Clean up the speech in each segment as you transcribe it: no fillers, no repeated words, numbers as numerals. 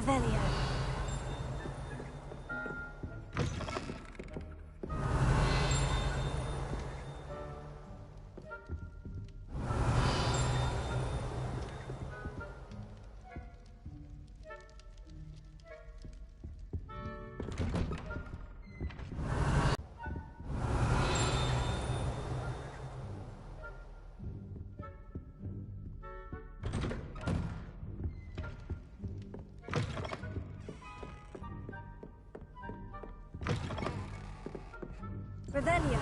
Revelio. Revelio.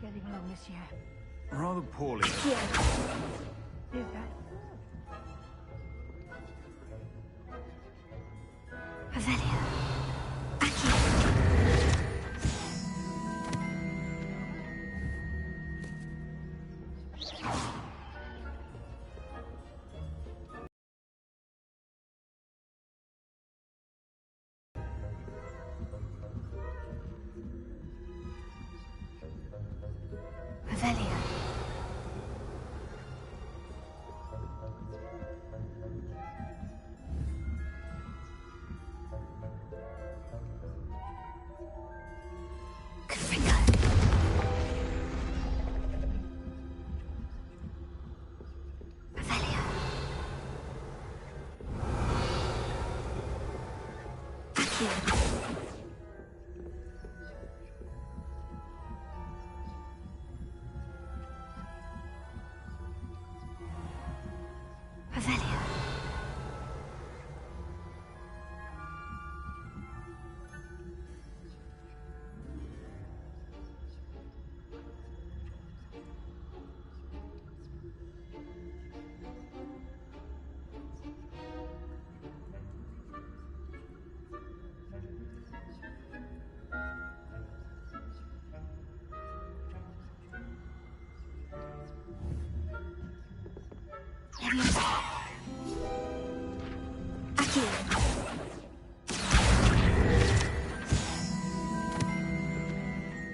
Getting along this year. Rather poorly. Yeah. Is that? Revelio. Revelio. Revelio.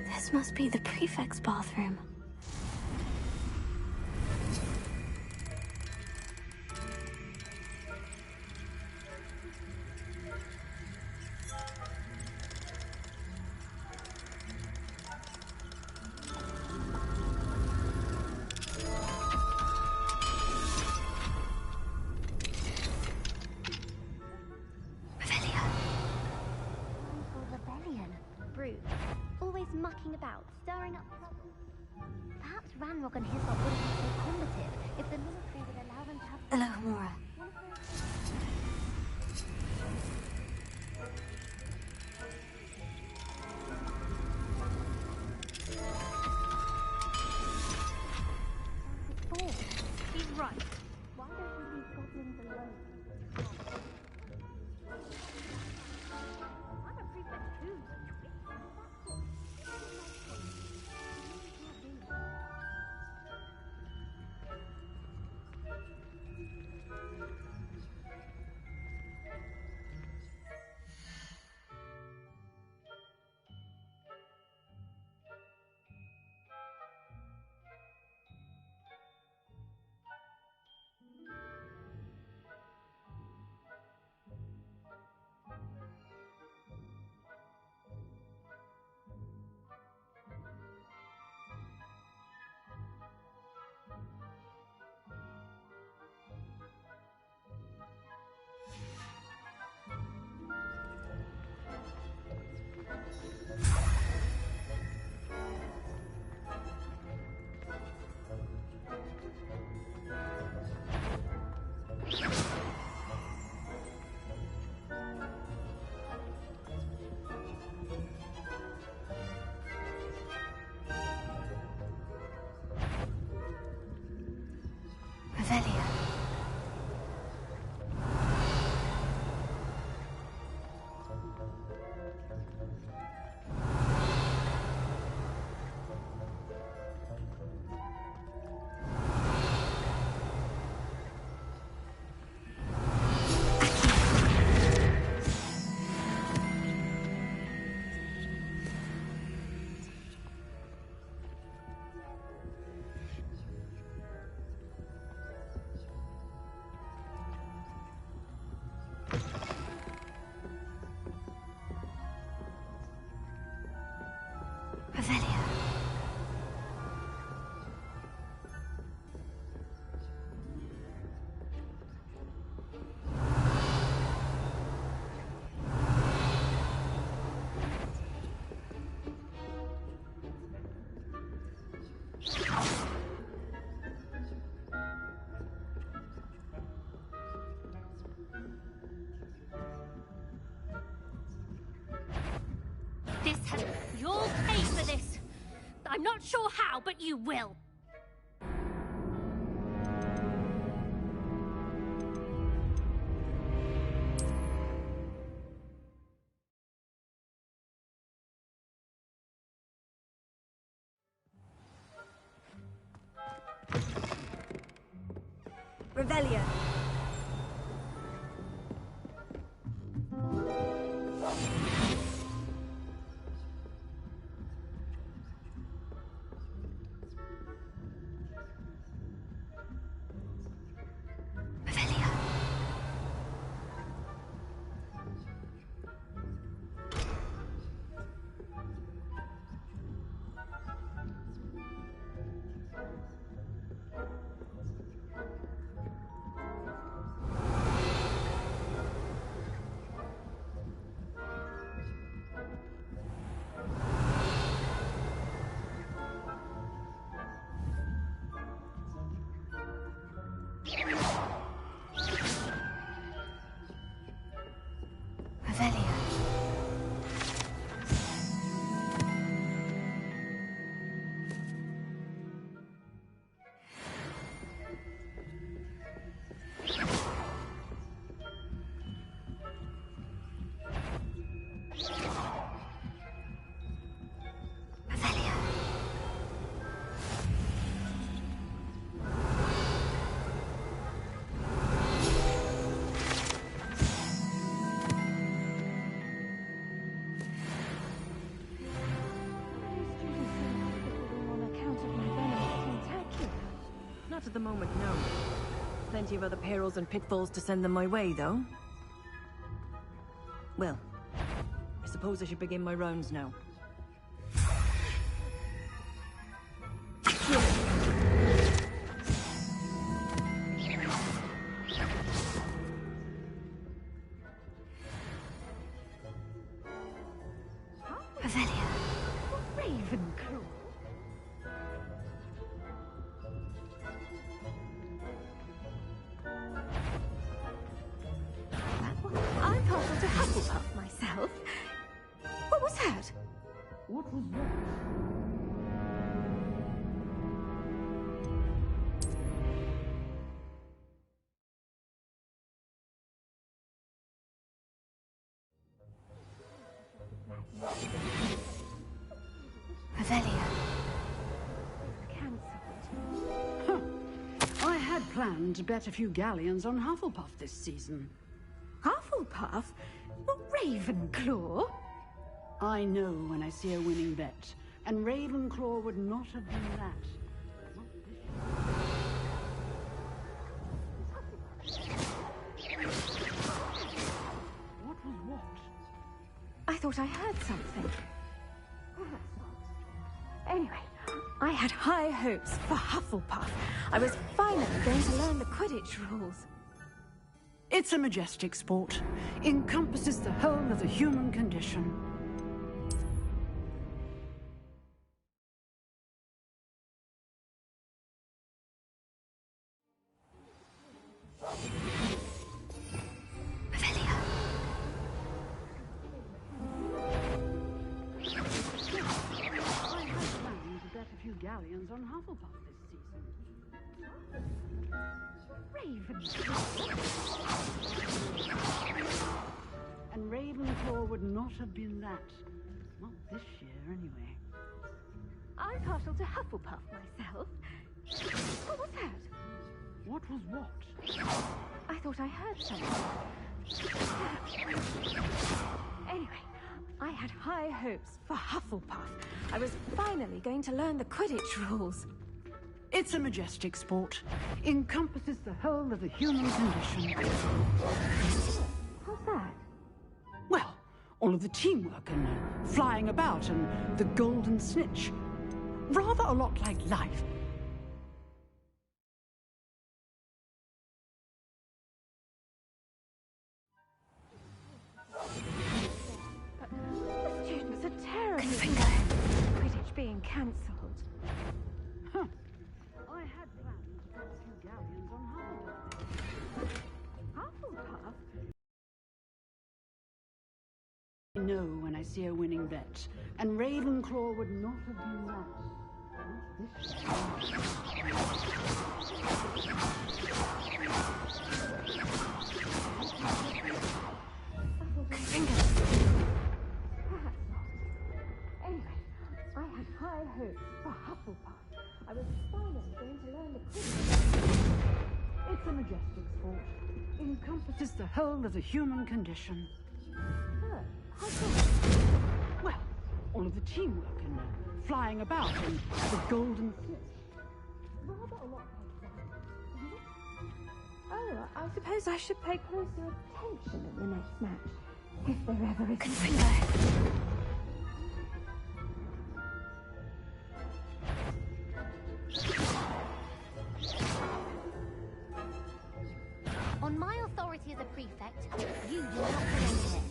This must be the prefect's bathroom. Mucking about, stirring up trouble. Perhaps Ranrock and Hislop wouldn't be so combative if the military would allow them to have... Hello, Mora. He's right. Why don't we leave goblins alone? I'm a prefect too. sure how, but you will. Revelia. Not at the moment, no. Plenty of other perils and pitfalls to send them my way, though. Well, I suppose I should begin my rounds now. Revelia. Ravenclaw. I'm partial to Hufflepuff myself. What was that? What was that? Revelia. Cancelled. I had planned to bet a few galleons on Hufflepuff this season. Hufflepuff? Not Ravenclaw? I know when I see a winning bet, and Ravenclaw would not have been that. What was what? I thought I heard something. Anyway, I had high hopes for Hufflepuff. I was finally going to learn the Quidditch rules. It's a majestic sport. Encompasses the whole of the human condition. Revelia. I had planned to bet a few galleons on Hufflepuff this season. Ravenclaw? And Ravenclaw would not have been that. Not this year, anyway. I'm partial to Hufflepuff myself. What was that? What was what? I thought I heard something. Anyway, I had high hopes for Hufflepuff. I was finally going to learn the Quidditch rules. It's a majestic sport. Encompasses the whole of the human condition. What's that? Well, all of the teamwork and flying about and the golden snitch. Rather a lot like life. But the students are terrible. Confringo. Quidditch being cancelled. Huh. I had planned to bet a few galleons on Hufflepuff. Hufflepuff? I know when I see a winning bet, and Ravenclaw would not have been that. Anyway, I had high hopes for Hufflepuff. I was finally going to learn the Quidditch. It's a majestic sport. Encompasses the whole of the human condition. Oh, how come? Well, all of the teamwork and flying about and the golden snitch. Rather a lot like that, isn't it? Oh, I suppose I should pay closer attention in the next match, if there ever is. Confringo. On my authority as a prefect, you do not belong here.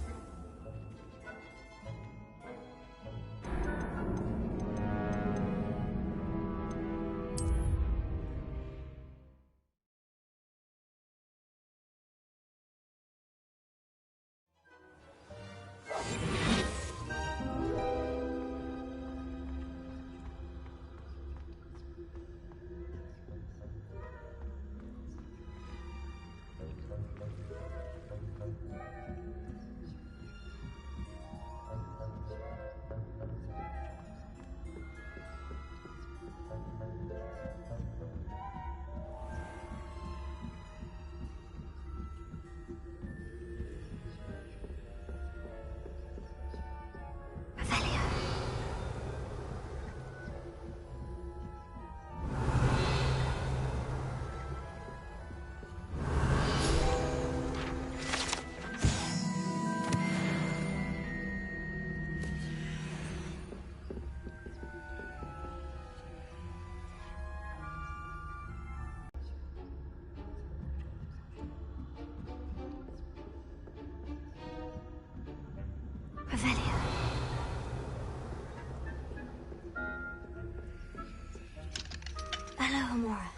Revelio. Hello, Amora.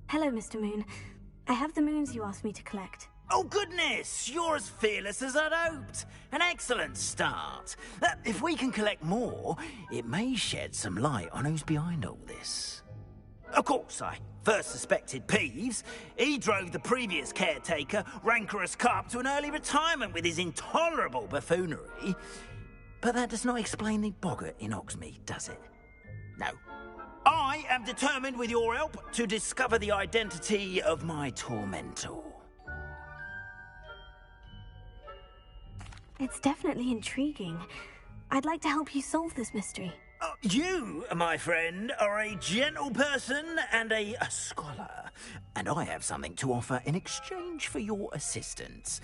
Hello, Mr. Moon. I have the moons you asked me to collect. Oh, goodness! You're as fearless as I'd hoped. An excellent start. If we can collect more, it may shed some light on who's behind all this. Of course, I first suspected Peeves. He drove the previous caretaker, Rancorous Carp, to an early retirement with his intolerable buffoonery. But that does not explain the boggart in Hogsmeade, does it? No. I am determined, with your help, to discover the identity of my tormentor. It's definitely intriguing. I'd like to help you solve this mystery. You, my friend, are a gentle person and a scholar, and I have something to offer in exchange for your assistance.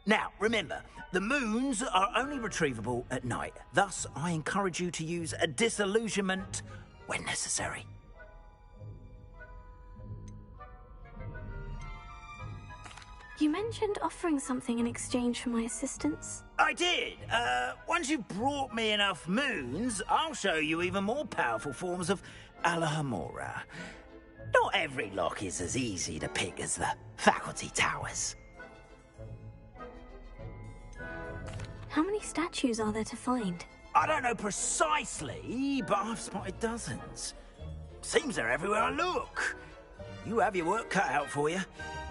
Now, remember, the moons are only retrievable at night. Thus, I encourage you to use a disillusionment when necessary. You mentioned offering something in exchange for my assistance. I did. Once you've brought me enough moons, I'll show you even more powerful forms of Alohomora. Not every lock is as easy to pick as the faculty towers. How many statues are there to find? I don't know precisely, but I've spotted dozens. Seems they're everywhere I look. You have your work cut out for you,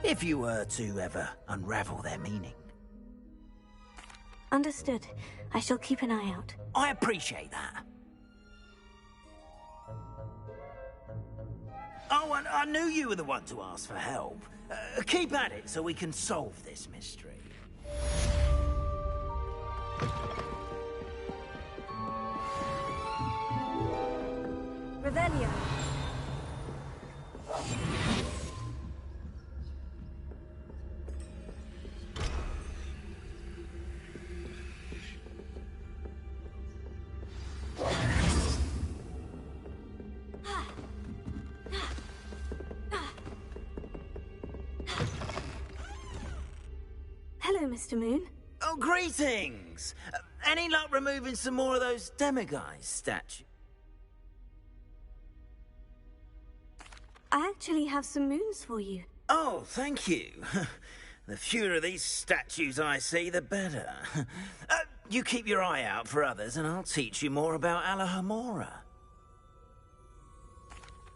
if you were to ever unravel their meaning. Understood. I shall keep an eye out. I appreciate that. Oh, and I knew you were the one to ask for help. Keep at it so we can solve this mystery. Revelio. Hello, Mr. Moon. Oh, greetings! Any luck removing some more of those demiguise statues? I actually have some moons for you. Oh, thank you. The fewer of these statues I see, the better. You keep your eye out for others, and I'll teach you more about Alohomora.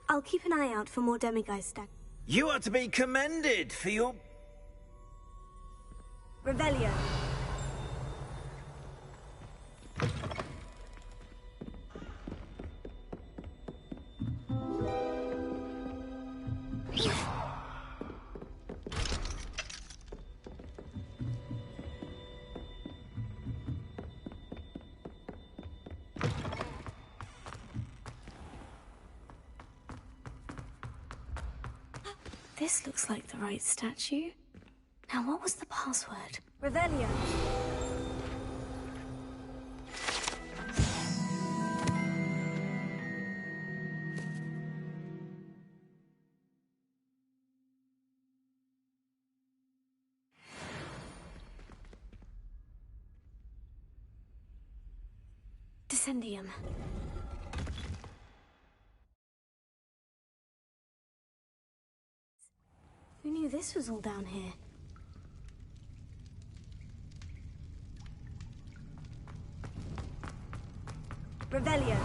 I'll keep an eye out for more demiguise statues. You are to be commended for your... Revelio. This looks like the right statue. Now, what was the password? Revelio. Descendium. Who knew this was all down here? Revelio.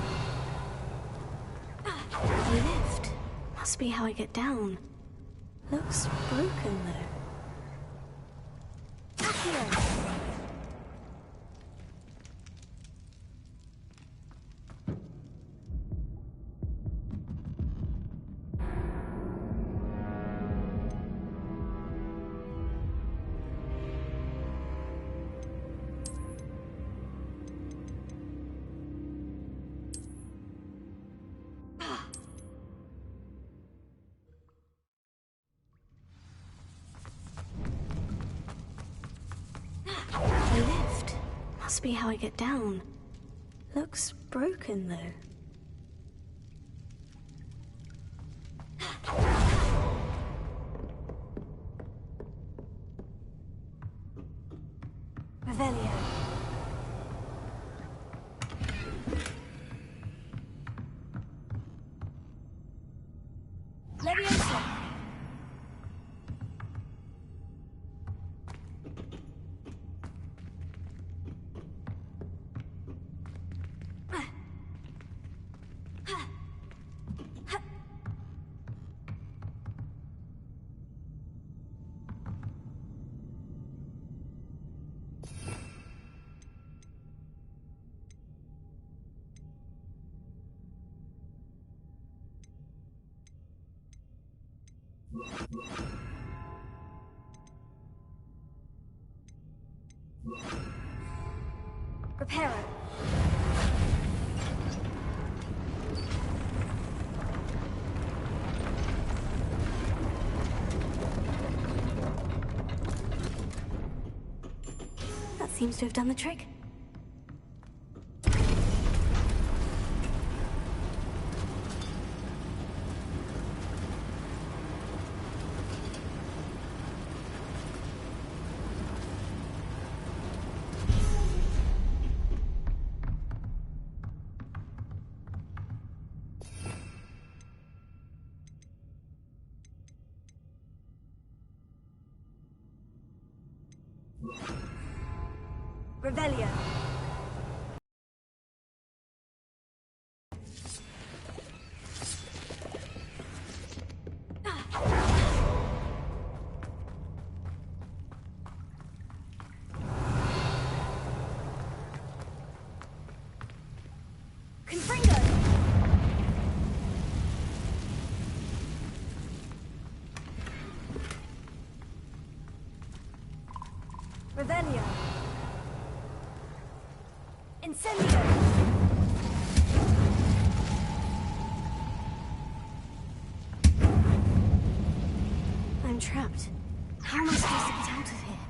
A lift. Must be how I get down. Looks broken, though. Accio. A lift. Must be how I get down. Looks broken, though. Revelio. Leviosa. Reparo. That seems to have done the trick. Revelio. Confringo. Revelio. Incendio! I'm trapped. How am I supposed to get out of here?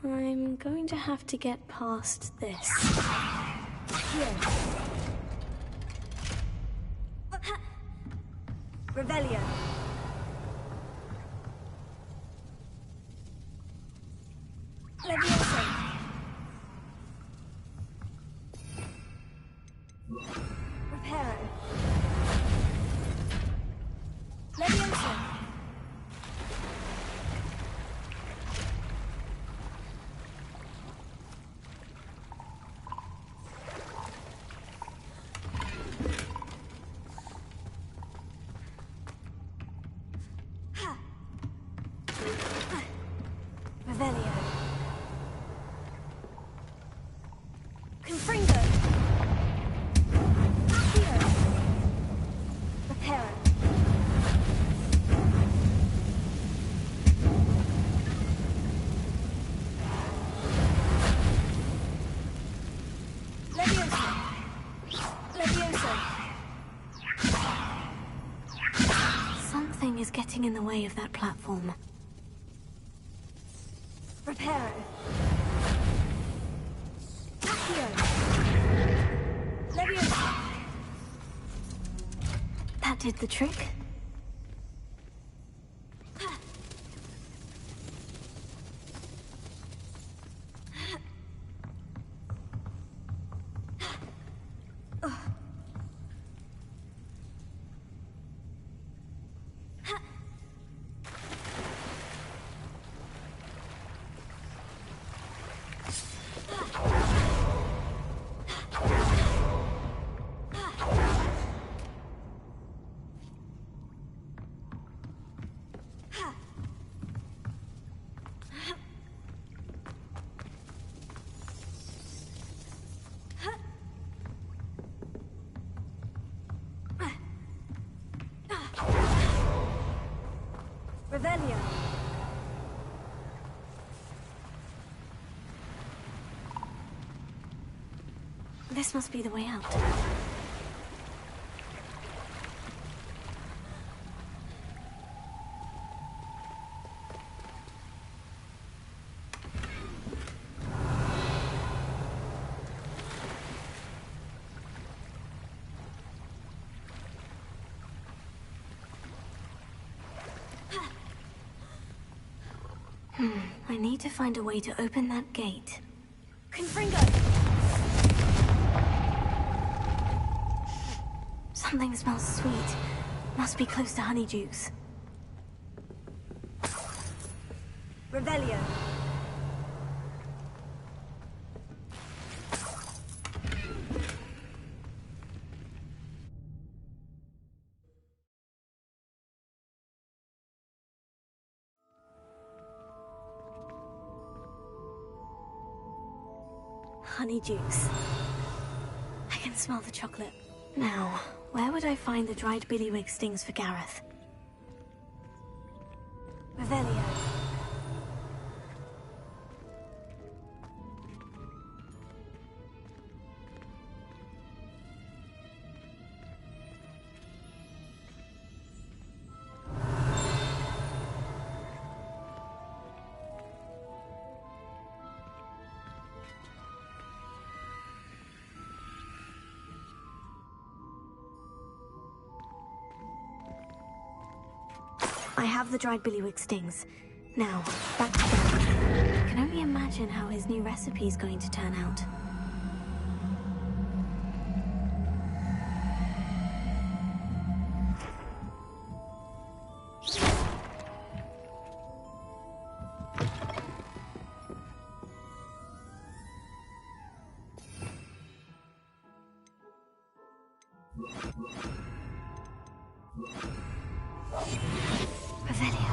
I'm going to have to get past this. Here. Revelio. Levioso. Reparo. Levioso. Revelio. Confringo. Accio. Reparo. Levioso. Levioso. Something is getting in the way of that platform. Reparo. Accio. Levioso. That did the trick. Revelio. This must be the way out. I need to find a way to open that gate. Confringo! Something smells sweet. Must be close to Honeydukes. Revelio. Honeydukes. I can smell the chocolate. Now, where would I find the dried billywig stings for Gareth? Revelio. I have the dried billywig stings. Now, back to Gareth. I can only imagine how his new recipe is going to turn out. Revelio.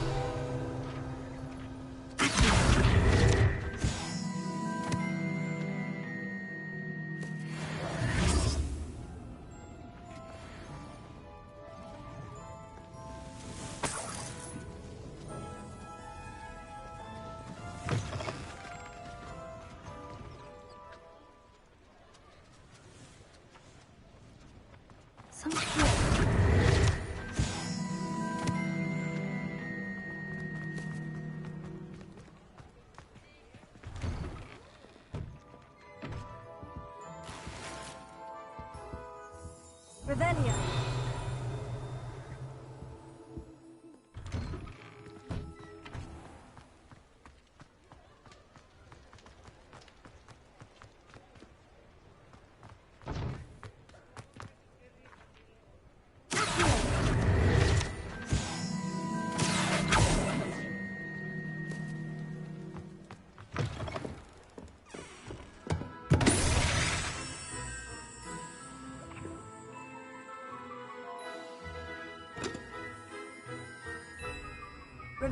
Revelio.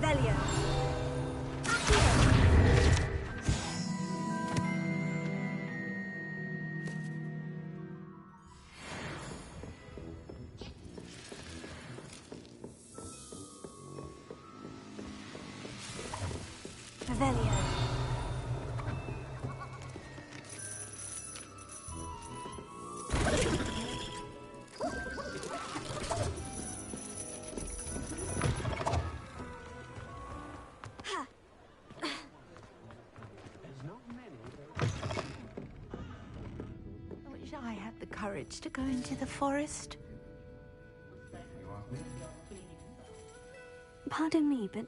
Revelio. Revelio. wish I had the courage to go into the forest. Pardon me, but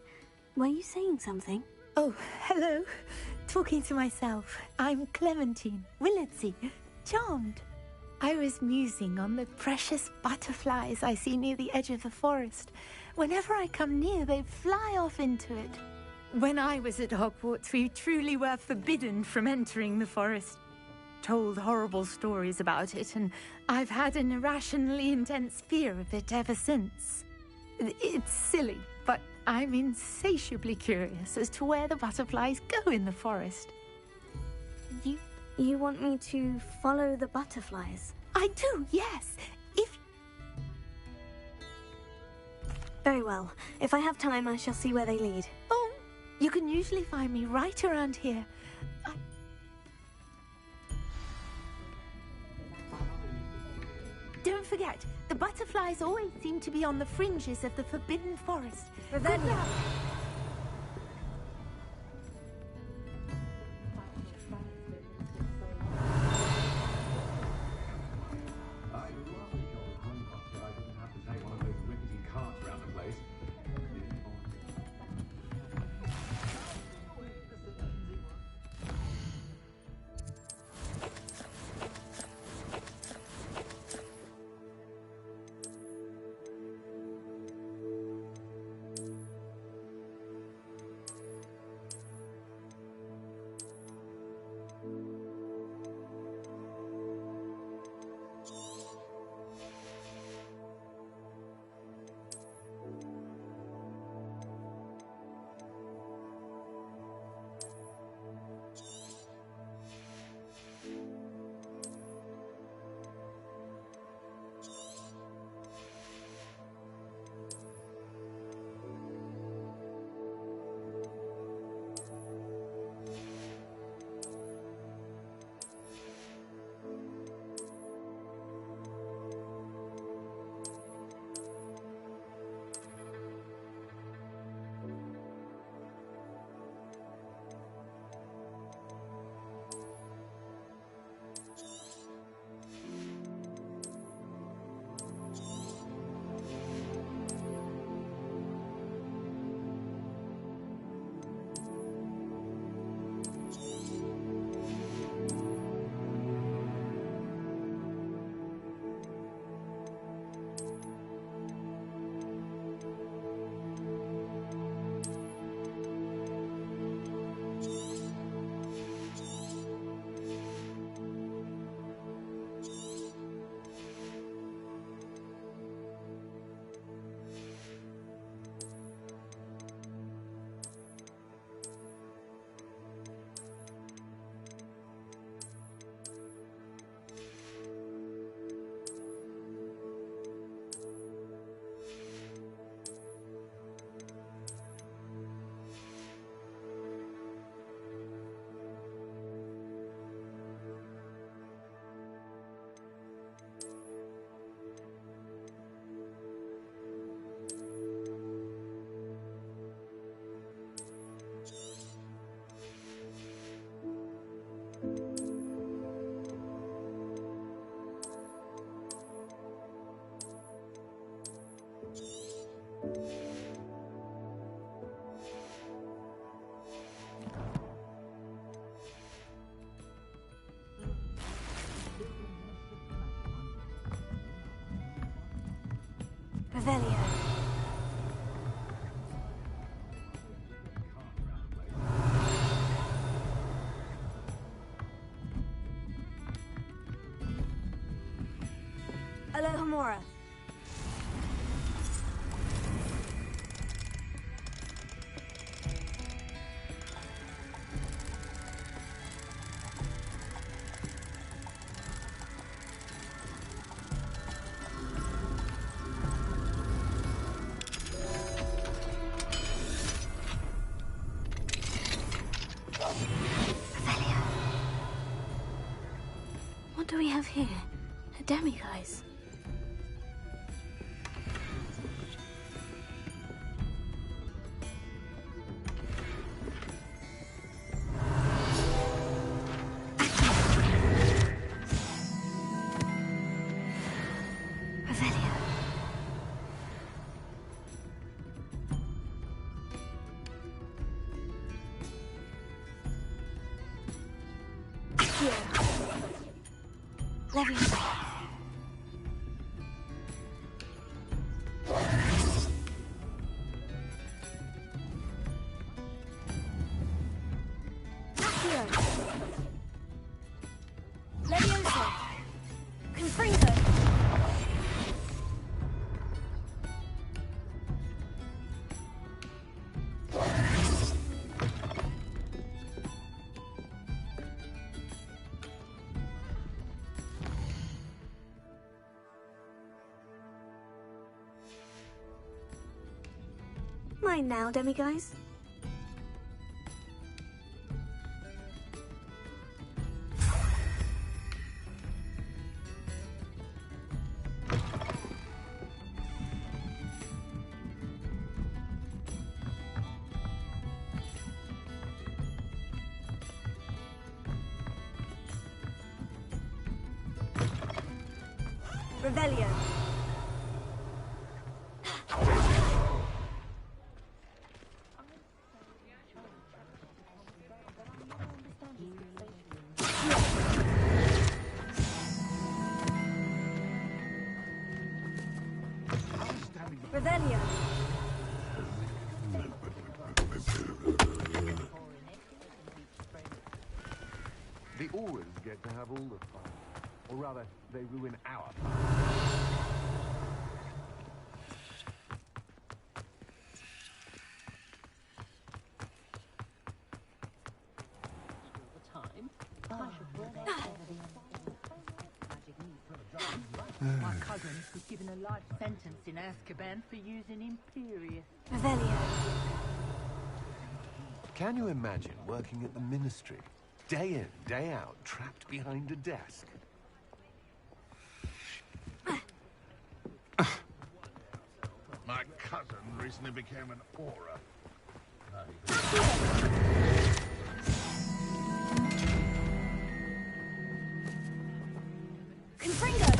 were you saying something? Oh, hello. Talking to myself. I'm Clementine, Willardsey, charmed. I was musing on the precious butterflies I see near the edge of the forest. Whenever I come near, they fly off into it. When I was at Hogwarts, we truly were forbidden from entering the forest. Told horrible stories about it, and I've had an irrationally intense fear of it ever since. It's silly, but I'm insatiably curious as to where the butterflies go in the forest. You want me to follow the butterflies? I do, yes. Very well. If I have time, I shall see where they lead. Oh, you can usually find me right around here. Don't forget, the butterflies always seem to be on the fringes of the Forbidden Forest. Revelio. Revelio. Alohomora. What do we have here? A demiguise. Leviosa. Accio. Leviosa. Confringo. Mine now, demiguise. Revelio. Revelio. The Aurors get to have all the fun. Or rather, they ruin our fun. My cousin was given a life sentence in Azkaban for using Imperius. Revelio. Can you imagine working at the Ministry? Day in, day out, trapped behind a desk. My cousin recently became an Aura. Confringo.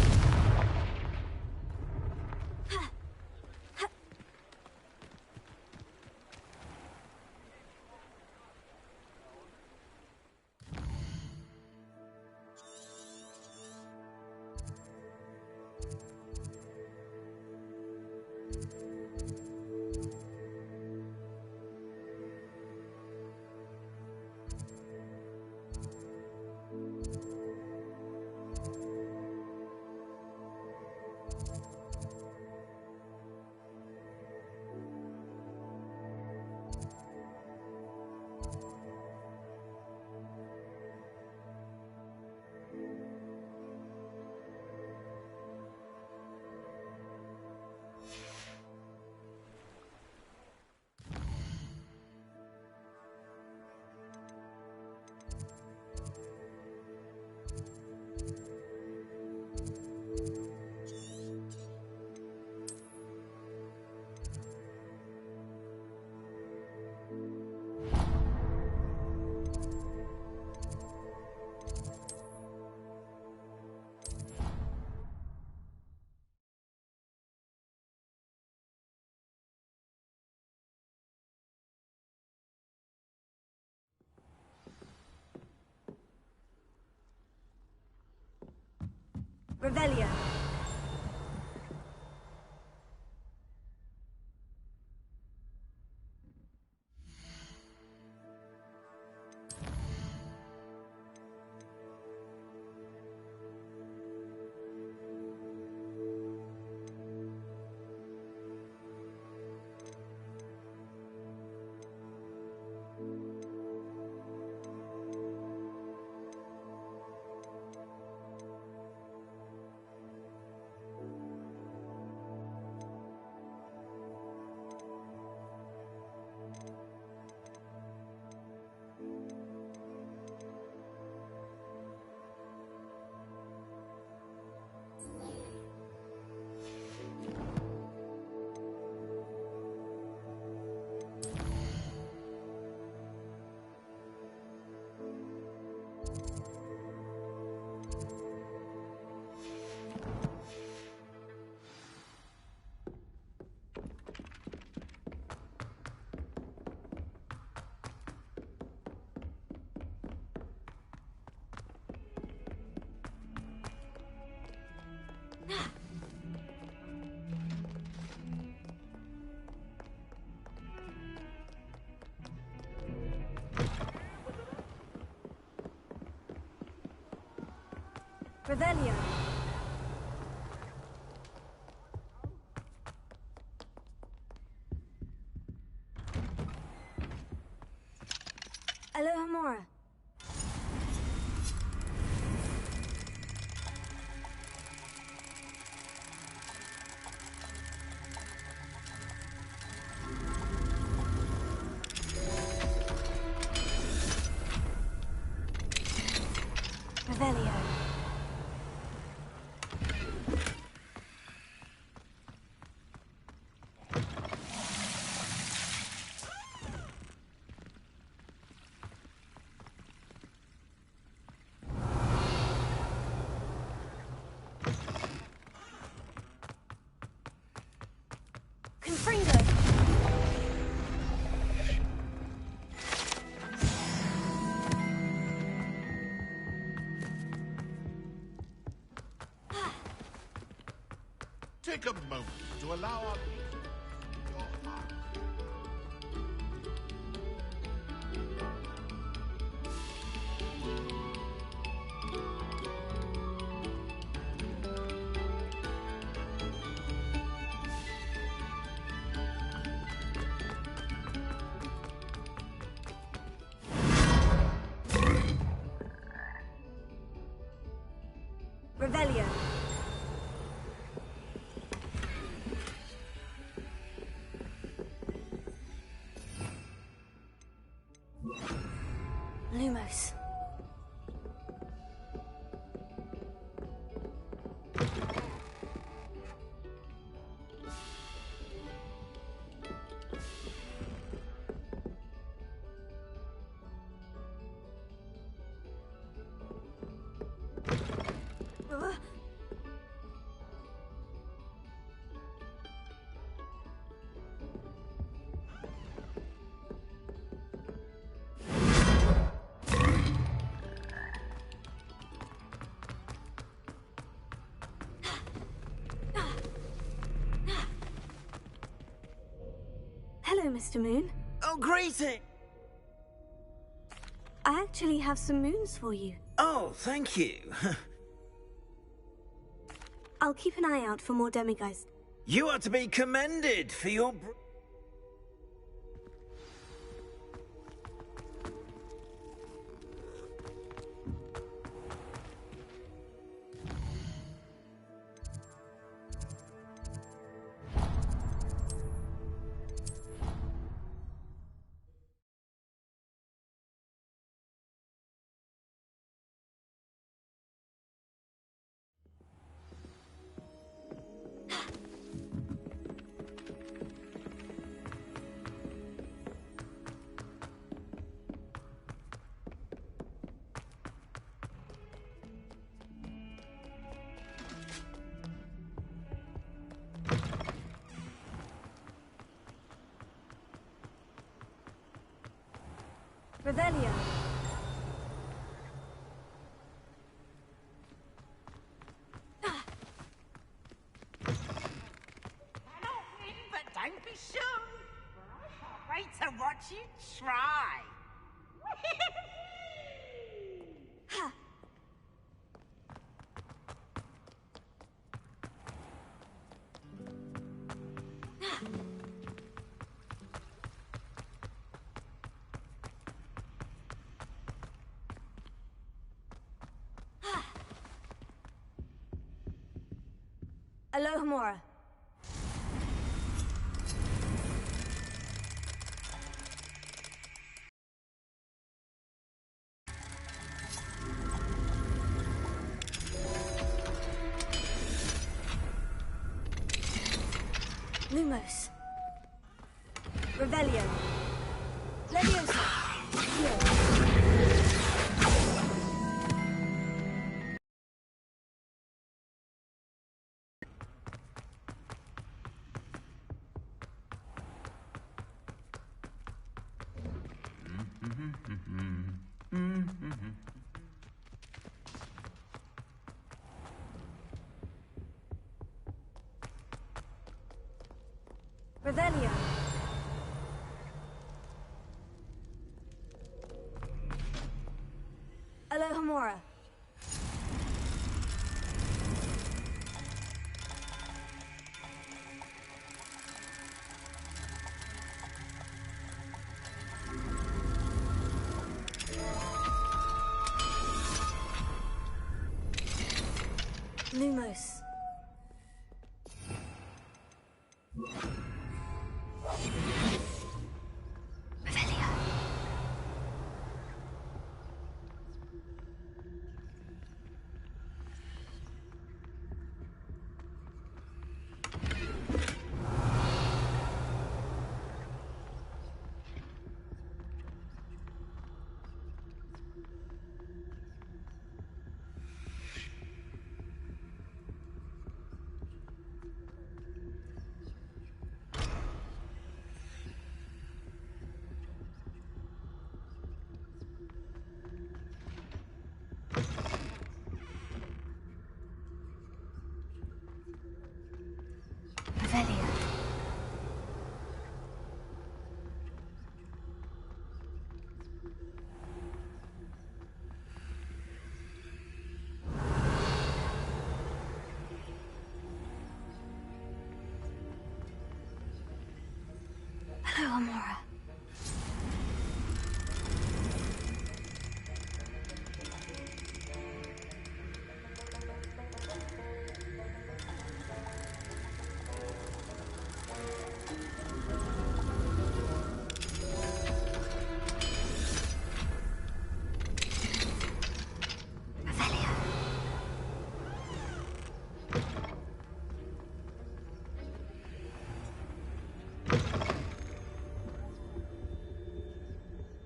Revelio. Revelio. Alohomora. Revelio. Confringo. Take a moment to allow our your heart. Revelio. Lumos. Hello, Mr. Moon. Oh, greeting! I actually have some moons for you. Oh, thank you. I'll keep an eye out for more demigods. You are to be commended for your... Revelio. Cannot win, but don't be sure. I can't wait to watch you try. Alohomora. Lumos. Revelio. Leviosa. Revelio. Alohomora. Lumos. Revelio. Revelio. Alohomora.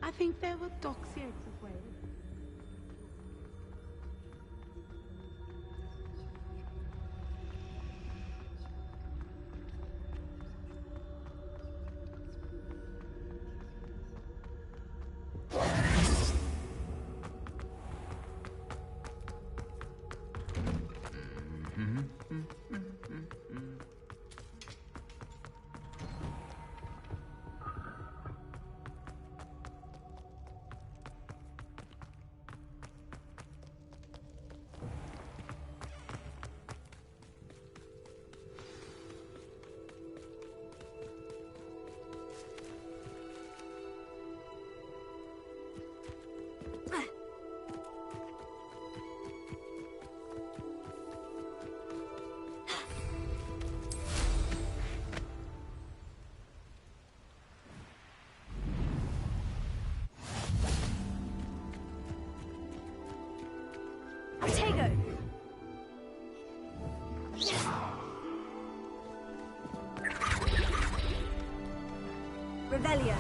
I think there were doxiates as well. Protego! Revelio.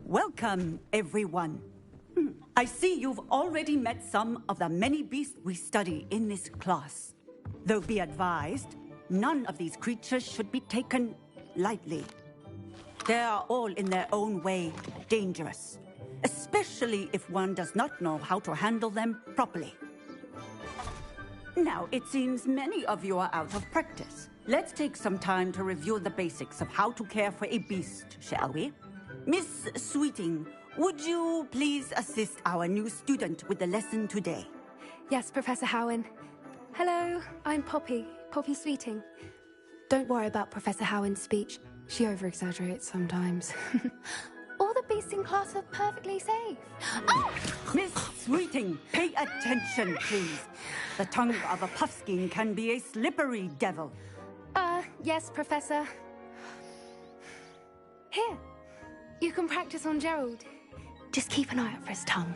Welcome, everyone. I see you've already met some of the many beasts we study in this class. Though be advised, none of these creatures should be taken lightly. They are all in their own way dangerous, especially if one does not know how to handle them properly. Now, it seems many of you are out of practice. Let's take some time to review the basics of how to care for a beast, shall we? Miss Sweeting, would you please assist our new student with the lesson today? Yes, Professor Howen. Hello, I'm Poppy. Poppy Sweeting. Don't worry about Professor Howen's speech. She over-exaggerates sometimes. All the beasts in class are perfectly safe. Oh! Miss Sweeting, pay attention, please. The tongue of a puffskein can be a slippery devil. Yes, Professor. Here, you can practice on Gerald. Just keep an eye out for his tongue.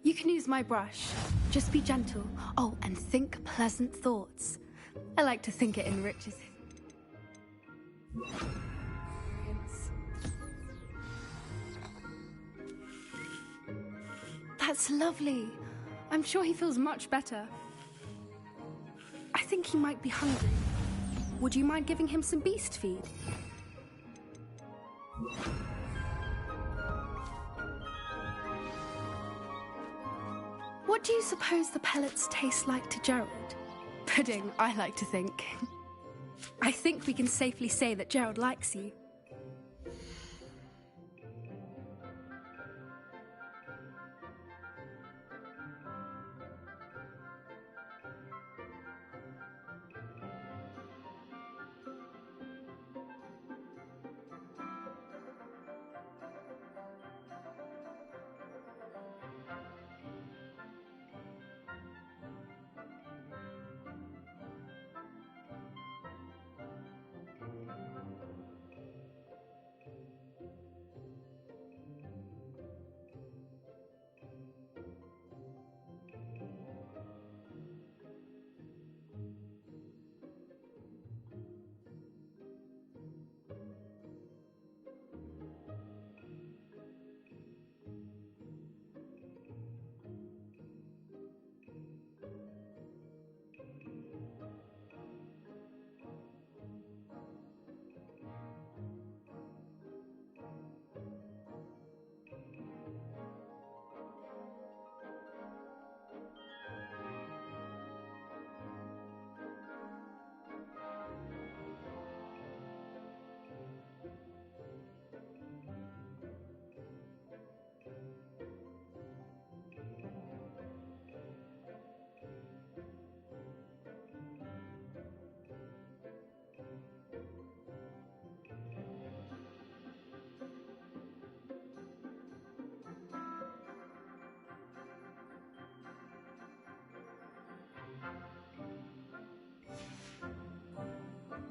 You can use my brush. Just be gentle. Oh, and think pleasant thoughts. I like to think it enriches it. That's lovely. I'm sure he feels much better. I think he might be hungry. Would you mind giving him some beast feed? What do you suppose the pellets taste like to Gerald? Pudding, I like to think. I think we can safely say that Gerald likes you.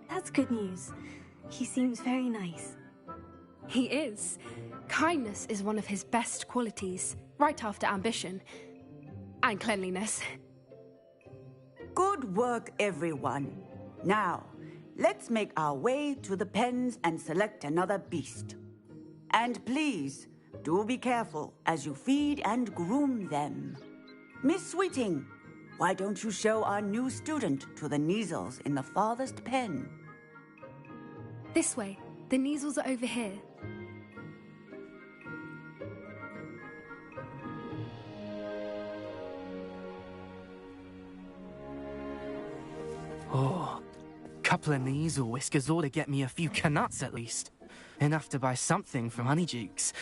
That's good news. He seems very nice. He is. Kindness is one of his best qualities, right after ambition. And cleanliness. Good work, everyone. Now, let's make our way to the pens and select another beast. And please, do be careful as you feed and groom them. Miss Sweeting, why don't you show our new student to the Neasels in the farthest pen? This way. The Neasels are over here. Oh, couple of Neasel whiskers ought to get me a few canuts at least. Enough to buy something from Honeydukes.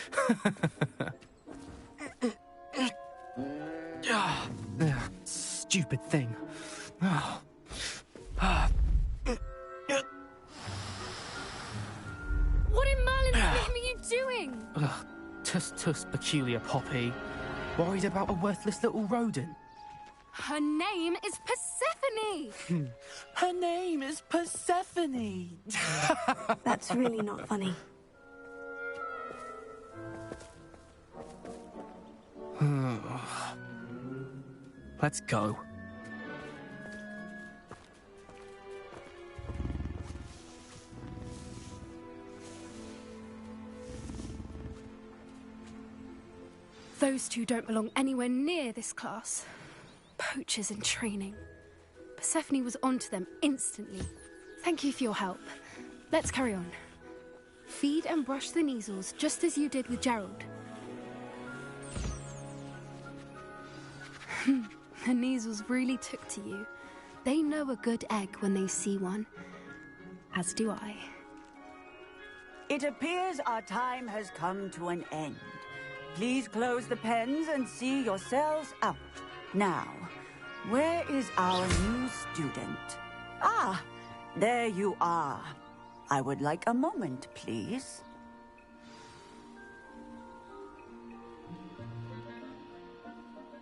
Stupid thing. What in Merlin's name are you doing? Tuss, peculiar Poppy. Worried about a worthless little rodent? Her name is Persephone! Her name is Persephone! That's really not funny. Let's go. Those two don't belong anywhere near this class. Poachers in training. Persephone was onto them instantly. Thank you for your help. Let's carry on. Feed and brush the Neasels just as you did with Gerald. The Neasels really took to you. They know a good egg when they see one. As do I. It appears our time has come to an end. Please close the pens and see yourselves out. Now, where is our new student? Ah, there you are. I would like a moment, please.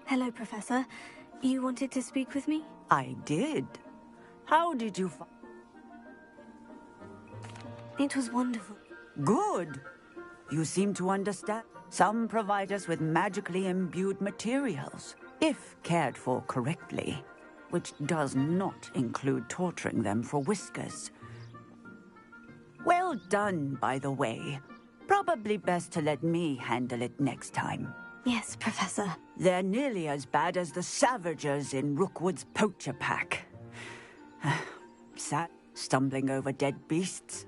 Hello, Professor. You wanted to speak with me? I did. How did you It was wonderful. Good. You seem to understand. Some provide us with magically imbued materials, if cared for correctly, which does not include torturing them for whiskers. Well done, by the way. Probably best to let me handle it next time. Yes, Professor. They're nearly as bad as the Savagers in Rookwood's poacher pack. Sad, stumbling over dead beasts.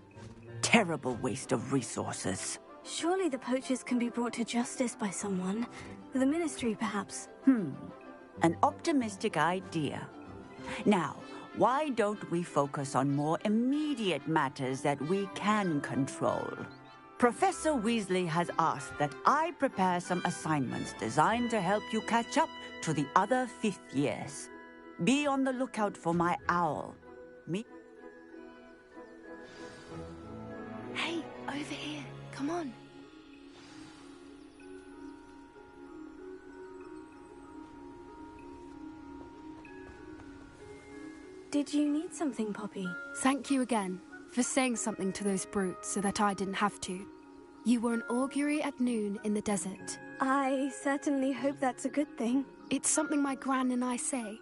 Terrible waste of resources. Surely the poachers can be brought to justice by someone. The Ministry, perhaps. An optimistic idea. Now, why don't we focus on more immediate matters that we can control? Professor Weasley has asked that I prepare some assignments designed to help you catch up to the other fifth years. Be on the lookout for my owl. Hey, over here. Come on. Did you need something, Poppy? Thank you again for saying something to those brutes so that I didn't have to. You were an augury at noon in the desert. I certainly hope that's a good thing. It's something my gran and I say.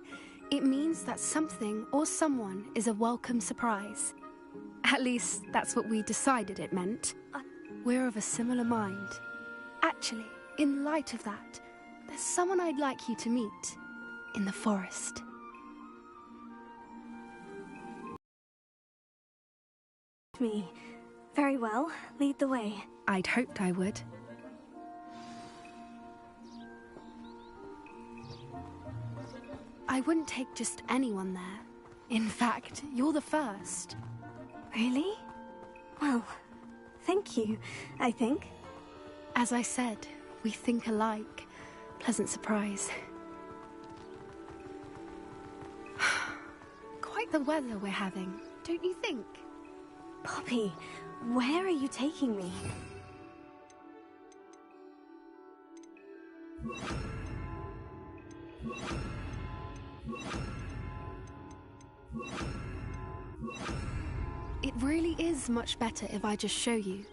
It means that something or someone is a welcome surprise. At least, that's what we decided it meant. We're of a similar mind. Actually, in light of that, there's someone I'd like you to meet in the forest. Me. Very well. Lead the way. I'd hoped I would. I wouldn't take just anyone there. In fact, you're the first. Really? Well, thank you, I think. As I said, we think alike. Pleasant surprise. Quite the weather we're having, don't you think? Poppy, where are you taking me? It really is much better if I just show you.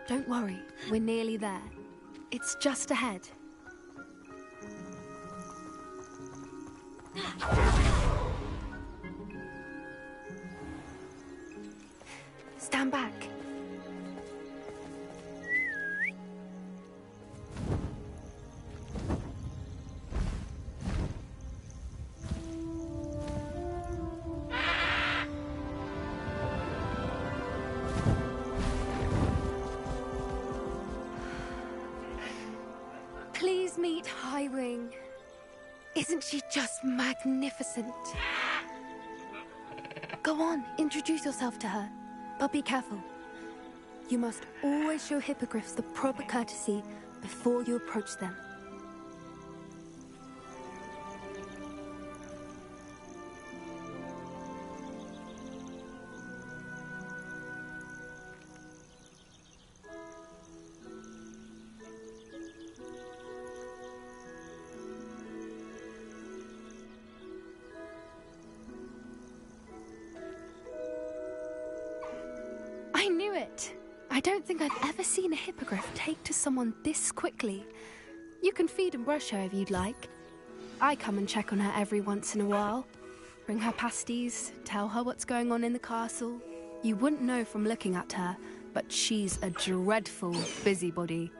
Don't worry, we're nearly there. It's just ahead. Stand back. Please meet Highwing. Isn't she just magnificent? Go on, introduce yourself to her. But be careful. You must always show hippogriffs the proper courtesy before you approach them. I knew it! I don't think I've ever seen a hippogriff take to someone this quickly. You can feed and brush her if you'd like. I come and check on her every once in a while. Bring her pasties, tell her what's going on in the castle. You wouldn't know from looking at her, but she's a dreadful busybody.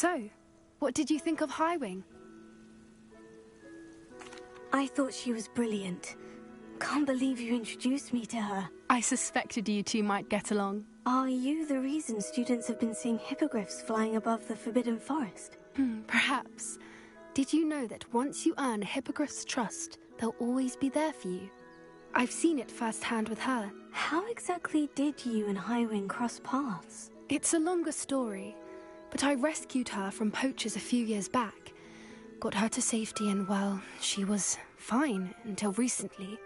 So, what did you think of Highwing? I thought she was brilliant. Can't believe you introduced me to her. I suspected you two might get along. Are you the reason students have been seeing hippogriffs flying above the Forbidden Forest? Perhaps. Did you know that once you earn a hippogriff's trust, they'll always be there for you? I've seen it firsthand with her. How exactly did you and Highwing cross paths? It's a longer story, but I rescued her from poachers a few years back. Got her to safety and, well, she was fine until recently.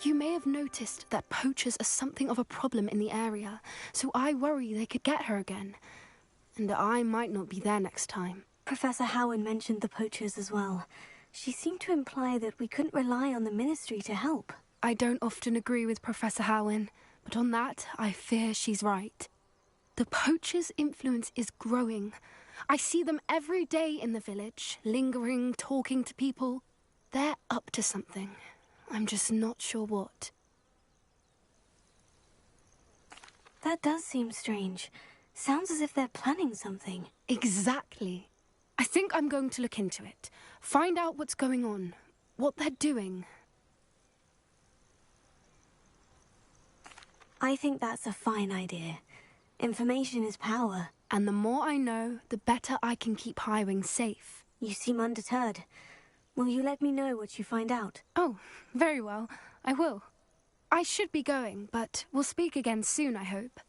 You may have noticed that poachers are something of a problem in the area, so I worry they could get her again. And I might not be there next time. Professor Howard mentioned the poachers as well. She seemed to imply that we couldn't rely on the Ministry to help. I don't often agree with Professor Howin, but on that, I fear she's right. The poachers' influence is growing. I see them every day in the village, lingering, talking to people. They're up to something. I'm just not sure what. That does seem strange. Sounds as if they're planning something. Exactly. I think I'm going to look into it. Find out what's going on. What they're doing. I think that's a fine idea. Information is power. And the more I know, the better I can keep Highwing safe. You seem undeterred. Will you let me know what you find out? Oh, very well. I will. I should be going, but we'll speak again soon, I hope.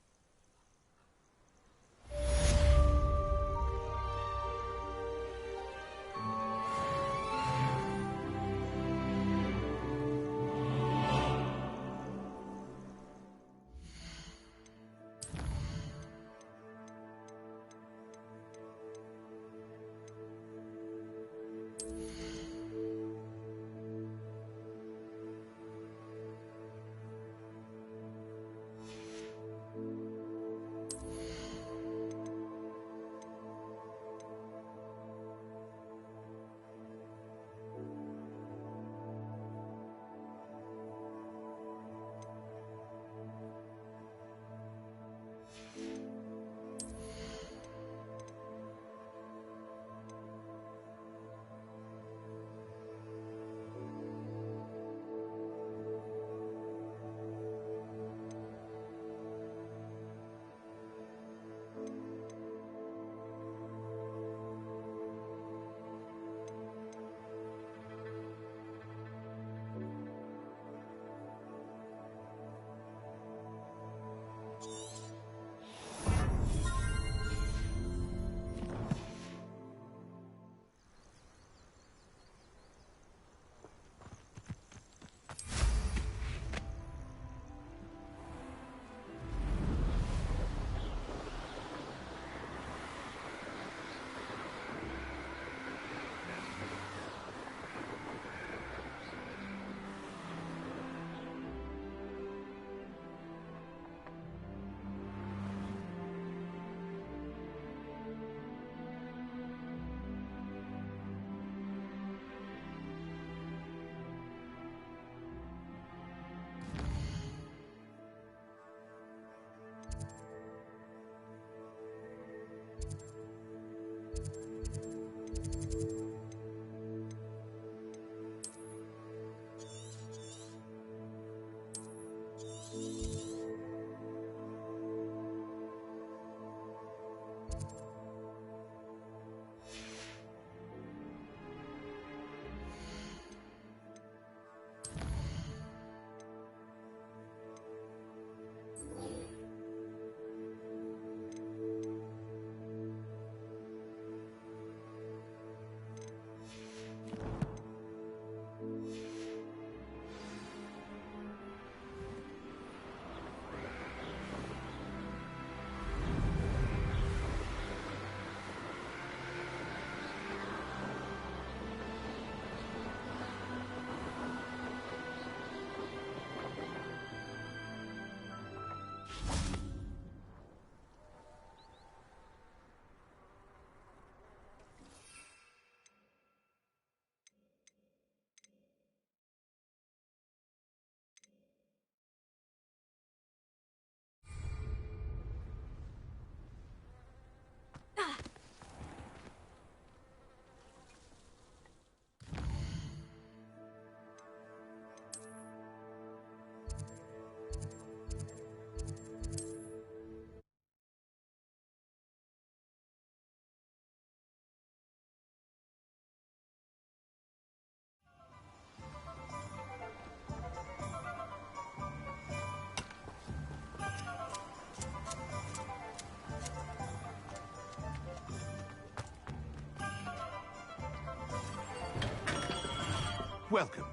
welcome.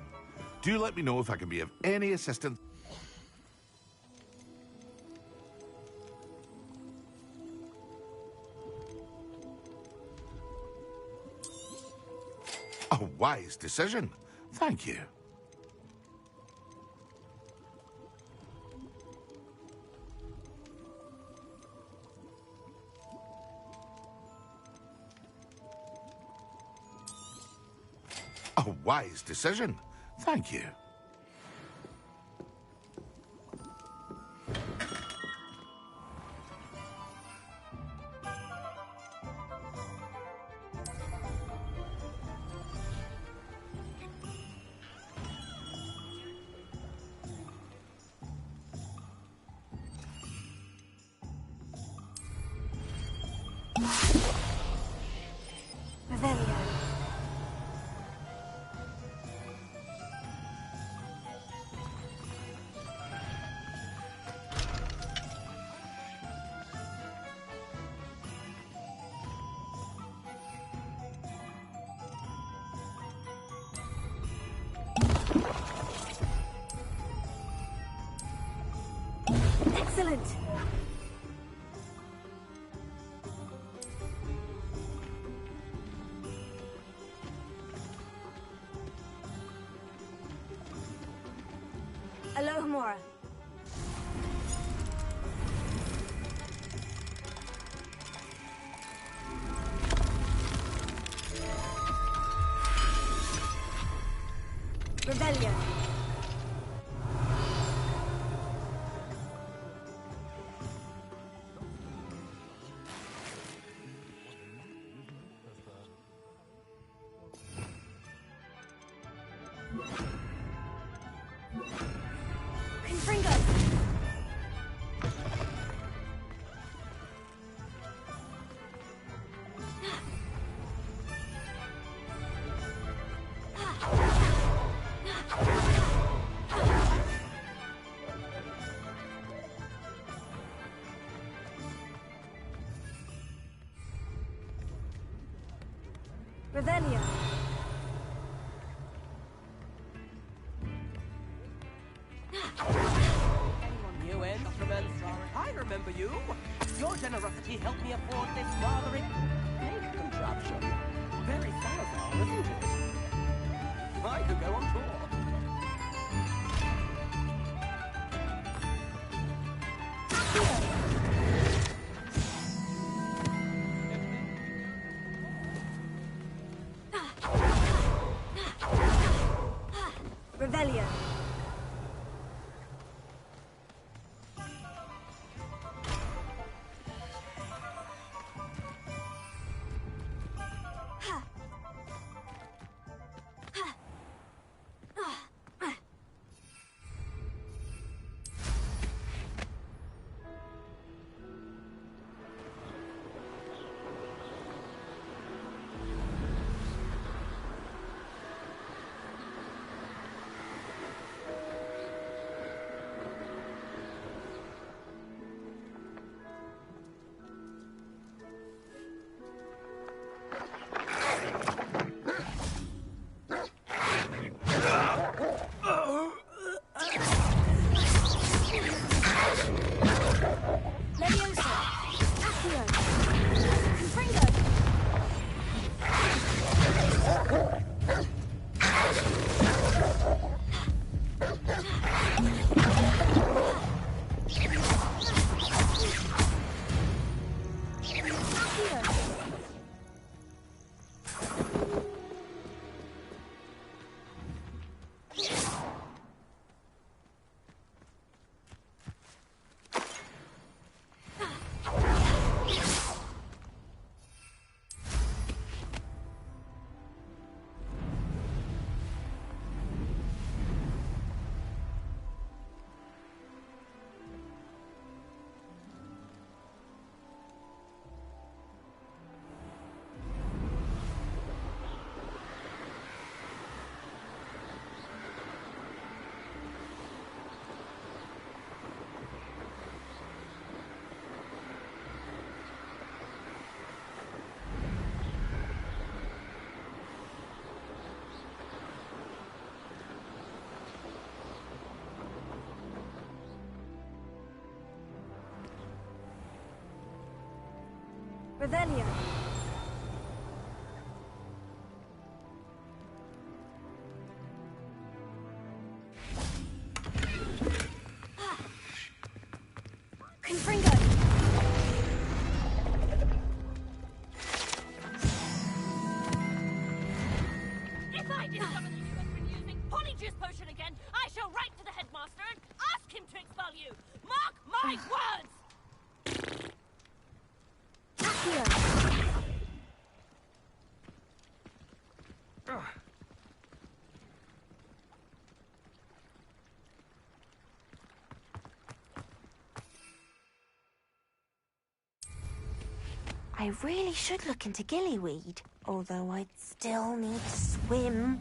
Do let me know if I can be of any assistance. A wise decision. Thank you. A wise decision. Thank you. Revelio. Excellent. Alohomora. Rebellion. Confringo. Revelio. New instruments. I remember you. Your generosity helped me afford this rather big contraption. Very Salazar, isn't it? I could go on tour. Revelio. Revelio. Confringo. If I discover that you have been using Polyjuice Potion again, I shall write to the headmaster and ask him to expel you. Mark my words! I really should look into gillyweed, although I'd still need to swim.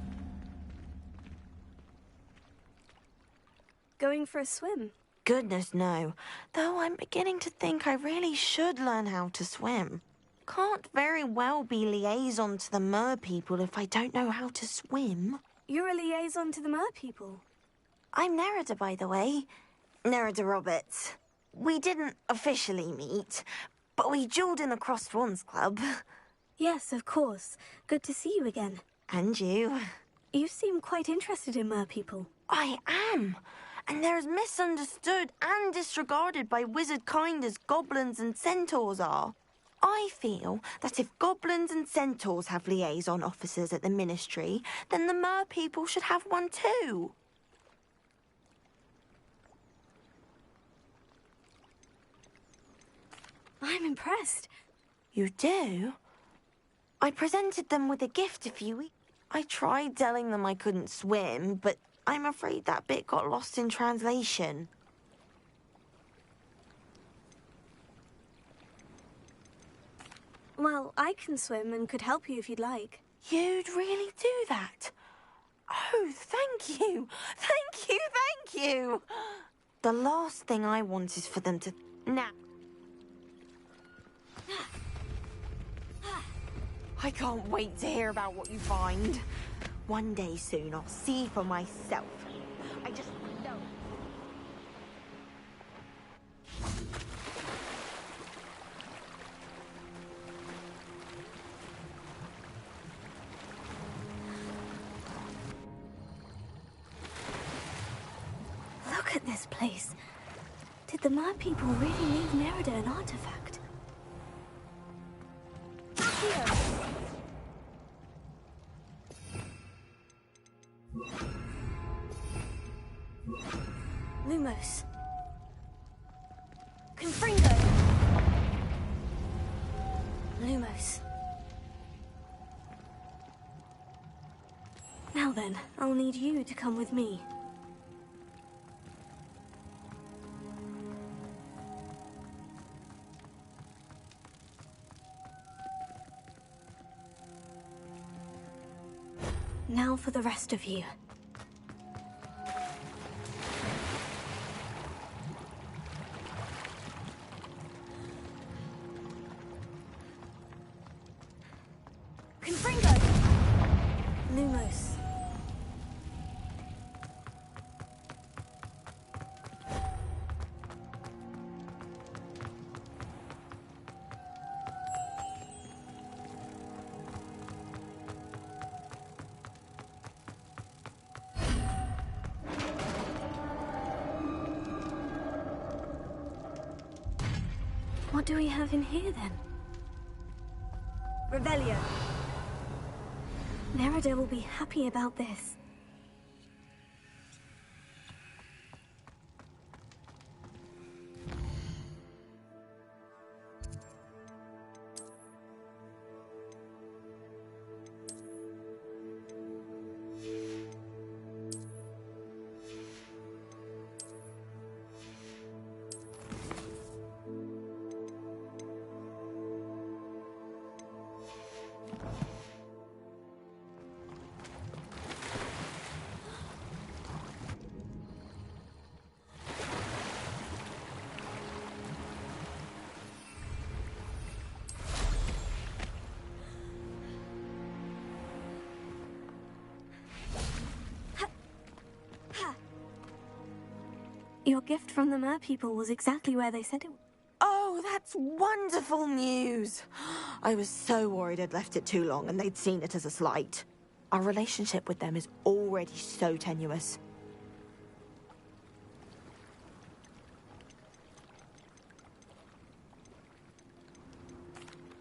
Going for a swim? Goodness, no. Though I'm beginning to think I really should learn how to swim. Can't very well be liaison to the mer people if I don't know how to swim. You're a liaison to the mer people. I'm Nerida, by the way. Nerida Roberts. We didn't officially meet, but we duelled in the Crossed Swans Club. Yes, of course. Good to see you again. And you. You seem quite interested in mer people. I am. And they're as misunderstood and disregarded by wizard kind as goblins and centaurs are. I feel that if goblins and centaurs have liaison officers at the Ministry, then the mer people should have one too. I'm impressed. You do? I presented them with a gift a few weeks. I tried telling them I couldn't swim, but I'm afraid that bit got lost in translation. Well, I can swim and could help you if you'd like. You'd really do that? Oh, thank you! Thank you, thank you! The last thing I want is for them to... Now. I can't wait to hear about what you find. One day soon, I'll see for myself. I just know. Look at this place. Did the mer people really leave Nerida an artifact? Here. Lumos. Confringo. Lumos. Now then, I'll need you to come with me. Now for the rest of you. Confringo! Lumos. What do we have in here, then? Revelio. Nerida will be happy about this. Your gift from the mer people was exactly where they said it. Oh, Oh, that's wonderful news. I was so worried I'd left it too long and they'd seen it as a slight. Our relationship with them is already so tenuous.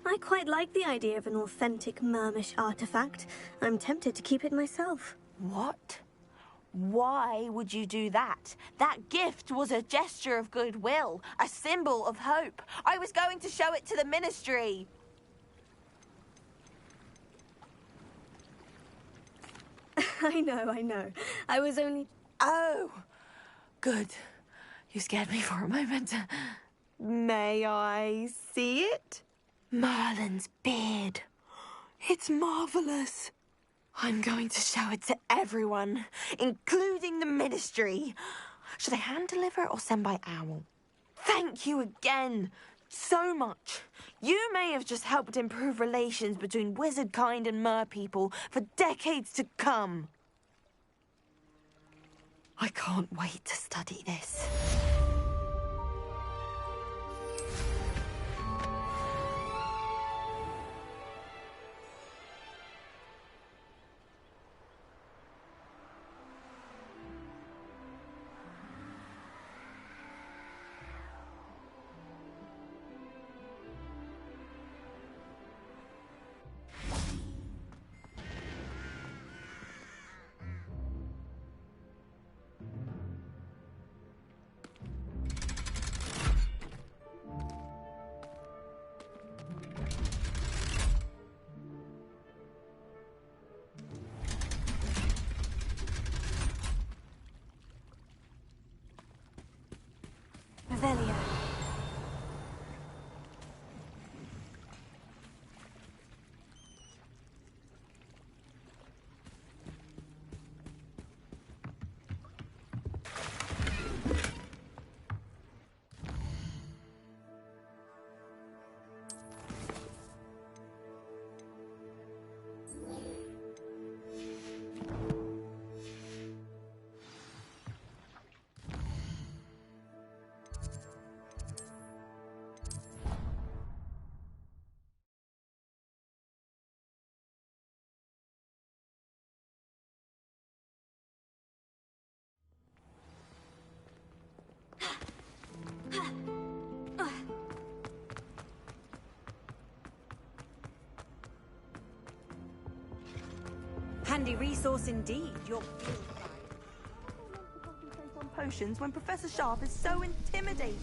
I quite like the idea of an authentic Mermish artifact. I'm tempted to keep it myself. What? Why would you do that? That gift was a gesture of goodwill, a symbol of hope. I was going to show it to the Ministry. I know. I was only... Oh, good. You scared me for a moment. May I see it? Merlin's beard. It's marvelous. I'm going to show it to everyone, including the Ministry. Should I hand deliver it or send by owl? Thank you again so much. You may have just helped improve relations between wizard kind and mer people for decades to come. I can't wait to study this. Revelio. Handy resource indeed, your field guide. To concentrate on potions when Professor Sharp is so intimidating.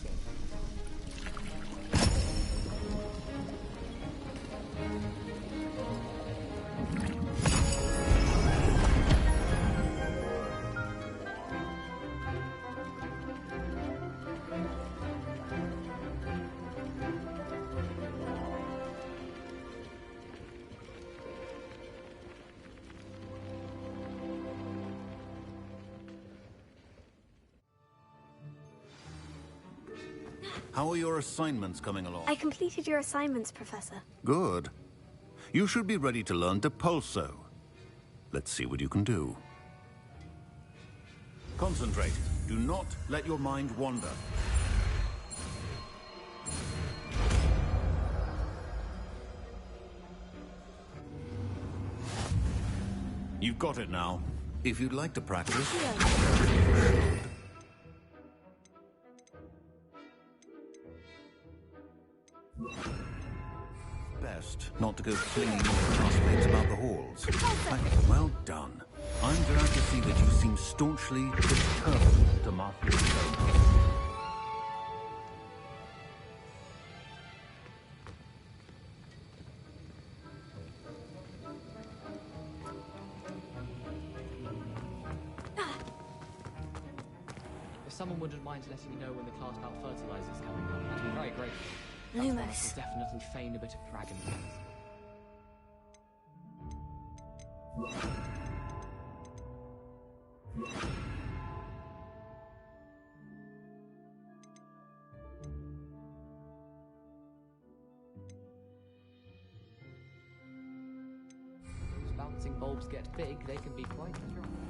How are your assignments coming along? I completed your assignments, Professor. Good. You should be ready to learn Depulso. Let's see what you can do. Concentrate. Do not let your mind wander. You've got it now. If you'd like to practice... Best not to go flinging your classmates about the halls. Well done. I'm glad to see that you seem staunchly determined to master your own. If someone wouldn't mind letting me know when the class about fertilizer's coming up, I'd be very grateful. Lumos. Will definitely feign a bit of dragon dance. As bouncing bulbs get big, they can be quite strong.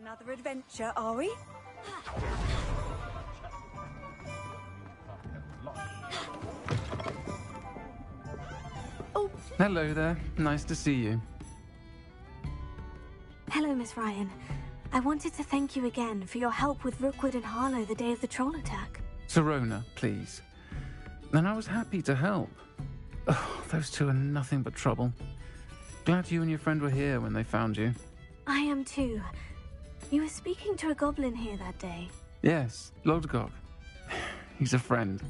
Another adventure, are we? Oh. Hello there. Nice to see you. Hello, Miss Ryan. I wanted to thank you again for your help with Rookwood and Harlow the day of the troll attack. Sirona, please. And I was happy to help. Oh, those two are nothing but trouble. Glad you and your friend were here when they found you. I am too. You were speaking to a goblin here that day. Yes, Lodgok. He's a friend.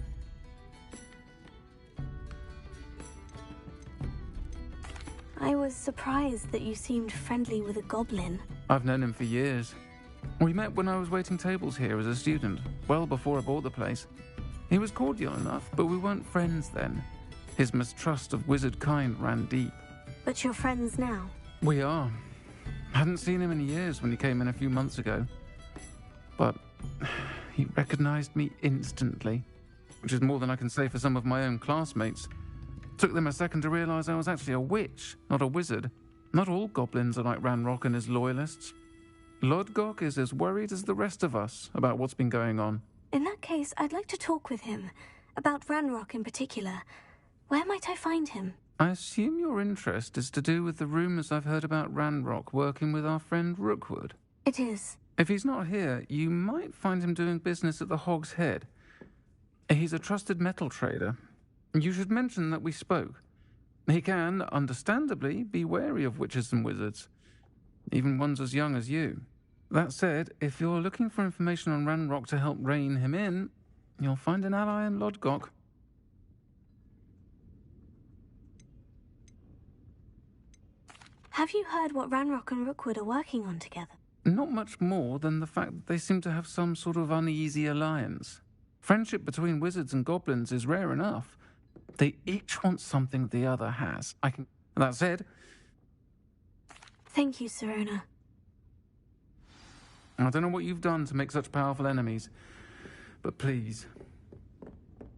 I was surprised that you seemed friendly with a goblin. I've known him for years. We met when I was waiting tables here as a student, well before I bought the place. He was cordial enough, but we weren't friends then. His mistrust of wizard kind ran deep. But you're friends now? We are. Hadn't seen him in years when he came in a few months ago. But he recognized me instantly, which is more than I can say for some of my own classmates. Took them a second to realize I was actually a witch, not a wizard. Not all goblins are like Ranrock and his loyalists. Lodgok is as worried as the rest of us about what's been going on. In that case, I'd like to talk with him. About Ranrock in particular. Where might I find him? I assume your interest is to do with the rumors I've heard about Ranrock working with our friend Rookwood. It is. If he's not here, you might find him doing business at the Hog's Head. He's a trusted metal trader. You should mention that we spoke. He can, understandably, be wary of witches and wizards, even ones as young as you. That said, if you're looking for information on Ranrock to help rein him in, you'll find an ally in Lodgok. Have you heard what Ranrock and Rookwood are working on together? Not much more than the fact that they seem to have some sort of uneasy alliance. Friendship between wizards and goblins is rare enough. They each want something the other has. That said... Thank you, Sirona. I don't know what you've done to make such powerful enemies, but please,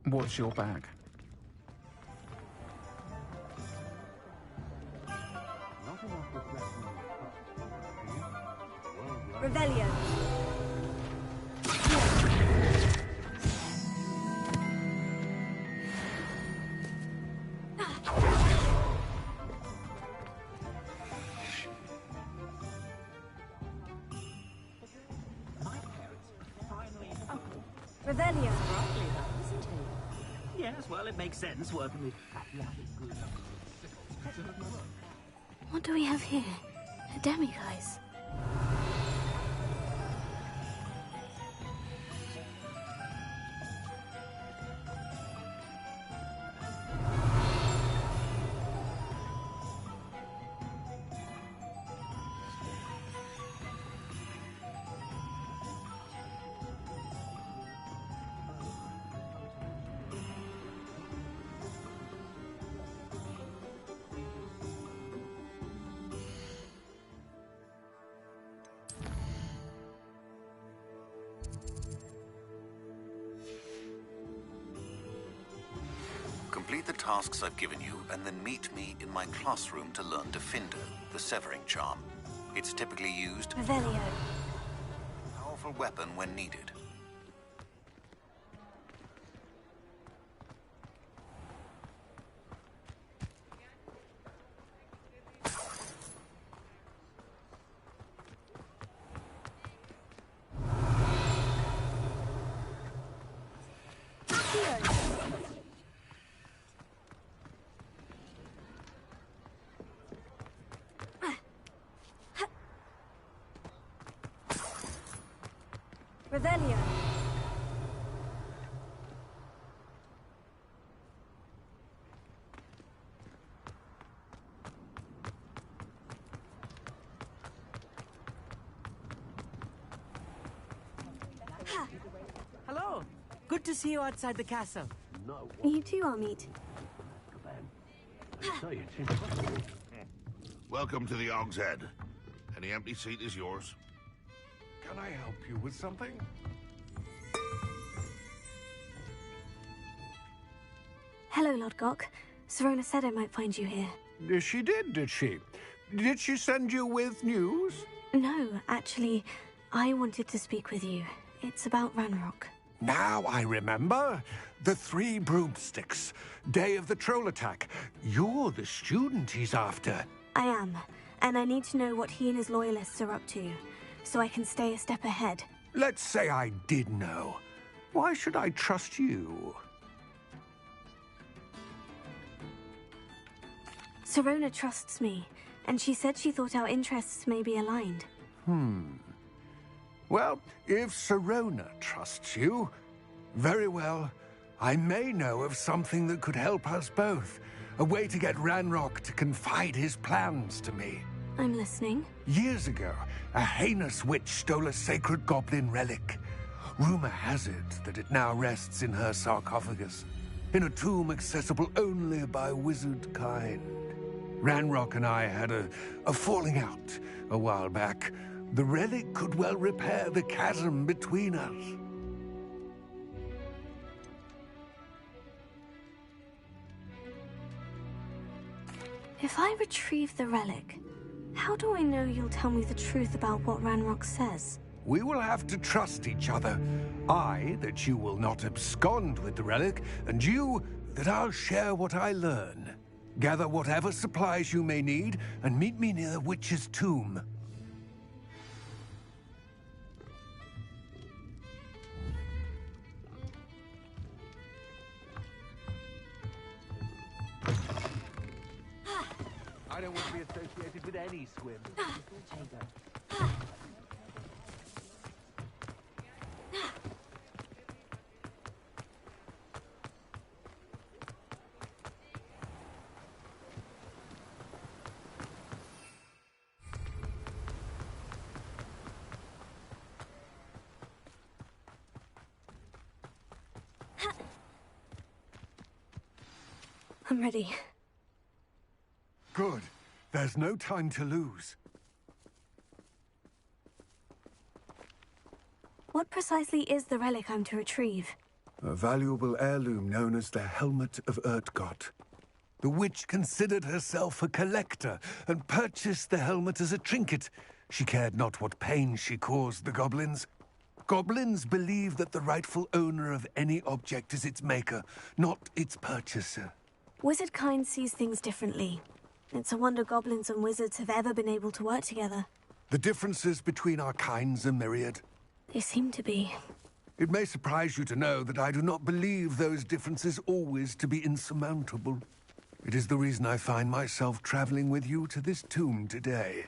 watch your back. Revelio. Revelio. Yes, well, it makes sense working with... What do we have here? A demiguise. Complete the tasks I've given you, and then meet me in my classroom to learn Defender, the severing charm. It's typically used... Revelio. Powerful weapon when needed. Revelio. Hello. Good to see you outside the castle. No. You too, Amit. Welcome to the Hog's Head. Any empty seat is yours. Can I help you with something? Hello, Lodgok. Sirona said I might find you here. She did she? Did she send you with news? No, actually, I wanted to speak with you. It's about Ranrock. Now I remember. The 3 broomsticks. Day of the troll attack. You're the student he's after. I am, and I need to know what he and his loyalists are up to, so I can stay a step ahead. Let's say I did know. Why should I trust you? Sirona trusts me, and she said she thought our interests may be aligned. Well, if Sirona trusts you, very well. I may know of something that could help us both. A way to get Ranrock to confide his plans to me. I'm listening. Years ago, a heinous witch stole a sacred goblin relic. Rumor has it that it now rests in her sarcophagus, in a tomb accessible only by wizard kind. Ranrock and I had a falling out a while back. The relic could well repair the chasm between us. If I retrieve the relic, how do I know you'll tell me the truth about what Ranrock says? We will have to trust each other. I, that you will not abscond with the relic, and you, that I'll share what I learn. Gather whatever supplies you may need, and meet me near the witch's tomb. I don't want to be associated with any swim. I'm ready. Good. There's no time to lose. What precisely is the relic I'm to retrieve? A valuable heirloom known as the Helmet of Urtgott. The witch considered herself a collector and purchased the helmet as a trinket. She cared not what pain she caused the goblins. Goblins believe that the rightful owner of any object is its maker, not its purchaser. Wizard kind sees things differently. It's a wonder goblins and wizards have ever been able to work together. The differences between our kinds are myriad. They seem to be. It may surprise you to know that I do not believe those differences always to be insurmountable. It is the reason I find myself traveling with you to this tomb today.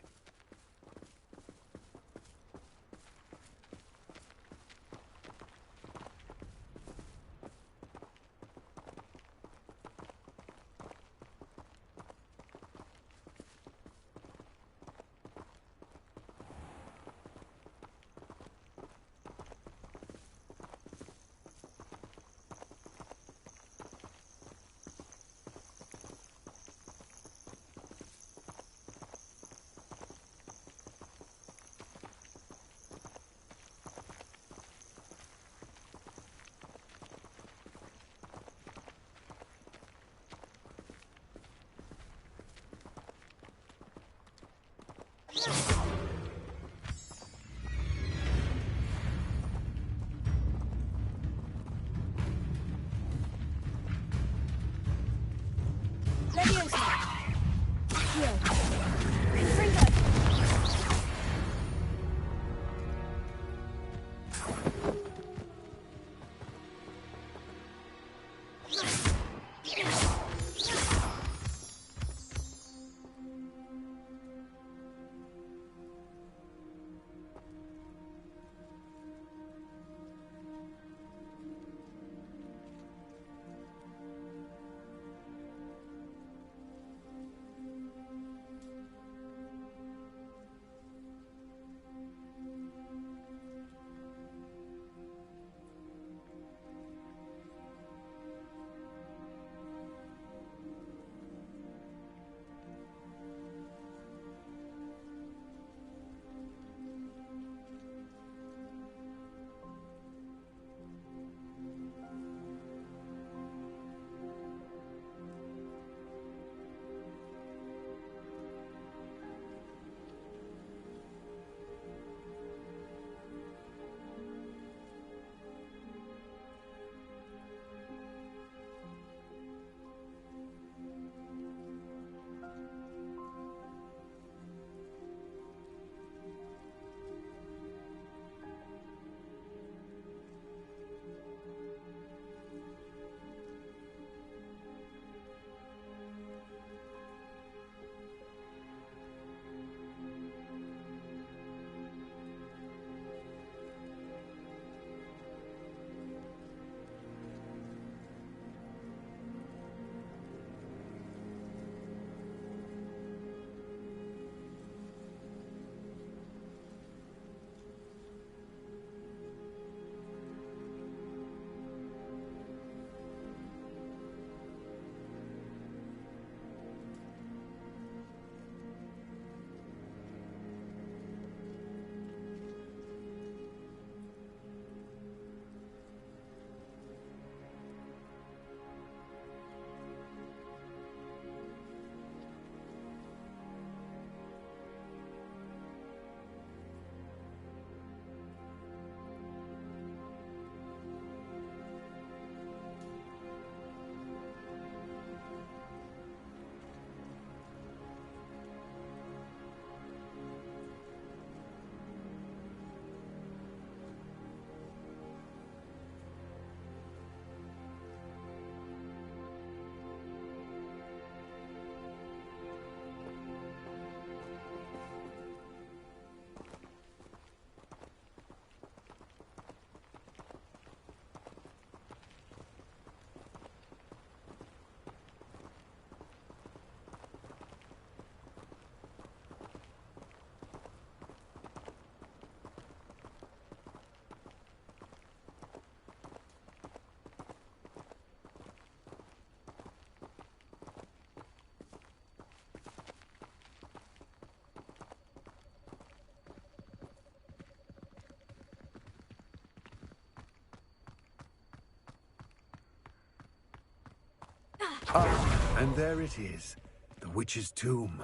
Ah, and there it is. The witch's tomb.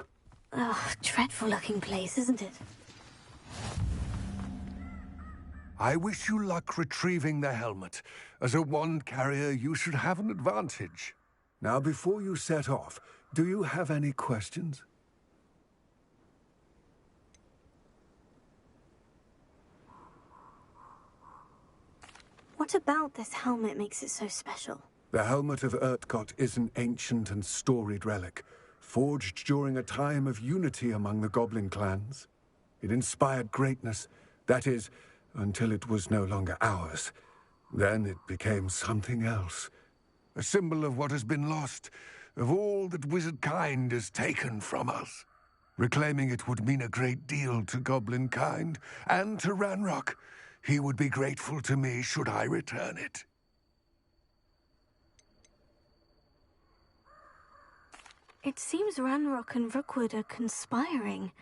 Ugh, dreadful looking place, isn't it? I wish you luck retrieving the helmet. As a wand carrier, you should have an advantage. Now, before you set off, do you have any questions? What about this helmet makes it so special? The helmet of Urtkot is an ancient and storied relic, forged during a time of unity among the goblin clans. It inspired greatness, that is, until it was no longer ours. Then it became something else. A symbol of what has been lost, of all that wizard kind has taken from us. Reclaiming it would mean a great deal to goblin kind, and to Ranrock. He would be grateful to me should I return it. It seems Ranrock and Rookwood are conspiring.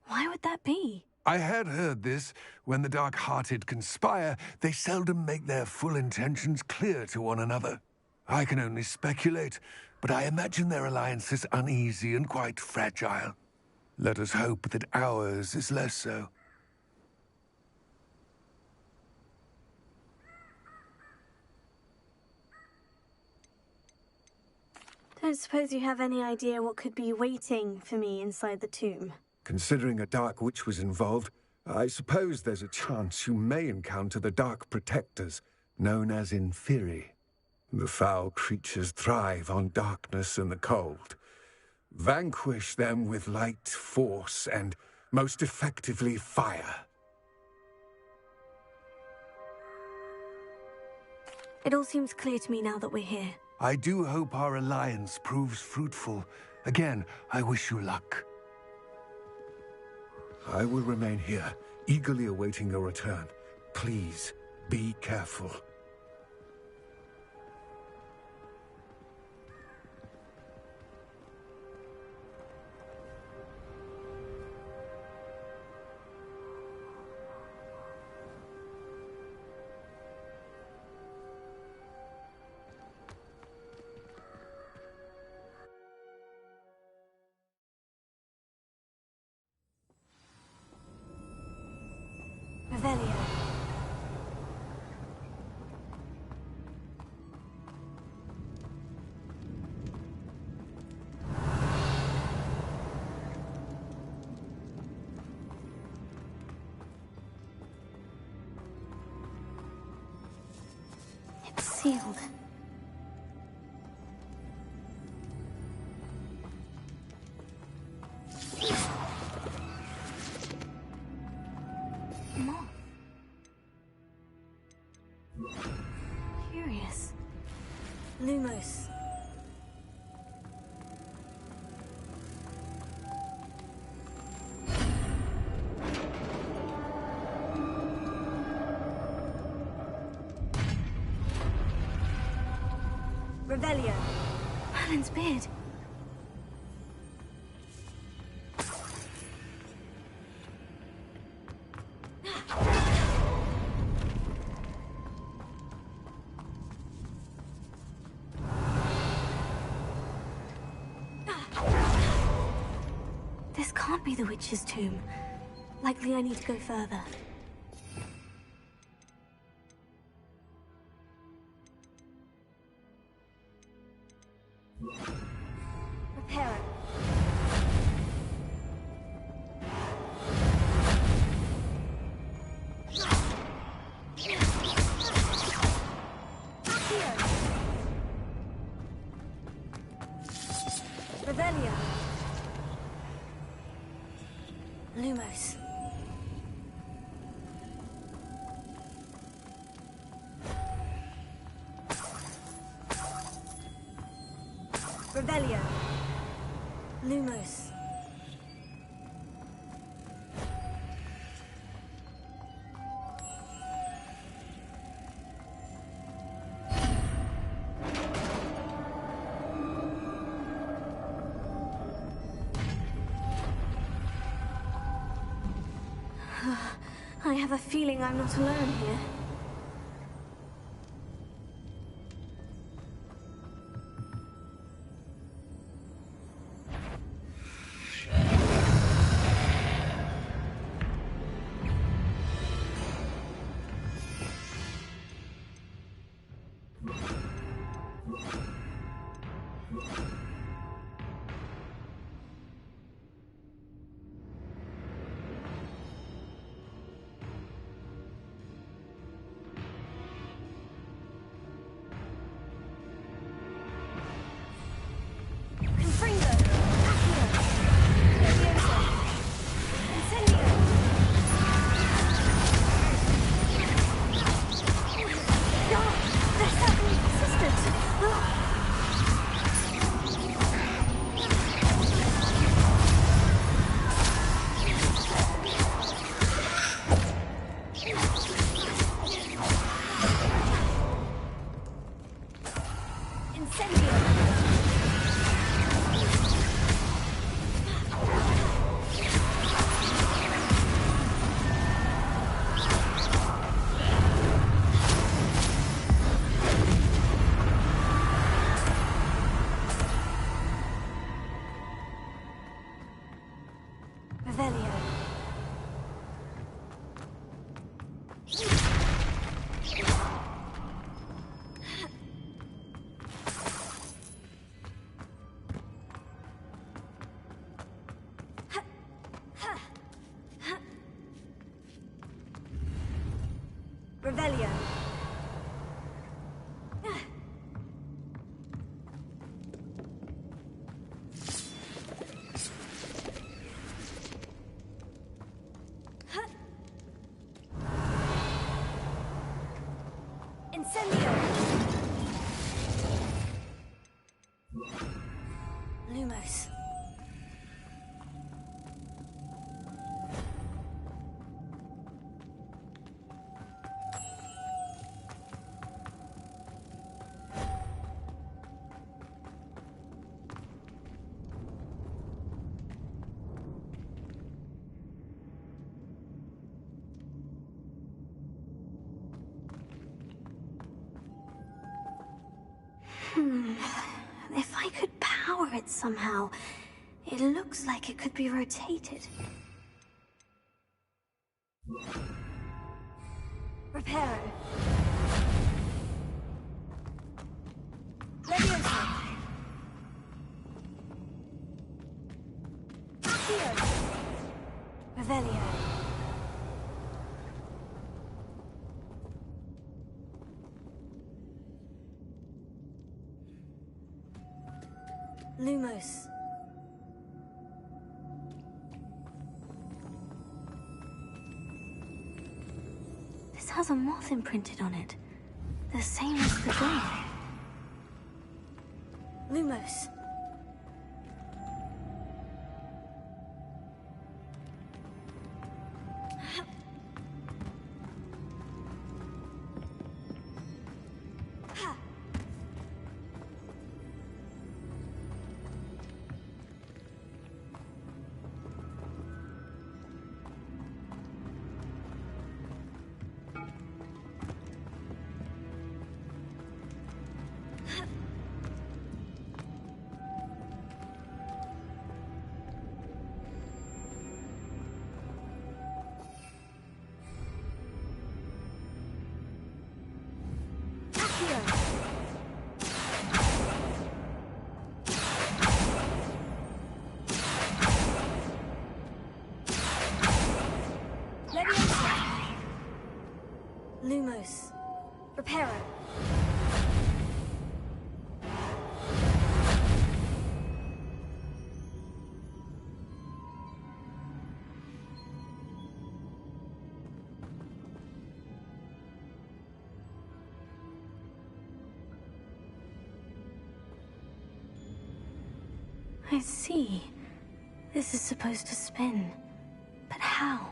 Why would that be? I had heard this. When the dark-hearted conspire, they seldom make their full intentions clear to one another. I can only speculate, but I imagine their alliance is uneasy and quite fragile. Let us hope that ours is less so. Don't suppose you have any idea what could be waiting for me inside the tomb? Considering a dark witch was involved, I suppose there's a chance you may encounter the Dark Protectors, known as Inferi. The foul creatures thrive on darkness and the cold. Vanquish them with light, force, and, most effectively, fire. It all seems clear to me now that we're here. I do hope our alliance proves fruitful. Again, I wish you luck. I will remain here, eagerly awaiting your return. Please, be careful. Revelio. It's sealed. Moth. Curious. Lumos. Revelio. Merlin's beard. This can't be the witch's tomb. Likely I need to go further. Prepare it. Revelio. Lumos. Revelio. Lumos. I have a feeling I'm not alone here. Revelio. Revelio. Incendio. Lumos. If I could power it somehow, it looks like it could be rotated. Reparo. Leviosa. Accio. Revelio. Lumos. This has a moth imprinted on it. The same as the door. Lumos. Lumos. Reparo. I see. This is supposed to spin. But how?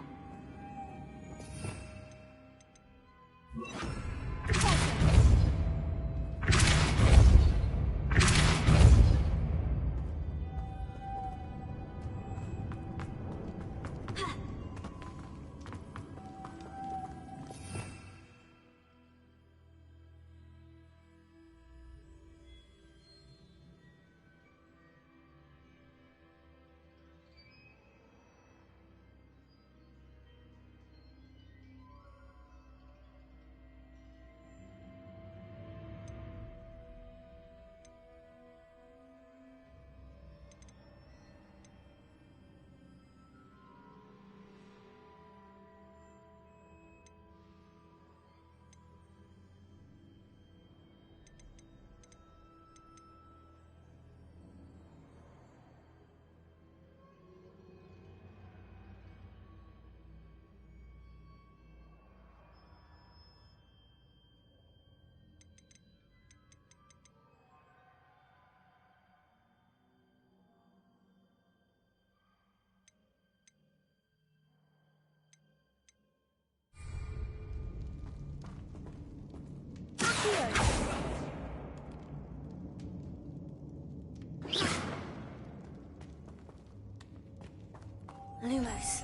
Lumos.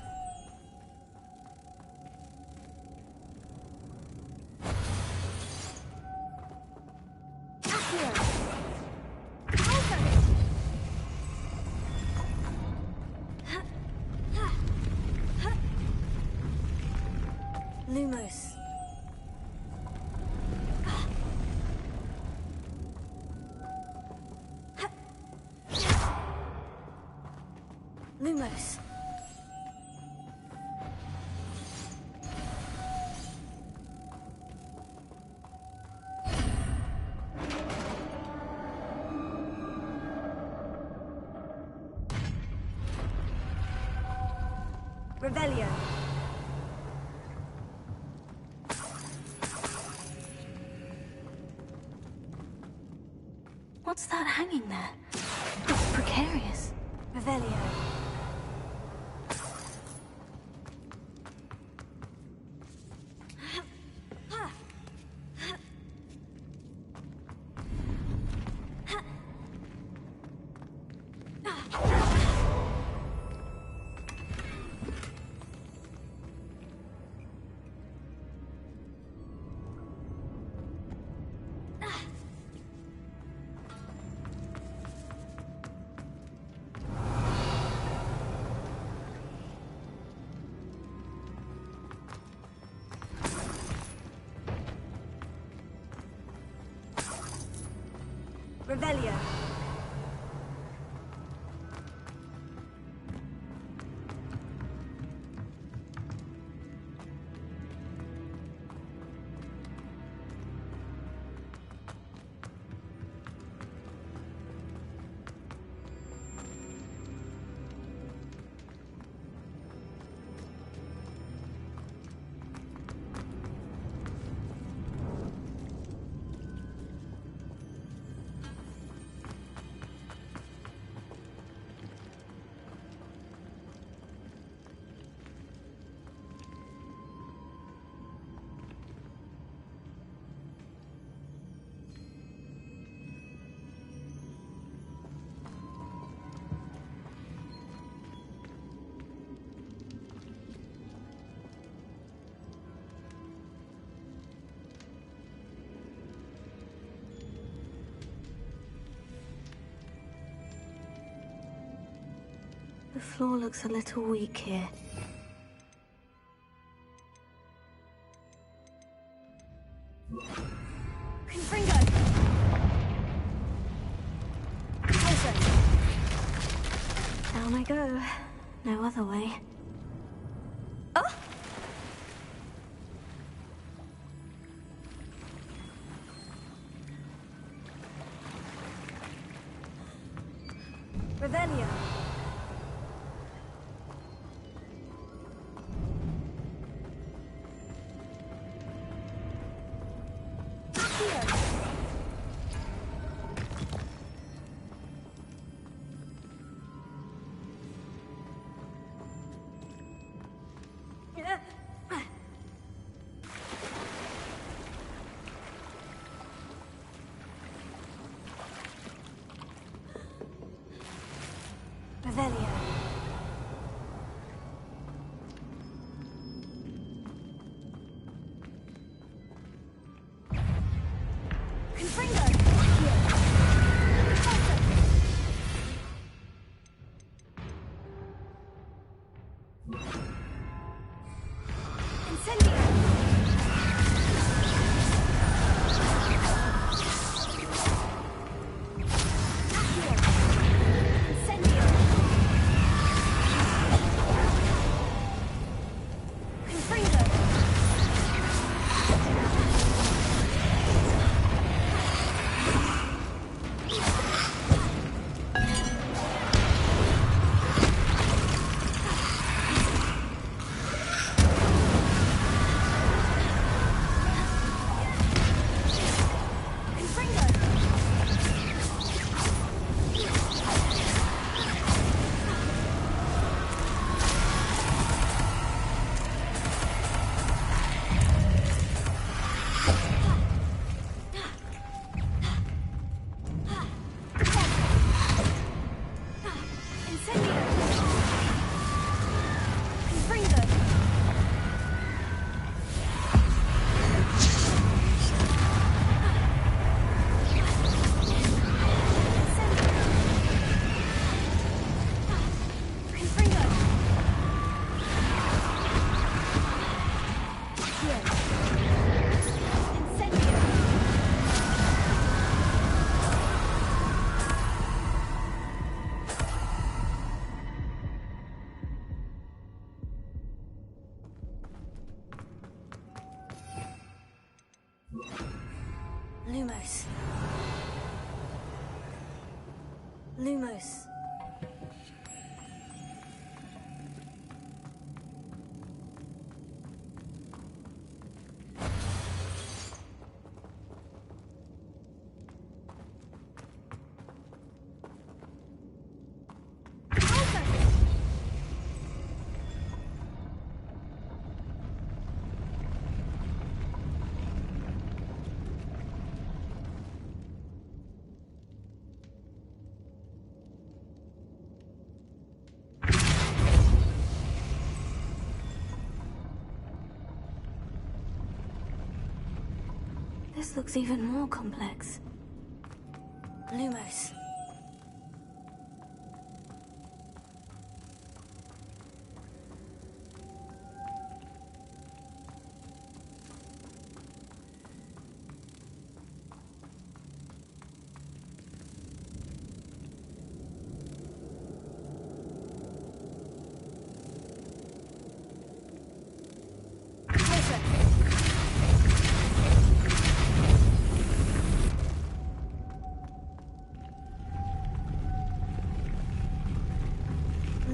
Accio. Lumos. Lumos. Revelio. What's that hanging there? It's precarious. Revelio. Revelio. The floor looks a little weak here. Confringo! Poison! Down I go. No other way. Oh! Revelio! Revelio. Confringo! Incendio! Lumos. Lumos. This looks even more complex. Lumos.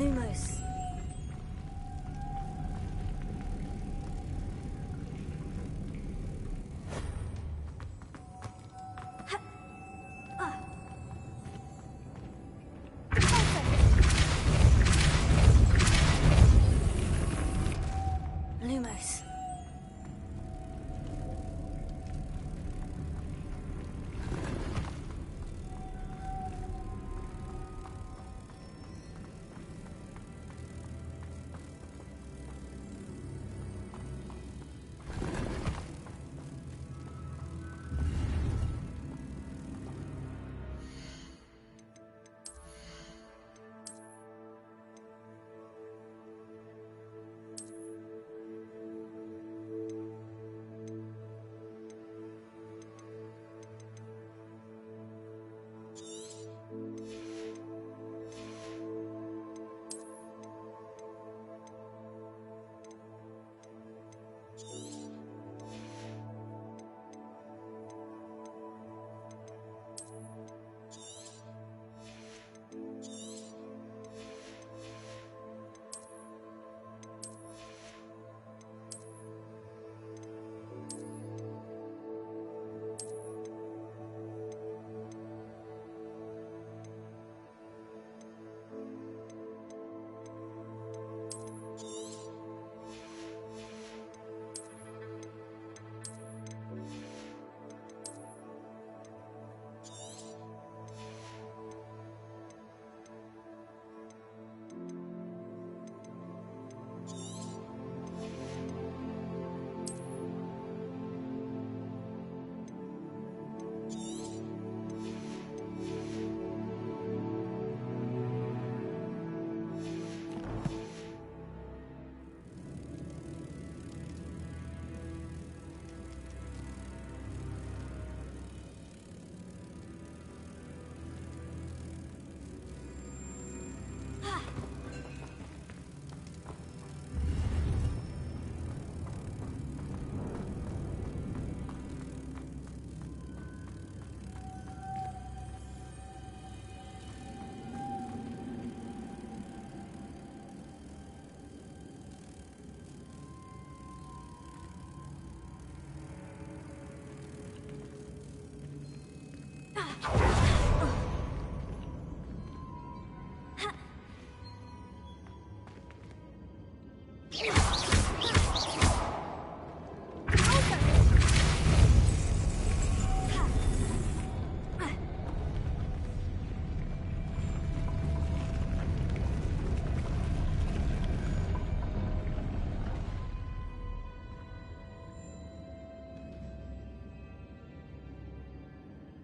Lumos. Lumos.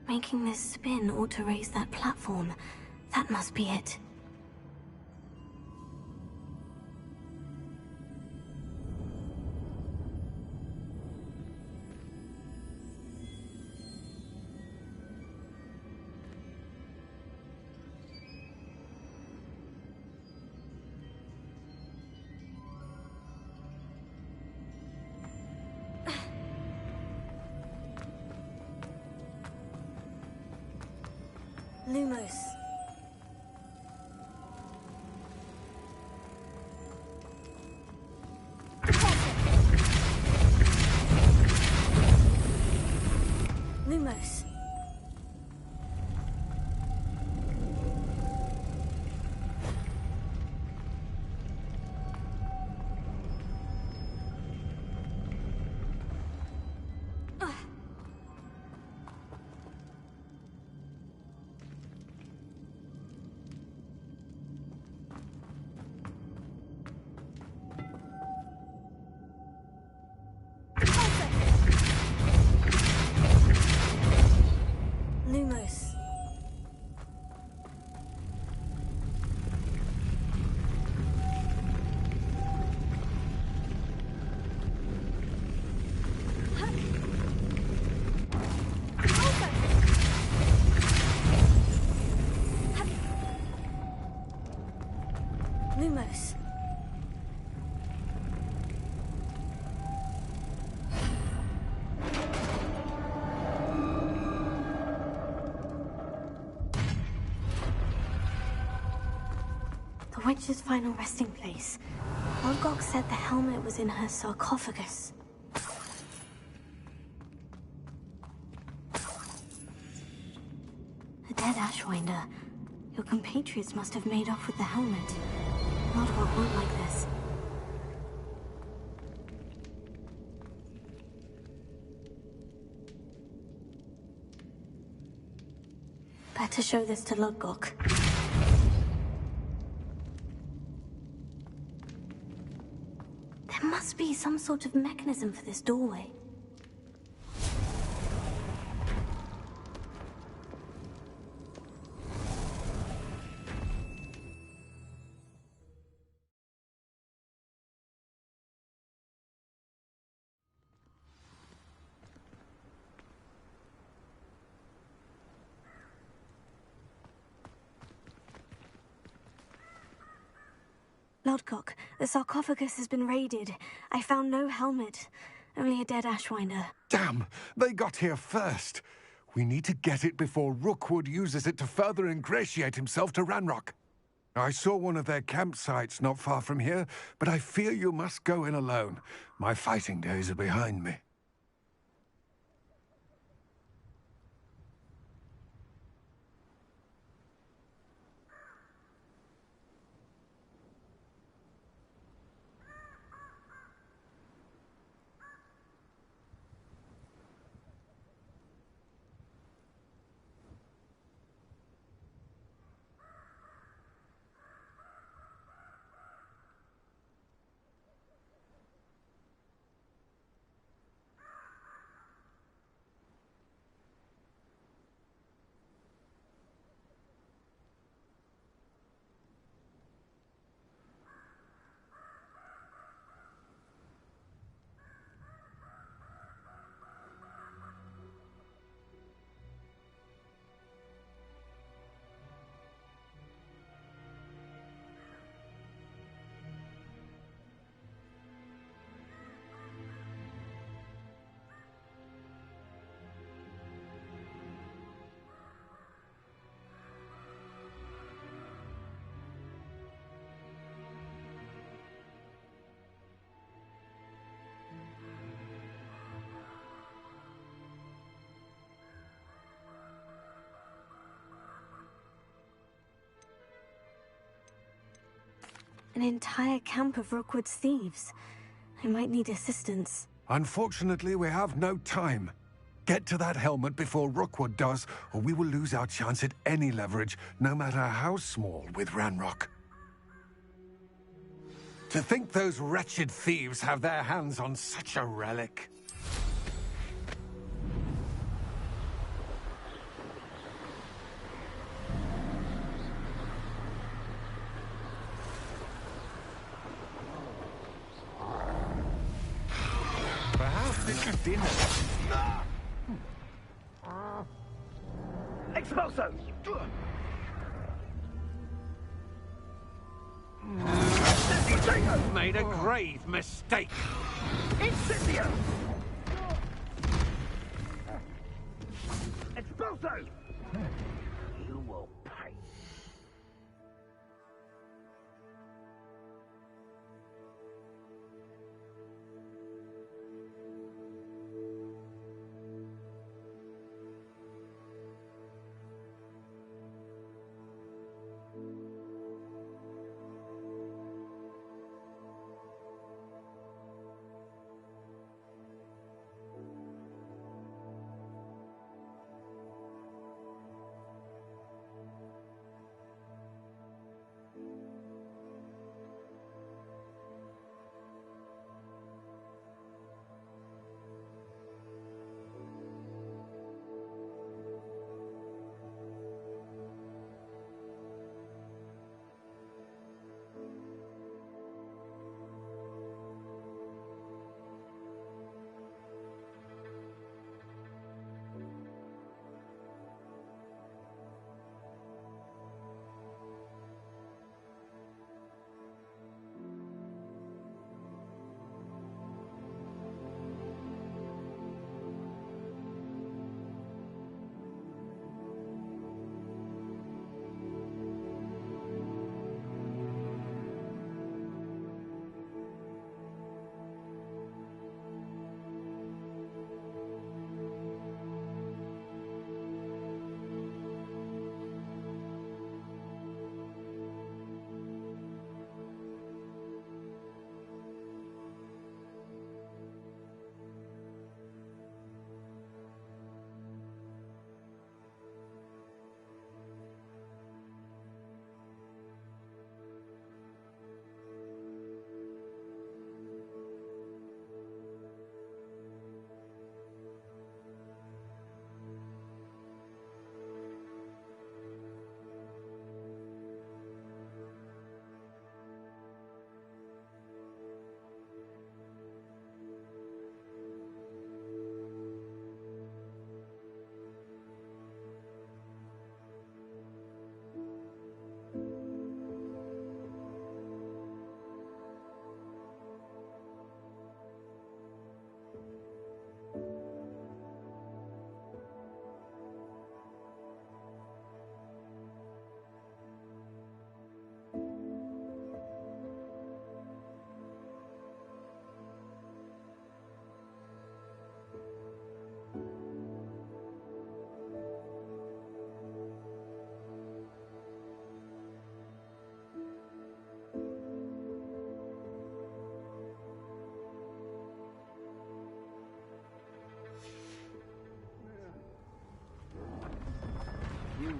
Making this spin ought to raise that platform. That must be it. Lumos. Lumos. Lumos. Lumos. The witch's final resting place. Lodgok said the helmet was in her sarcophagus. A dead Ashwinder. Your compatriots must have made off with the helmet. Lodgok won't like this. Better show this to Lodgok. There must be some sort of mechanism for this doorway. Lodgok, the sarcophagus has been raided. I found no helmet, only a dead Ashwinder. Damn! They got here first. We need to get it before Rookwood uses it to further ingratiate himself to Ranrock. I saw one of their campsites not far from here, but I fear you must go in alone. My fighting days are behind me. An entire camp of Rookwood's thieves. I might need assistance. Unfortunately, we have no time. Get to that helmet before Rookwood does, or we will lose our chance at any leverage, no matter how small, with Ranrock. To think those wretched thieves have their hands on such a relic. Dinner. Expulso! You've made a grave mistake. Incendio! Expulso! You will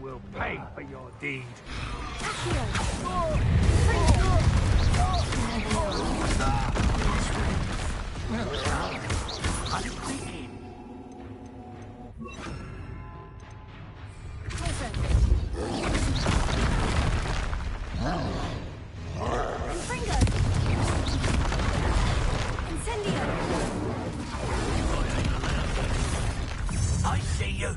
will pay for your deed. I see you.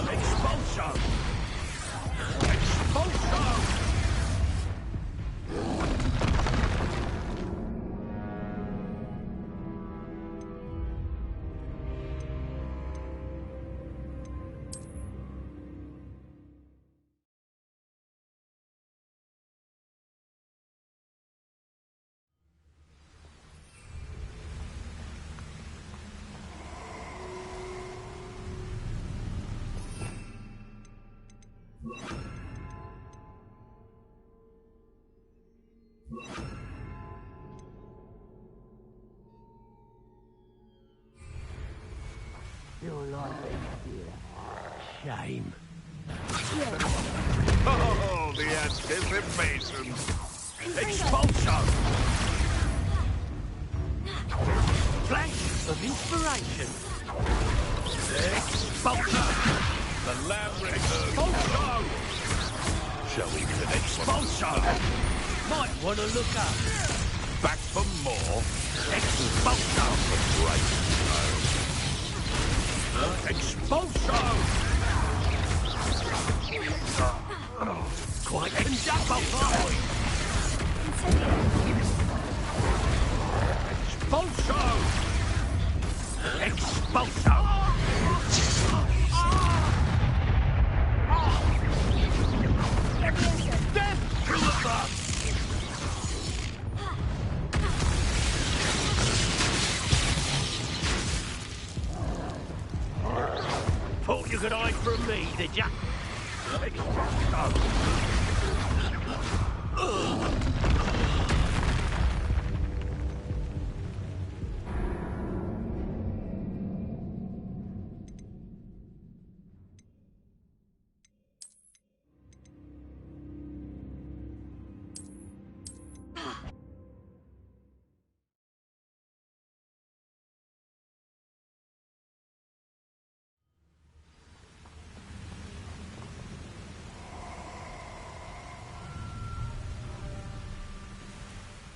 Expulso! Expulso! You're like shame. Oh, the anticipation. Expulso! Flash of inspiration. Expulso! The lamb returns. Expulso! Shall we to the next one? Expulso! Might want to look up. Back for more. Expulso! A great Expulso! Quite conductive. Expulso! Expulso! Death to the bug! Thought you could hide from me, did ya?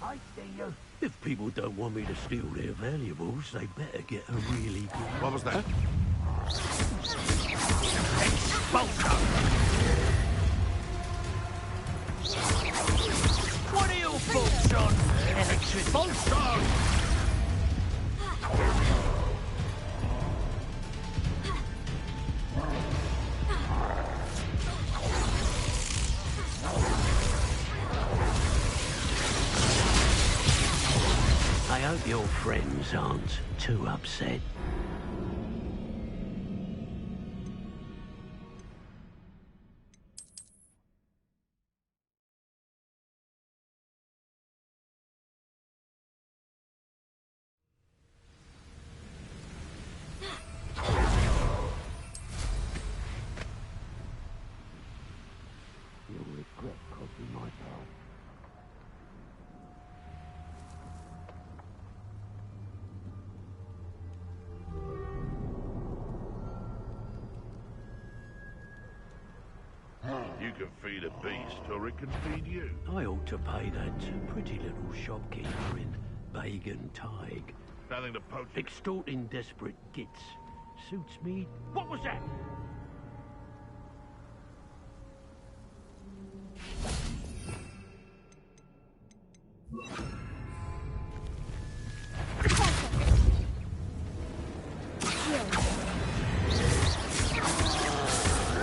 I see you. If people don't want me to steal their valuables, they better get a really good... What was that? Expulso! What are your thoughts on Expulso? I hope your friends aren't too upset. You'll regret crossing my path. You can feed a beast, or it can feed you. I ought to pay that pretty little shopkeeper in Bagan Tig. Nothing to poach. Extorting desperate gits. Suits me. What was that?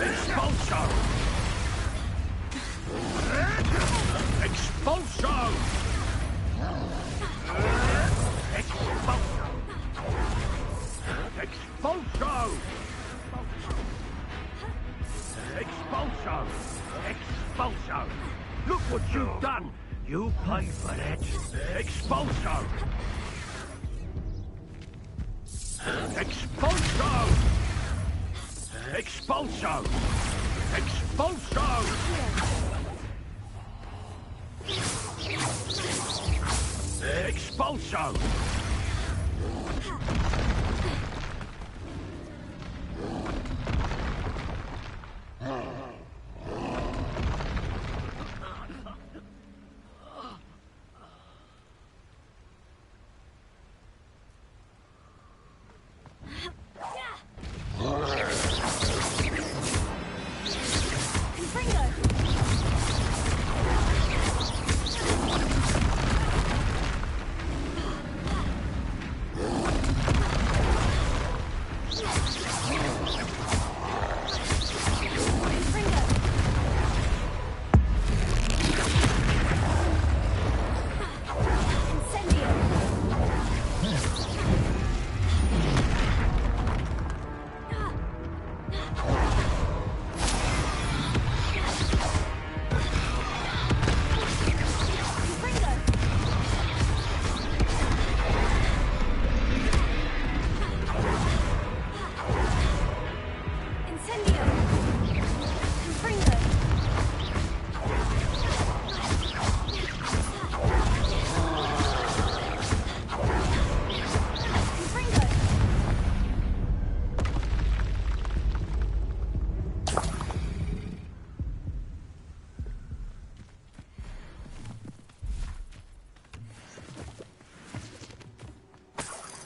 Expulso! Expulso! Expulso! Expulso! Expulso! Look what you've done! You pay for that! Expulso! Expulso! Expulso! Expulso! Expulso!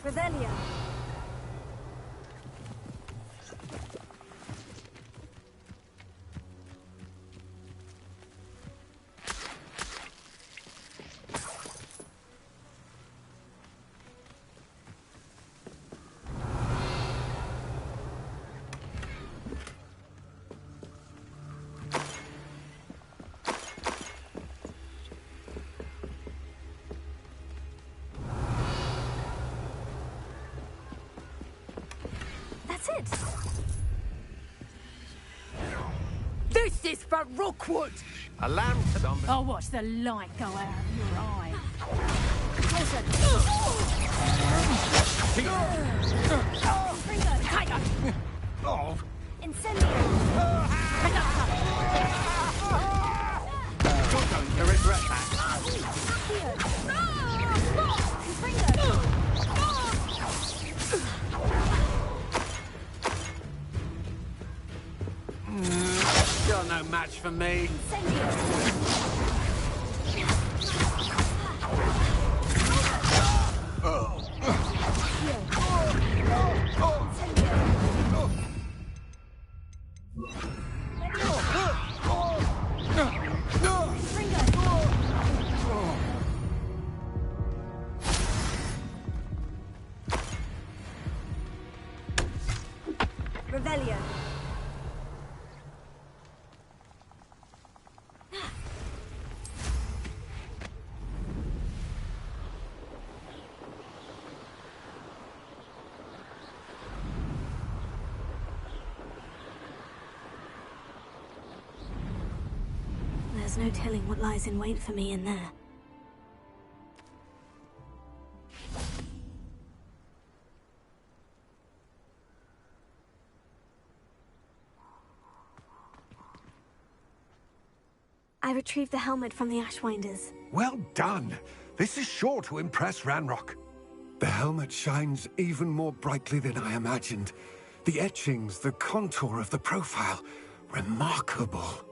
Revelio. That's it. This is for Rookwood! A lamb somebody. I'll watch the light go out of your eye. Oh. Incendio. You're going to regret that. You're no match for me. Revelio. There's no telling what lies in wait for me in there. I retrieved the helmet from the Ashwinders. Well done. This is sure to impress Ranrock. The helmet shines even more brightly than I imagined. The etchings, the contour of the profile, remarkable.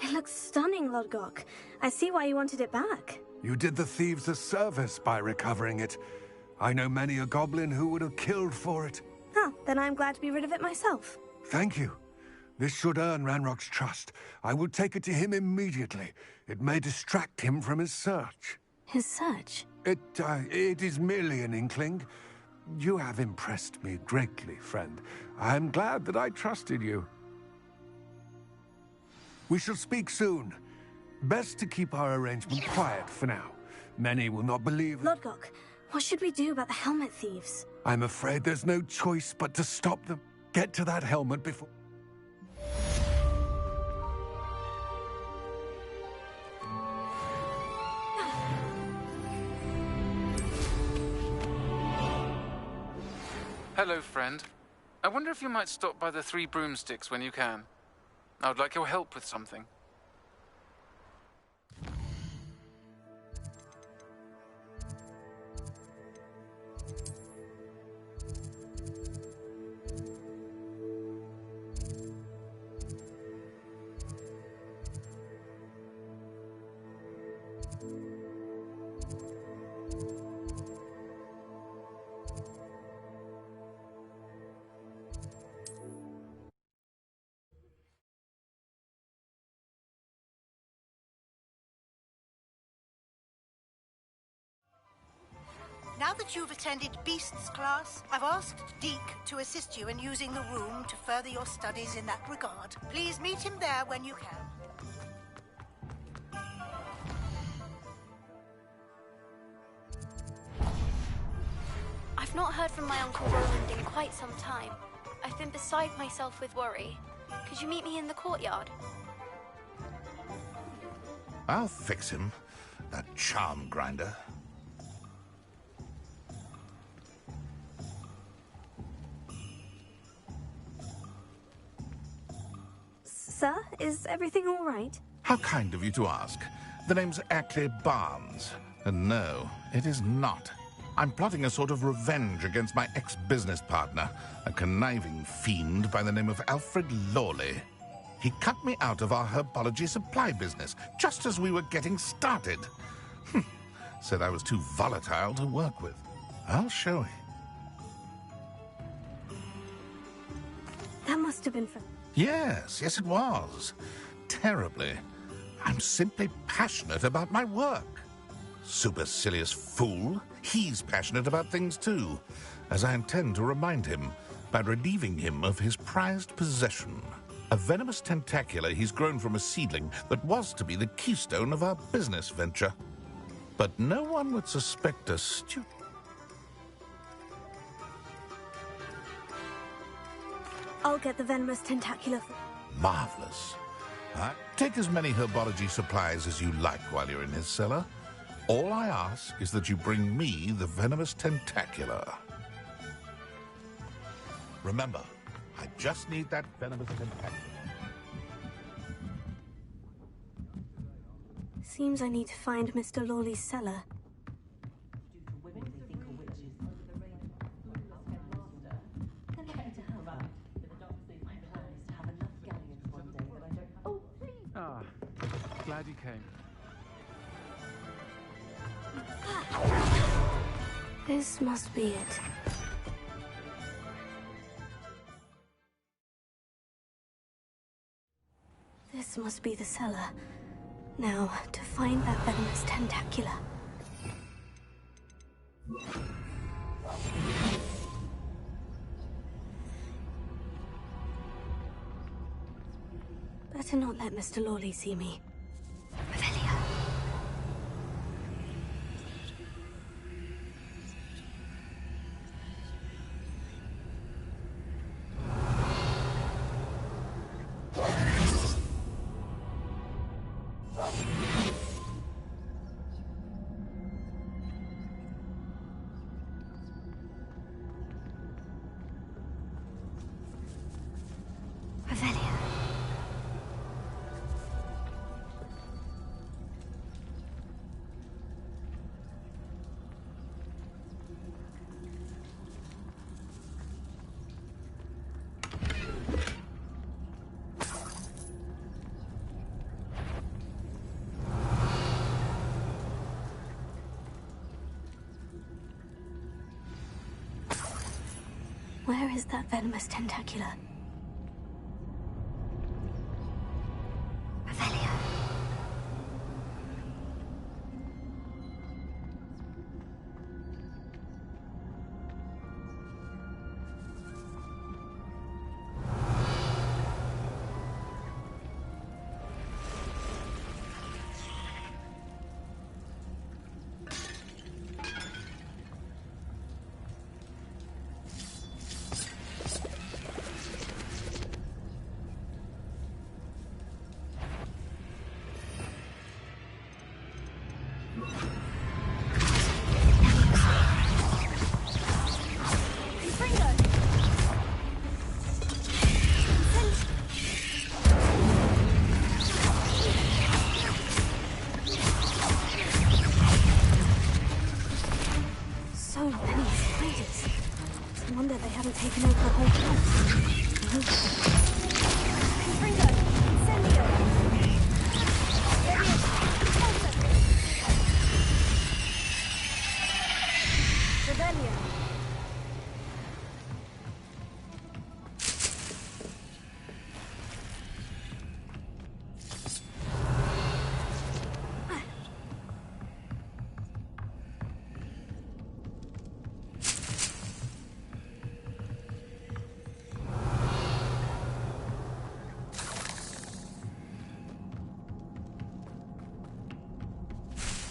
It looks stunning, Lodgok. I see why you wanted it back. You did the thieves a service by recovering it. I know many a goblin who would have killed for it. Oh, then I'm glad to be rid of it myself. Thank you. This should earn Ranrock's trust. I will take it to him immediately. It may distract him from his search. His search? It is merely an inkling. You have impressed me greatly, friend. I am glad that I trusted you. We shall speak soon. Best to keep our arrangement quiet for now. Many will not believe... Lodgok, what should we do about the helmet thieves? I'm afraid there's no choice but to stop them. Get to that helmet before... Hello, friend. I wonder if you might stop by the Three Broomsticks when you can. I would like your help with something. Now that you've attended Beasts class, I've asked Deke to assist you in using the room to further your studies in that regard. Please meet him there when you can. I've not heard from my Uncle Roland in quite some time. I've been beside myself with worry. Could you meet me in the courtyard? I'll fix him, that charm grinder. Sir, is everything all right? How kind of you to ask. The name's Ackley Barnes. And no, it is not. I'm plotting a sort of revenge against my ex-business partner, a conniving fiend by the name of Alfred Lawley. He cut me out of our herbology supply business, just as we were getting started. Said I was too volatile to work with. I'll show you. That must have been fun. Yes, it was. Terribly. I'm simply passionate about my work. Supercilious fool. He's passionate about things too, as I intend to remind him by relieving him of his prized possession. A venomous tentacula he's grown from a seedling that was to be the keystone of our business venture. But no one would suspect a student. I'll get the venomous tentacula for... Marvelous. Take as many herbology supplies as you like while you're in his cellar. All I ask is that you bring me the venomous tentacula. Remember, I just need that venomous tentacula. Seems I need to find Mr. Lawley's cellar. Ah, glad you came. This must be it. This must be the cellar. Now, to find that venomous tentacula. Better not let Mr. Lawley see me. Revelia. Where is that venomous tentacula? Revelia.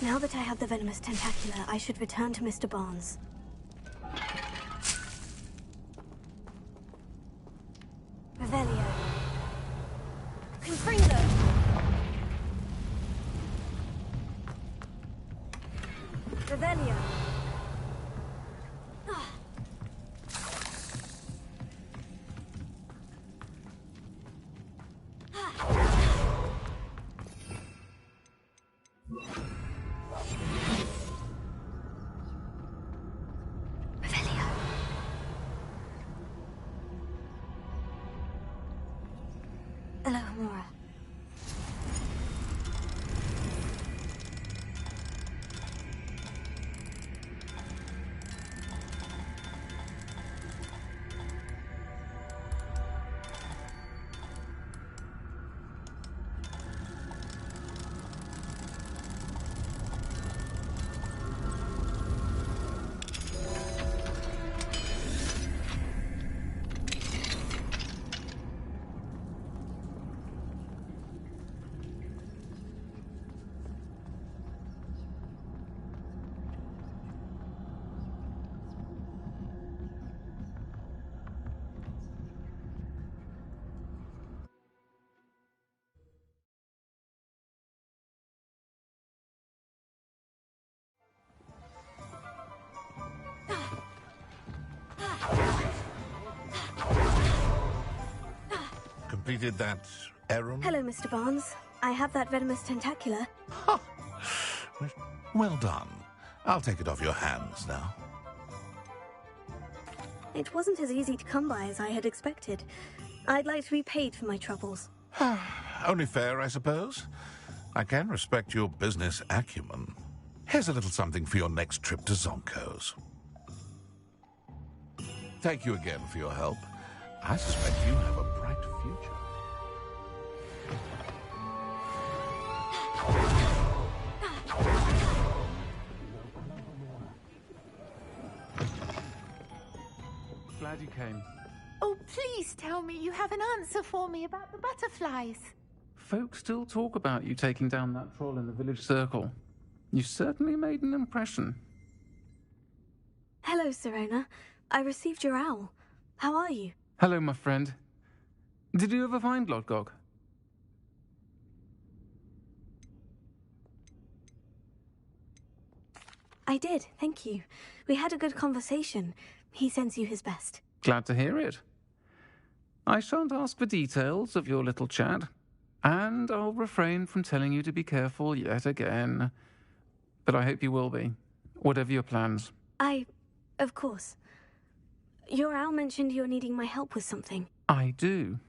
Now that I have the venomous tentacula, I should return to Mr. Barnes. Revelio. Confringo. Revelio. Alohomora. Completed that errand? Hello, Mr. Barnes. I have that venomous tentacula. Well done. I'll take it off your hands now. It wasn't as easy to come by as I had expected. I'd like to be paid for my troubles. Only fair, I suppose. I can respect your business acumen. Here's a little something for your next trip to Zonko's. Thank you again for your help. I suspect you have a bright future. Glad you came. Oh, please tell me you have an answer for me about the butterflies. Folk still talk about you taking down that troll in the village circle. You certainly made an impression. Hello, Serona. I received your owl. How are you? Hello, my friend. Did you ever find Lodgog? I did, thank you. We had a good conversation. He sends you his best. Glad to hear it. I shan't ask for details of your little chat, and I'll refrain from telling you to be careful yet again. But I hope you will be, whatever your plans. Of course. Your owl mentioned you're needing my help with something. I do.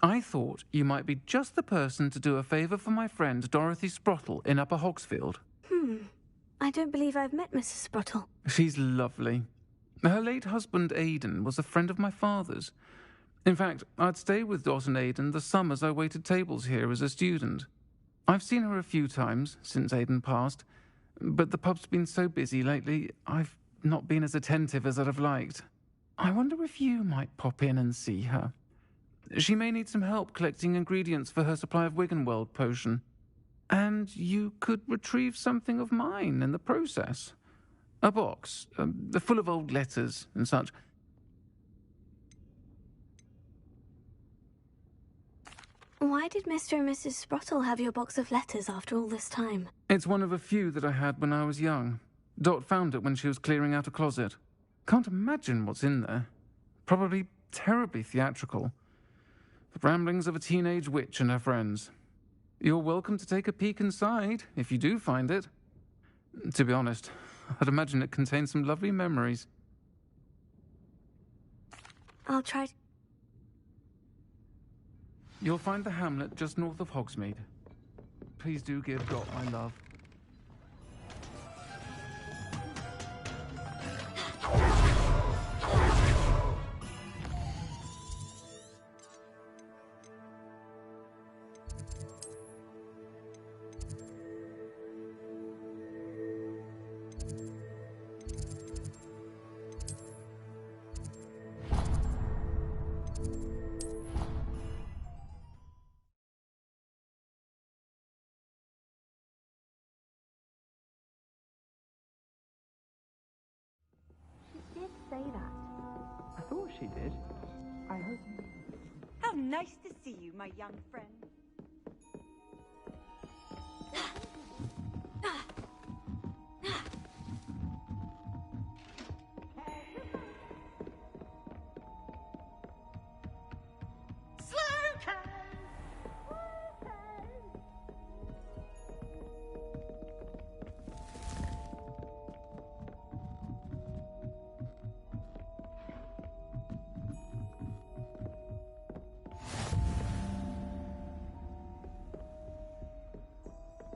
I thought you might be just the person to do a favour for my friend Dorothy Sprottle in Upper Hogsfield. I don't believe I've met Mrs. Sprottle. She's lovely. Her late husband Aidan was a friend of my father's. In fact, I'd stay with Dot and Aidan the summers I waited tables here as a student. I've seen her a few times since Aidan passed, but the pub's been so busy lately, I've not been as attentive as I'd have liked. I wonder if you might pop in and see her. She may need some help collecting ingredients for her supply of Wiggenweld potion. And you could retrieve something of mine in the process. A box, full of old letters and such. Why did Mr. and Mrs. Sprottle have your box of letters after all this time? It's one of a few that I had when I was young. Dot found it when she was clearing out a closet. Can't imagine what's in there. Probably terribly theatrical. The ramblings of a teenage witch and her friends. You're welcome to take a peek inside, if you do find it. To be honest, I'd imagine it contains some lovely memories. I'll try. You'll find the hamlet just north of Hogsmeade. Please do give Dot my love. say that. I thought she did. I hope. How nice to see you, my young friend.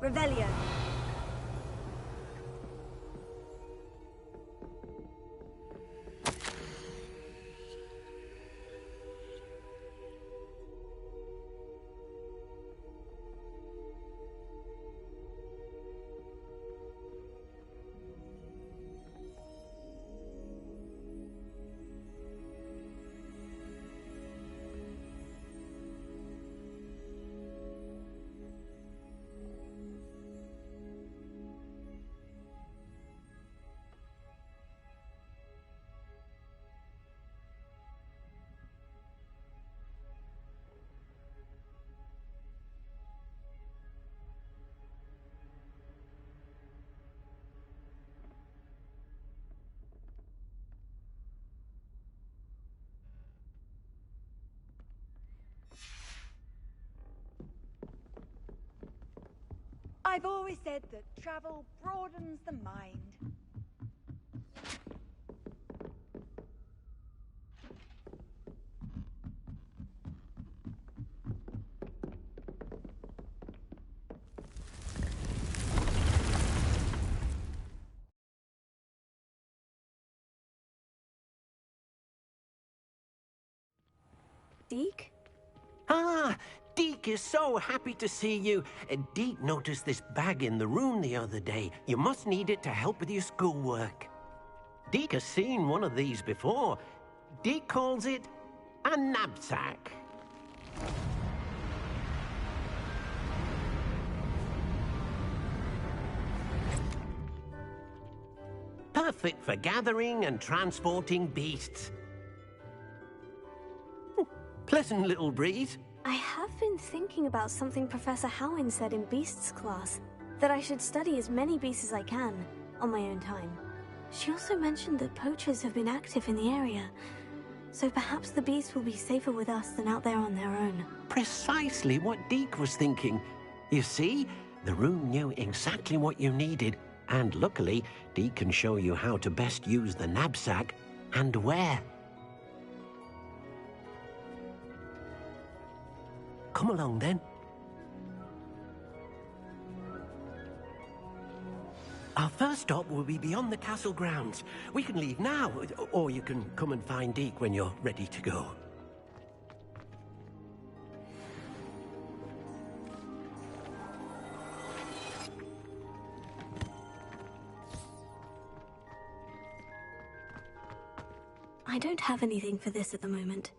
Revelio. I've always said that travel broadens the mind. Deke? Ah, Deke is so happy to see you. Deke noticed this bag in the room the other day. You must need it to help with your schoolwork. Deke has seen one of these before. Deke calls it a knapsack. Perfect for gathering and transporting beasts. Pleasant little breeze. I have been thinking about something Professor Howin said in Beasts class, that I should study as many beasts as I can, on my own time. She also mentioned that poachers have been active in the area, so perhaps the beasts will be safer with us than out there on their own. Precisely what Deke was thinking. You see, the room knew exactly what you needed, and luckily, Deke can show you how to best use the knapsack and where. Come along, then. Our first stop will be beyond the castle grounds. We can leave now, or you can come and find Deke when you're ready to go. I don't have anything for this at the moment.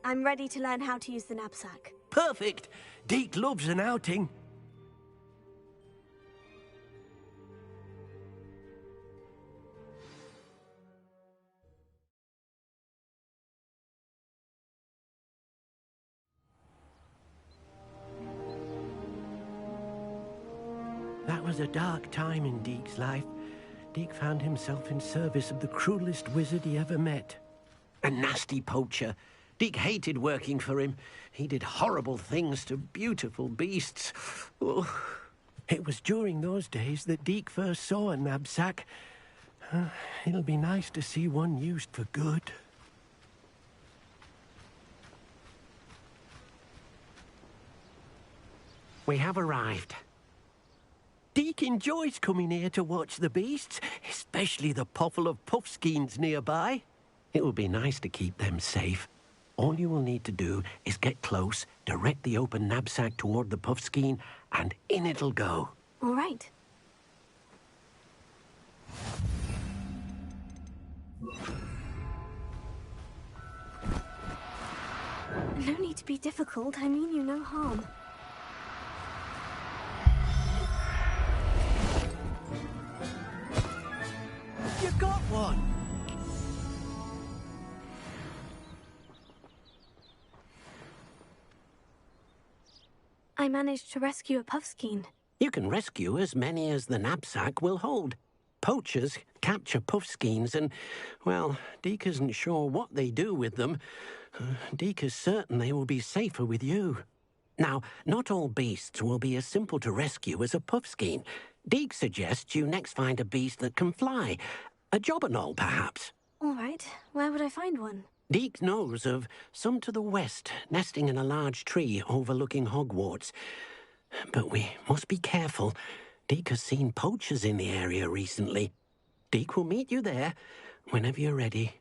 I'm ready to learn how to use the knapsack. Perfect. Deke loves an outing. That was a dark time in Deke's life. Deke found himself in service of the cruelest wizard he ever met. A nasty poacher. Deke hated working for him. He did horrible things to beautiful beasts. Oh. It was during those days that Deke first saw a knapsack. It'll be nice to see one used for good. We have arrived. Deke enjoys coming here to watch the beasts, especially the potful of puffskeins nearby. It will be nice to keep them safe. All you will need to do is get close, direct the open knapsack toward the puffskein, and in it'll go. All right. No need to be difficult. I mean you no harm. You got one! I managed to rescue a puffskein. You can rescue as many as the knapsack will hold. Poachers capture puffskeins and, well, Deke isn't sure what they do with them. Deke is certain they will be safer with you. Now, not all beasts will be as simple to rescue as a puffskein. Deke suggests you next find a beast that can fly. A jobberknoll, perhaps. All right. Where would I find one? Deke knows of some to the west, nesting in a large tree overlooking Hogwarts. But we must be careful. Deke has seen poachers in the area recently. Deke will meet you there whenever you're ready.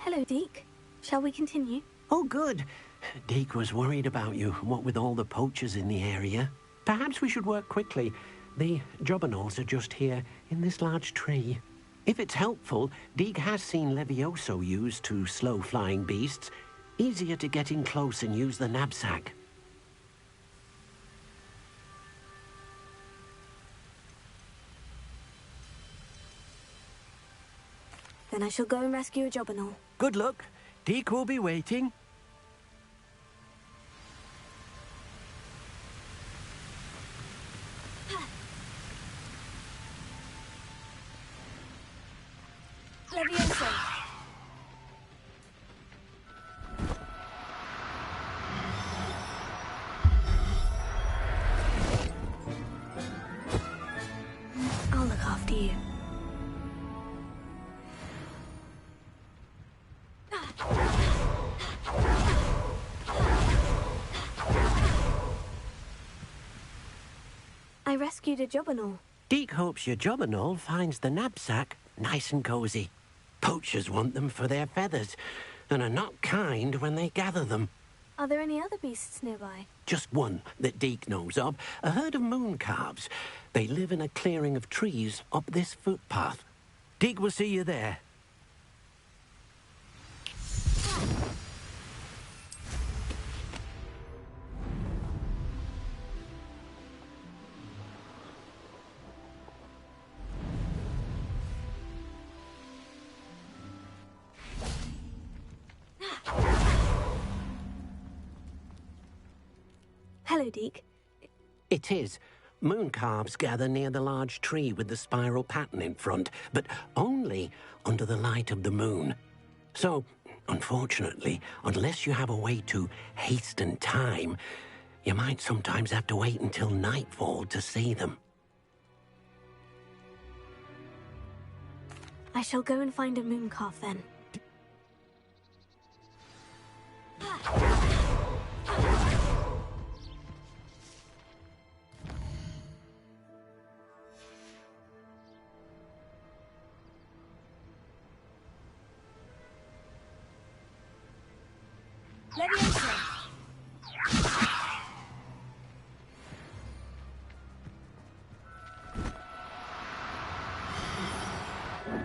Hello, Deke. Shall we continue? Oh, good. Deke was worried about you, what with all the poachers in the area. Perhaps we should work quickly. The jobberknolls are just here, in this large tree. If it's helpful, Deke has seen Levioso used to slow flying beasts. Easier to get in close and use the knapsack. Then I shall go and rescue a jobberknoll. Good luck. Deke will be waiting. Levioso! I'll look after you. I rescued a jobberknoll. Deke hopes your jobberknoll finds the knapsack nice and cozy. Poachers want them for their feathers, and are not kind when they gather them. Are there any other beasts nearby? Just one that Deke knows of, a herd of moon calves. They live in a clearing of trees up this footpath. Deke will see you there. Hello, Deke. It is. Moon calves gather near the large tree with the spiral pattern in front, but only under the light of the moon. So, unfortunately, unless you have a way to hasten time, you might sometimes have to wait until nightfall to see them. I shall go and find a moon calf then.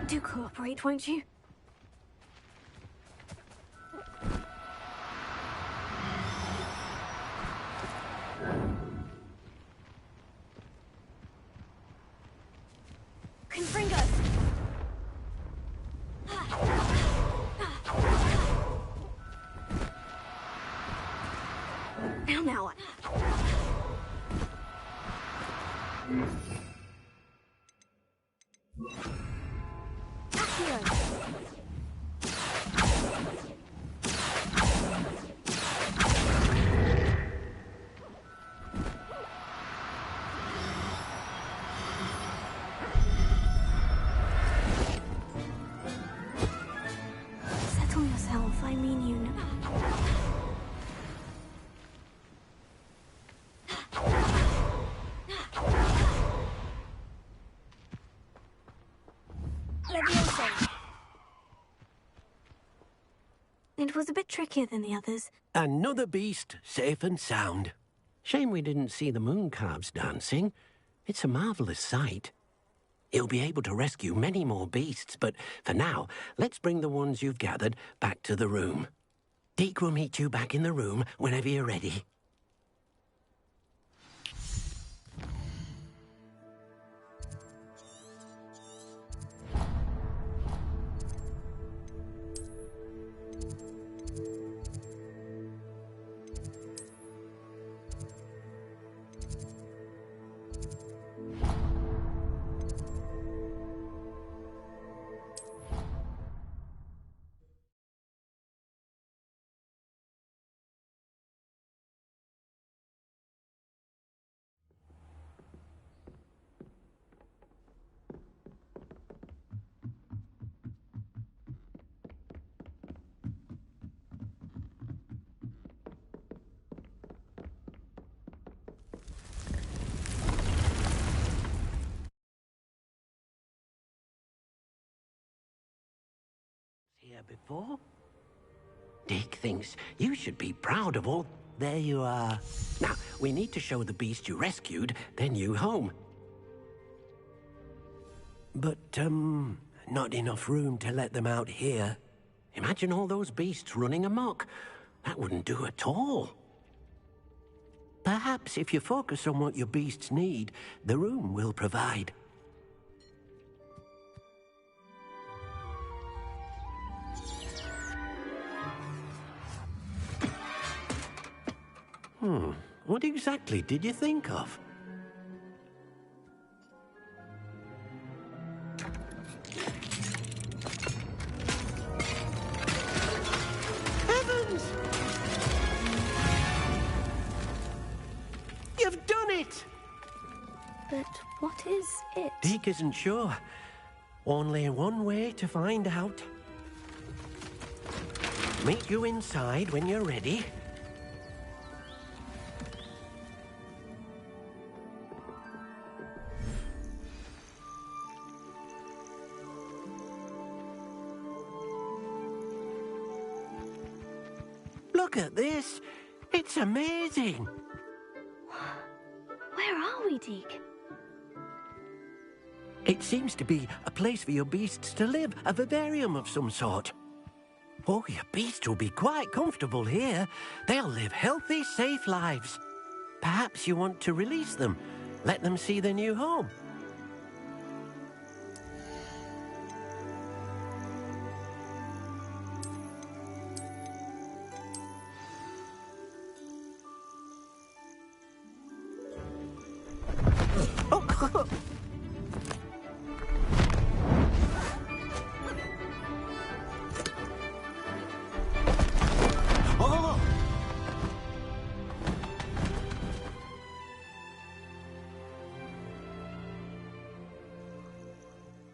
Do cooperate, won't you? Confringo! Now. Settle yourself, I mean you know. It was a bit trickier than the others. Another beast, safe and sound. Shame we didn't see the moon calves dancing. It's a marvelous sight. You'll be able to rescue many more beasts, but for now, let's bring the ones you've gathered back to the room. Deke will meet you back in the room whenever you're ready. Here before? Dick thinks you should be proud of all... There you are. Now, we need to show the beast you rescued their new home. But, not enough room to let them out here. Imagine all those beasts running amok. That wouldn't do at all. Perhaps if you focus on what your beasts need, the room will provide. What exactly did you think of? Heavens! You've done it! But what is it? Deke isn't sure. Only one way to find out. Meet you inside when you're ready. Look at this. It's amazing. Where are we, Deke? It seems to be a place for your beasts to live, a vivarium of some sort. Oh, your beasts will be quite comfortable here. They'll live healthy, safe lives. Perhaps you want to release them, let them see their new home.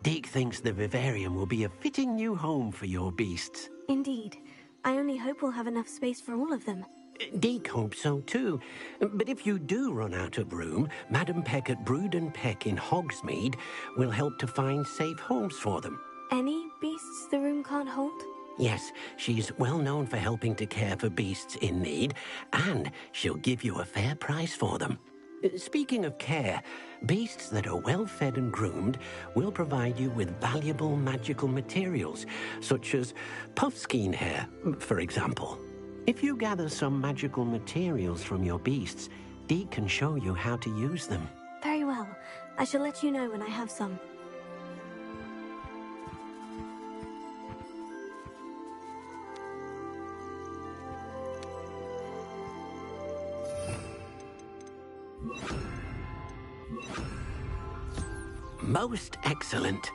Deke thinks the vivarium will be a fitting new home for your beasts. Indeed. I only hope we'll have enough space for all of them. Deke hopes so too. But if you do run out of room, Madam Peck at Brood and Peck in Hogsmeade will help to find safe homes for them. Any beasts the room can't hold? Yes, she's well known for helping to care for beasts in need, and she'll give you a fair price for them. Speaking of care, beasts that are well fed and groomed will provide you with valuable magical materials, such as puffskein hair, for example. If you gather some magical materials from your beasts, Deke can show you how to use them. Very well. I shall let you know when I have some. Most excellent.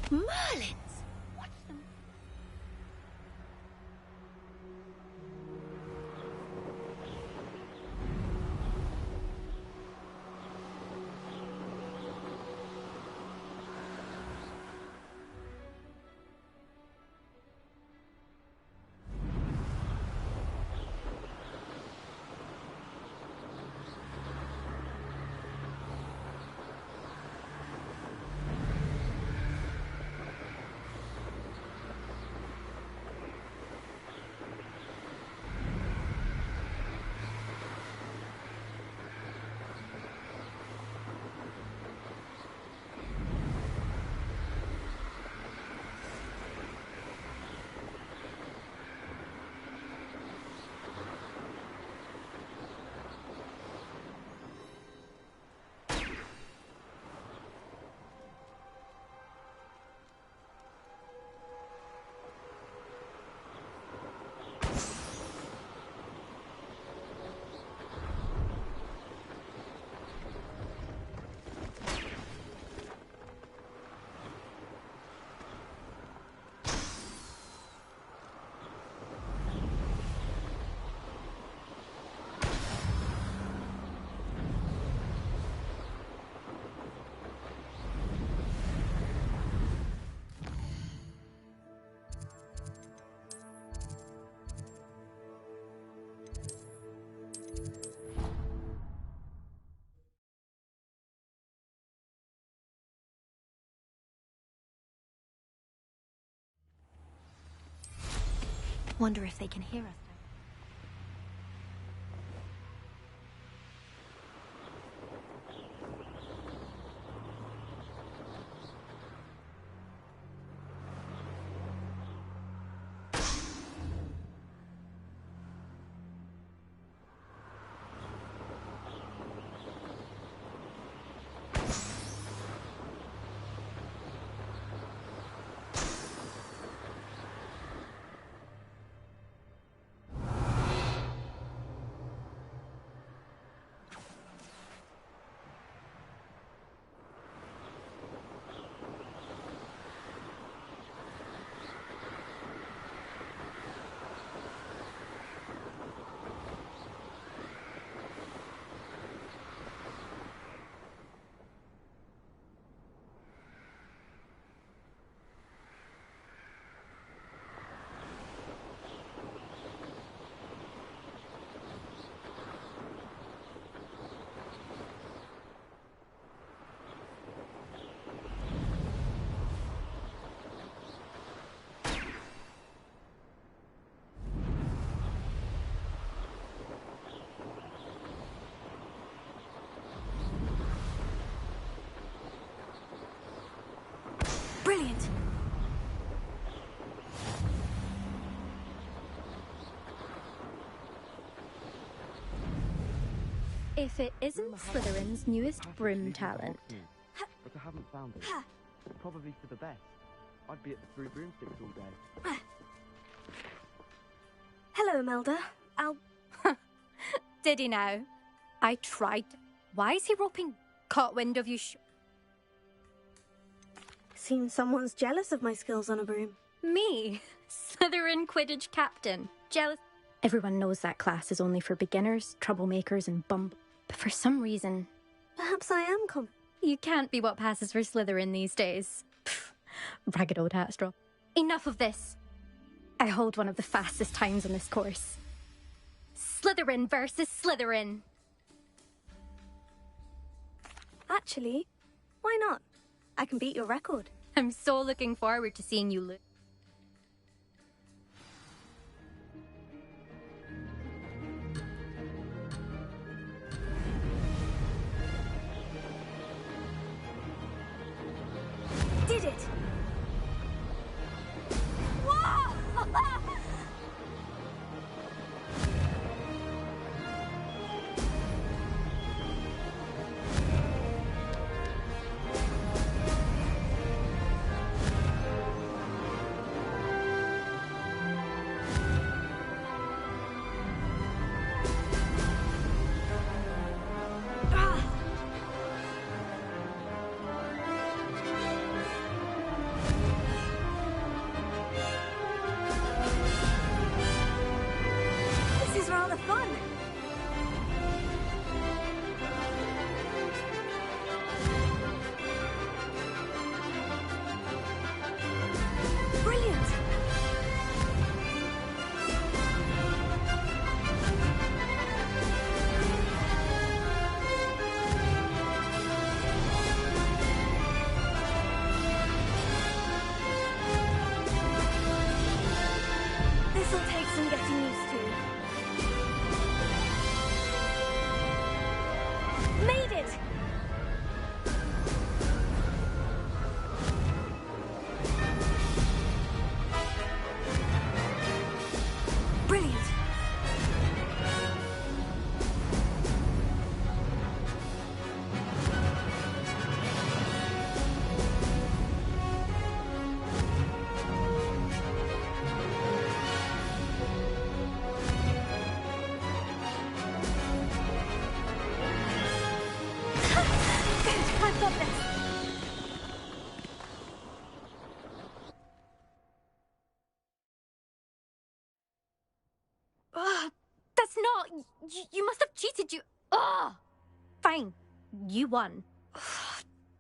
Merlins! Wonder if they can hear us. Brilliant! If it isn't Slytherin's newest broom talent. But I haven't found it. Probably for the best. I'd be at the Three Broomsticks all day. Hello, Imelda. Did he now? I tried. Why is he roping? Caught wind of you Seems someone's jealous of my skills on a broom. Me? Slytherin Quidditch captain. Jealous? Everyone knows that class is only for beginners, troublemakers and But for some reason... Perhaps I am You can't be what passes for Slytherin these days. Pfft, ragged old hat straw. Enough of this. I hold one of the fastest times on this course. Slytherin versus Slytherin. Actually, why not? I can beat your record. I'm so looking forward to seeing you lose. Did it! Made it! Brilliant. I've got this. That's not... You must have cheated, you... Ugh! Fine. You won.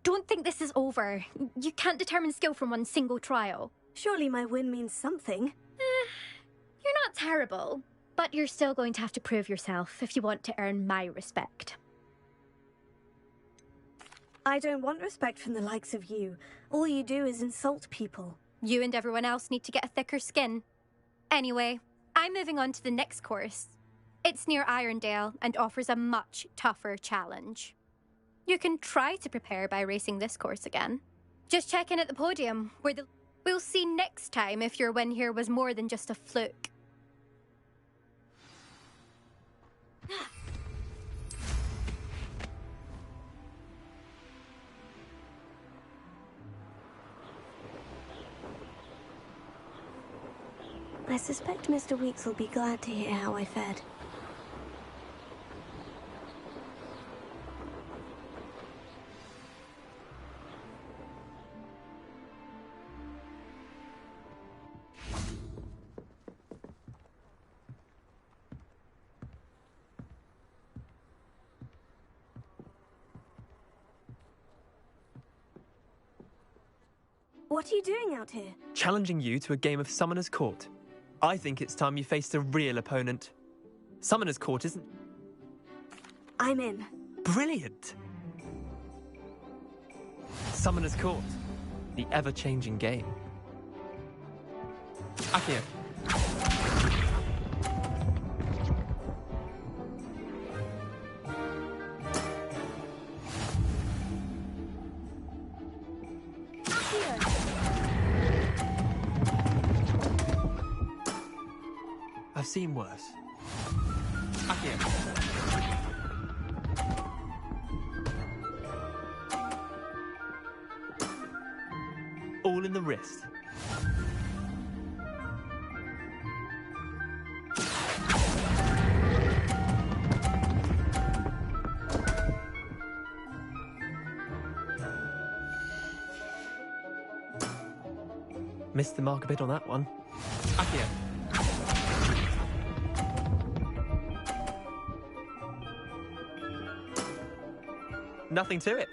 Don't think this is over. You can't determine skill from one single trial. Surely my win means something. You're not terrible, but you're still going to have to prove yourself if you want to earn my respect. I don't want respect from the likes of you. All you do is insult people. You and everyone else need to get a thicker skin. Anyway, I'm moving on to the next course. It's near Irondale and offers a much tougher challenge. You can try to prepare by racing this course again. Just check in at the podium, where we'll see next time if your win here was more than just a fluke. I suspect Mr. Weeks will be glad to hear how I fared. What are you doing out here? Challenging you to a game of Summoner's Court. I think it's time you faced a real opponent. Summoner's Court isn't... I'm in. Brilliant! Summoner's Court. The ever-changing game. Akio. I've seen worse. Akio. All in the wrist. Missed the mark a bit on that one. Akio. Nothing to it.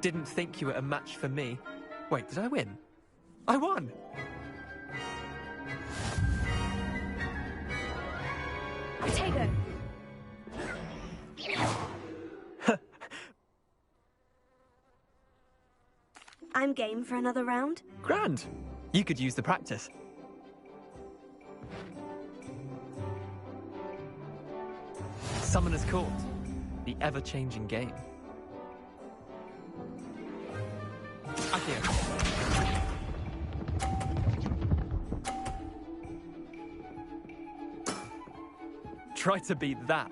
Didn't think you were a match for me. Wait, did I win? I won! Potato. I'm game for another round. Grand! You could use the practice. Summoner's Court. The ever-changing game. Akio. Try to beat that.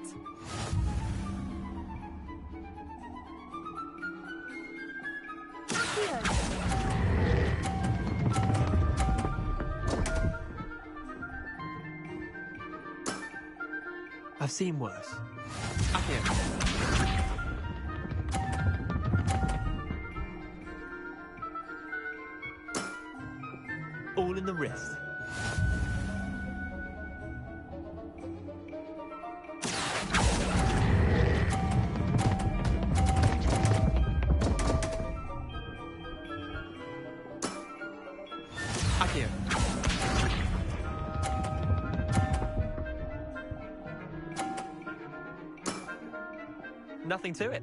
I've seen worse. Akio. All in the wrist. Akio. Nothing to it.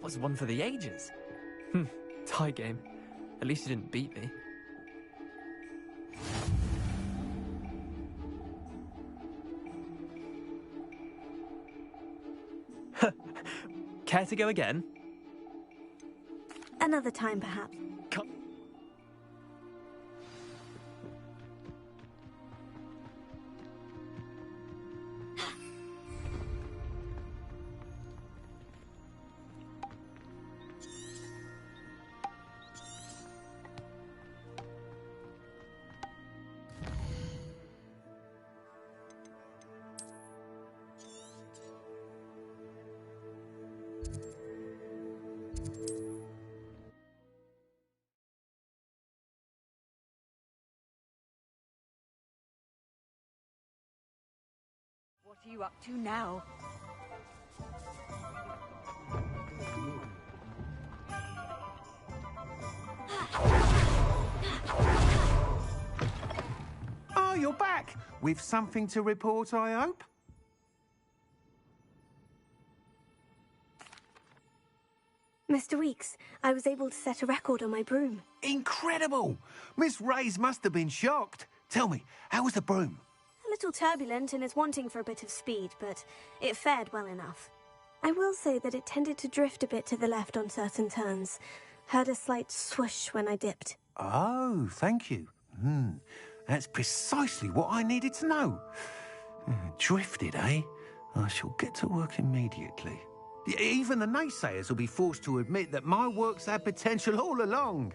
was one for the ages. Tie game. At least you didn't beat me. Care to go again? Another time, perhaps. What are you up to now? Oh, you're back! With something to report, I hope? Mr. Weeks, I was able to set a record on my broom. Incredible! Miss Reyes must have been shocked. Tell me, how was the broom? A little turbulent and is wanting for a bit of speed, but it fared well enough. I will say that it tended to drift a bit to the left on certain turns. Heard a slight swoosh when I dipped. Oh, thank you. That's precisely what I needed to know. Drifted, eh? I shall get to work immediately. Even the naysayers will be forced to admit that my work's had potential all along.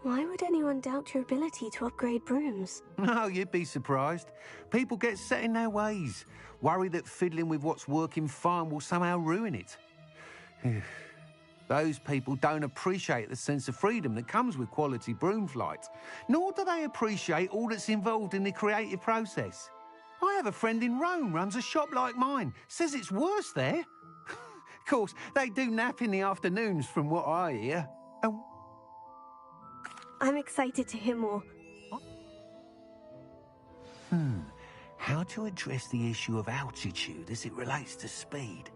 Why would anyone doubt your ability to upgrade brooms? No, you'd be surprised. People get set in their ways, worry that fiddling with what's working fine will somehow ruin it. Those people don't appreciate the sense of freedom that comes with quality broom flight, nor do they appreciate all that's involved in the creative process. I have a friend in Rome runs a shop like mine, says it's worse there. Of course, they do nap in the afternoons from what I hear. I'm excited to hear more. How to address the issue of altitude as it relates to speed?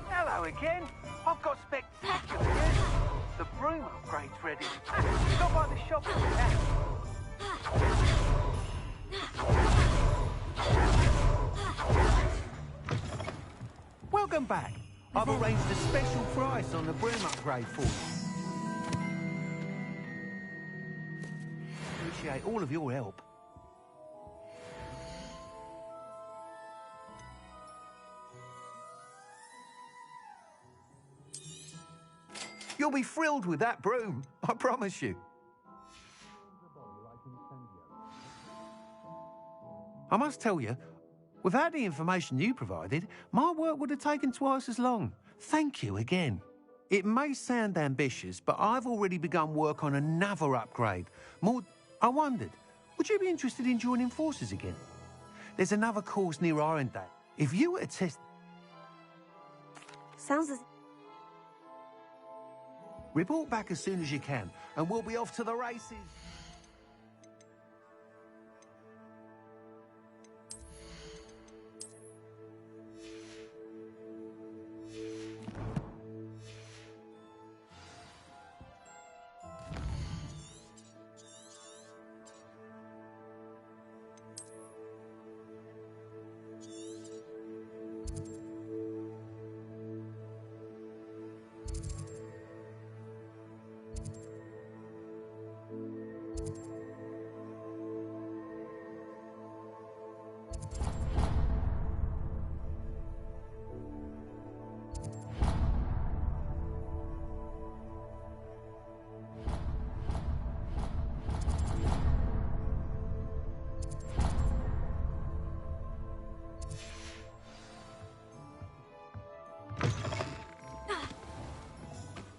Hello again. I've got spectacular news. The broom upgrade's ready. Stop by the shop if you can. Welcome back. I've arranged a special price on the broom upgrade for you. Appreciate all of your help. You'll be thrilled with that broom, I promise you. I must tell you, without the information you provided, my work would have taken twice as long. Thank you again. It may sound ambitious, but I've already begun work on another upgrade. I wondered, would you be interested in joining forces again? There's another course near Arendelle. If you were to test... Sounds as... Report back as soon as you can, and we'll be off to the races.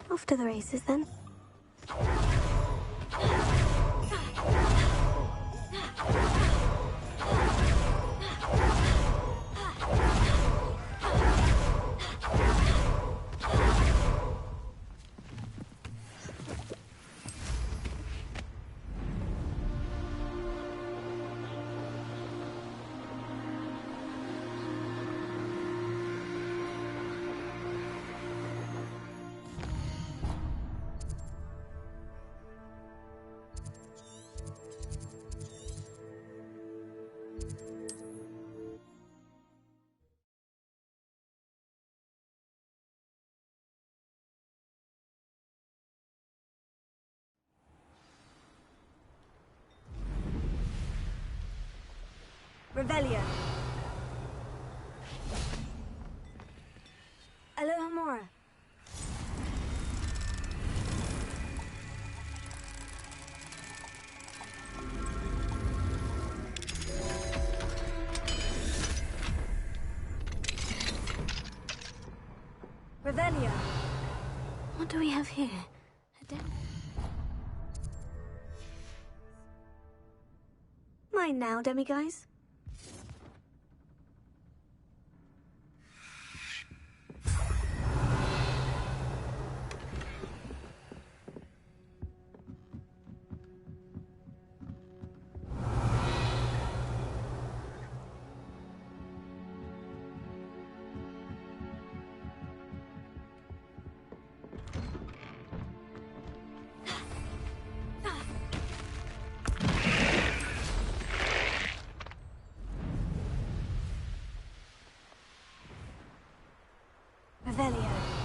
Off to the races, then. Revelio. Alohomora. Revelio. What do we have here? A Mine now, demiguise. Revelio.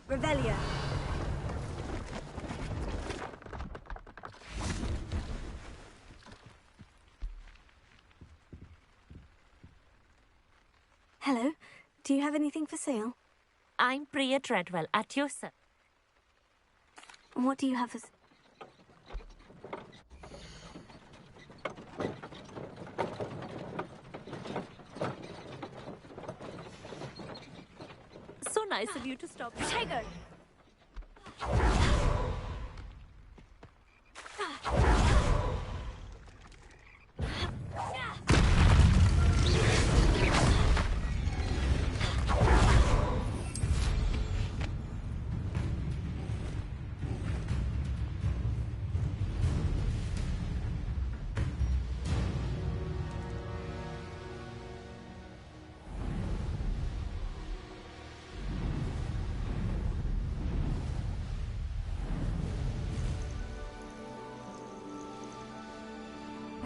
Revelio. Hello. Do you have anything for sale? I'm Priya Treadwell, at your service. What do you have for... So nice of you to stop. Tiger!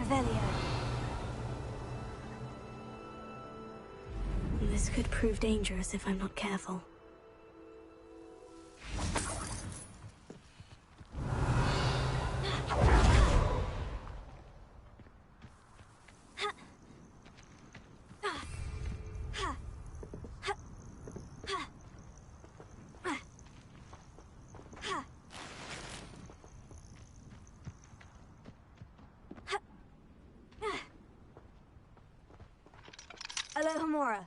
Revelio. This could prove dangerous if I'm not careful. Alohomora.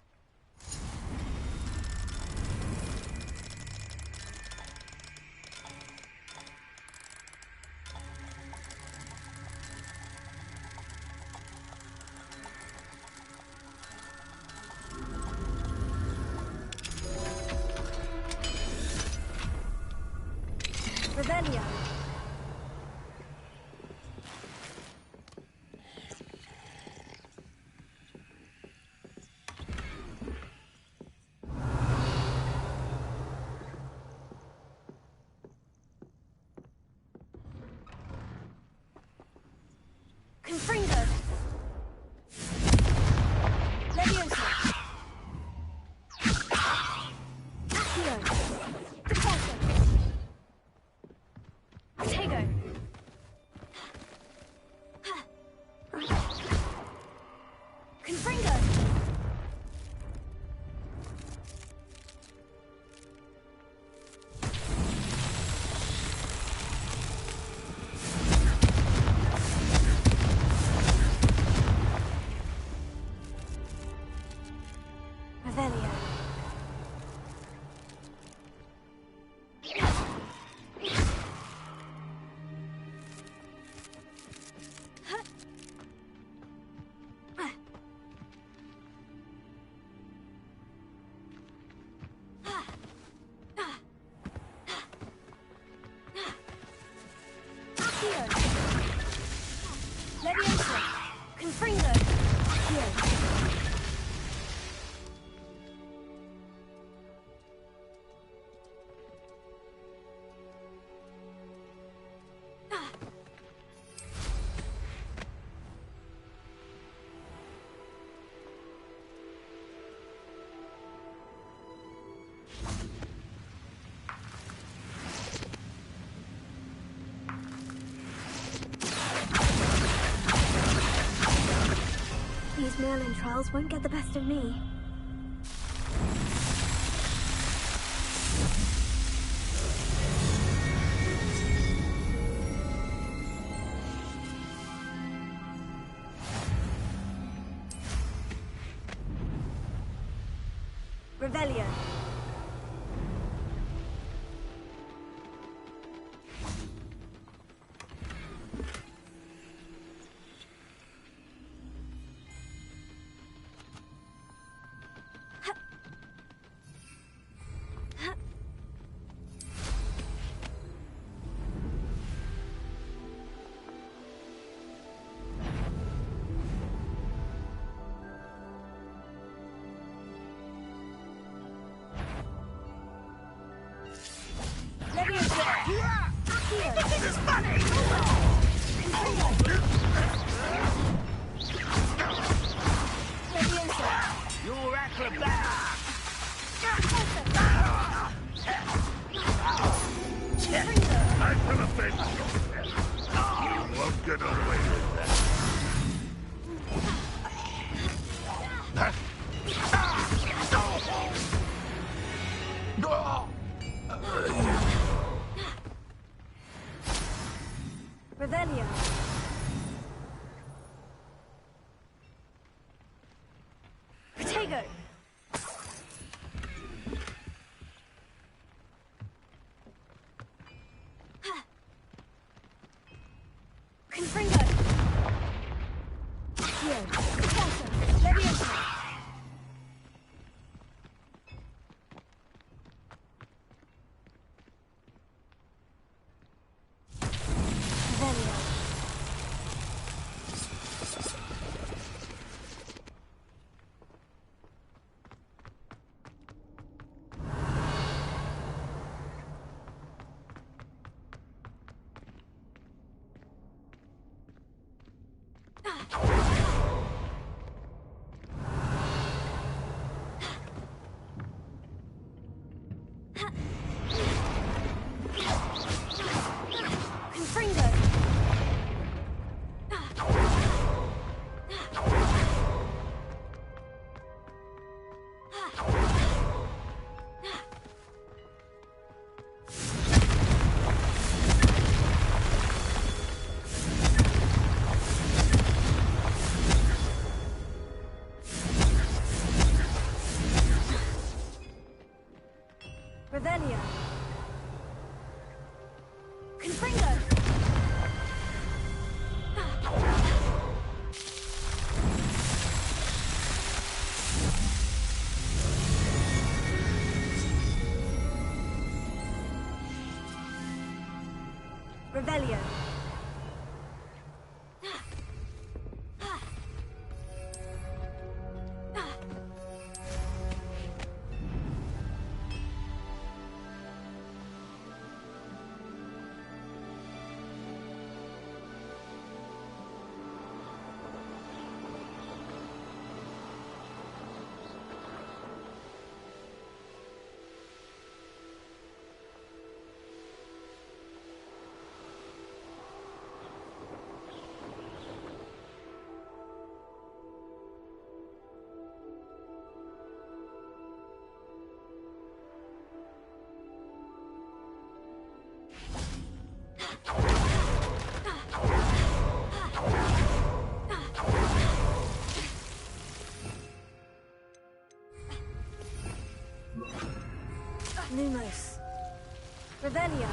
Those Merlin trials won't get the best of me. Revelio. Revelio. Protego. Confringo. Here. Leviosa. Revelio. Confringo. Revelio. Lumos. Revelio.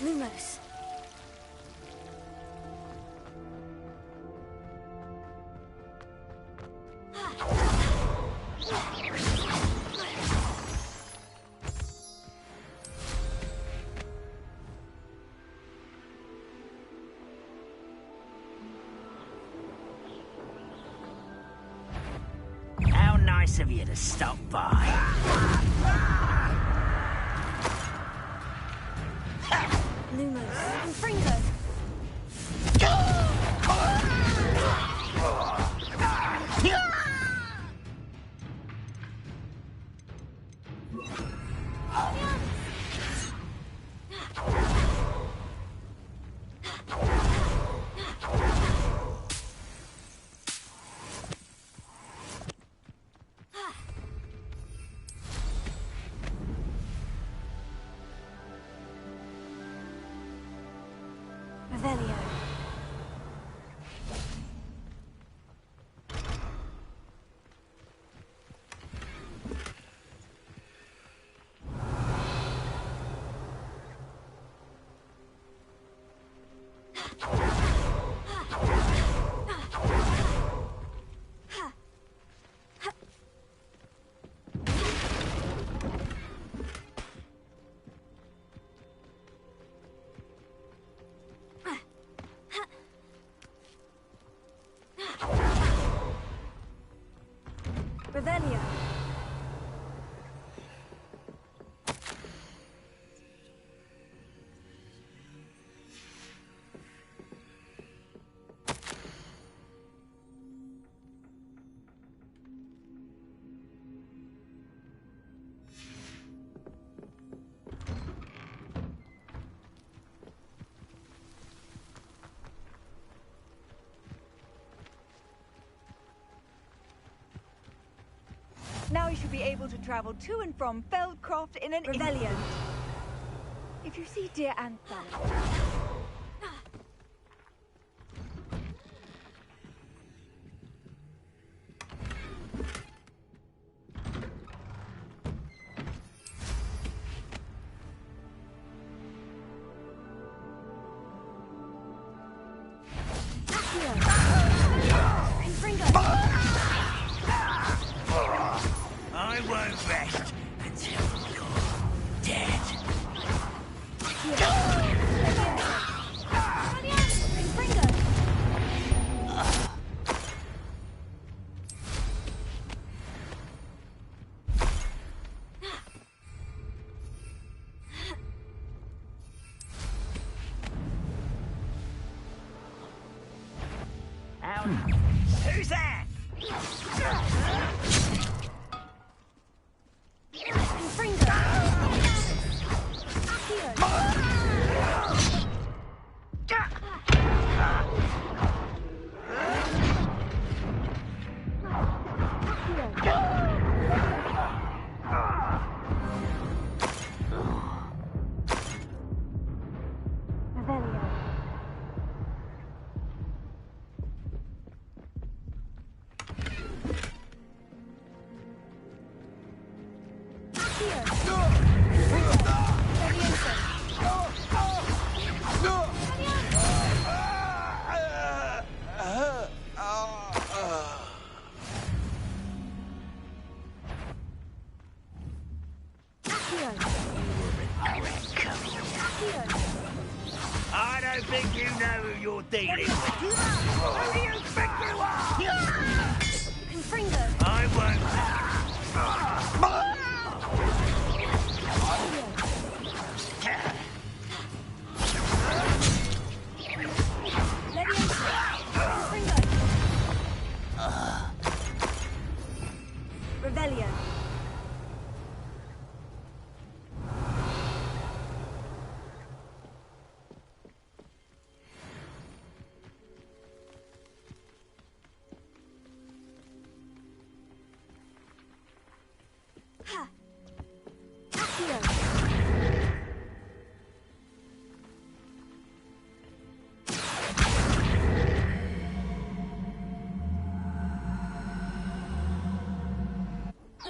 Lumos. How nice of you to stop by. Lumos. Confringo. Revelio. Revelio. Now you should be able to travel to and from Feldcroft in an Revelio. If you see deer and falcon. I won't rest until you're dead. Who's that? I don't think you know who you're dealing with. Who do you think you are? Confringo. I won't. Revelio.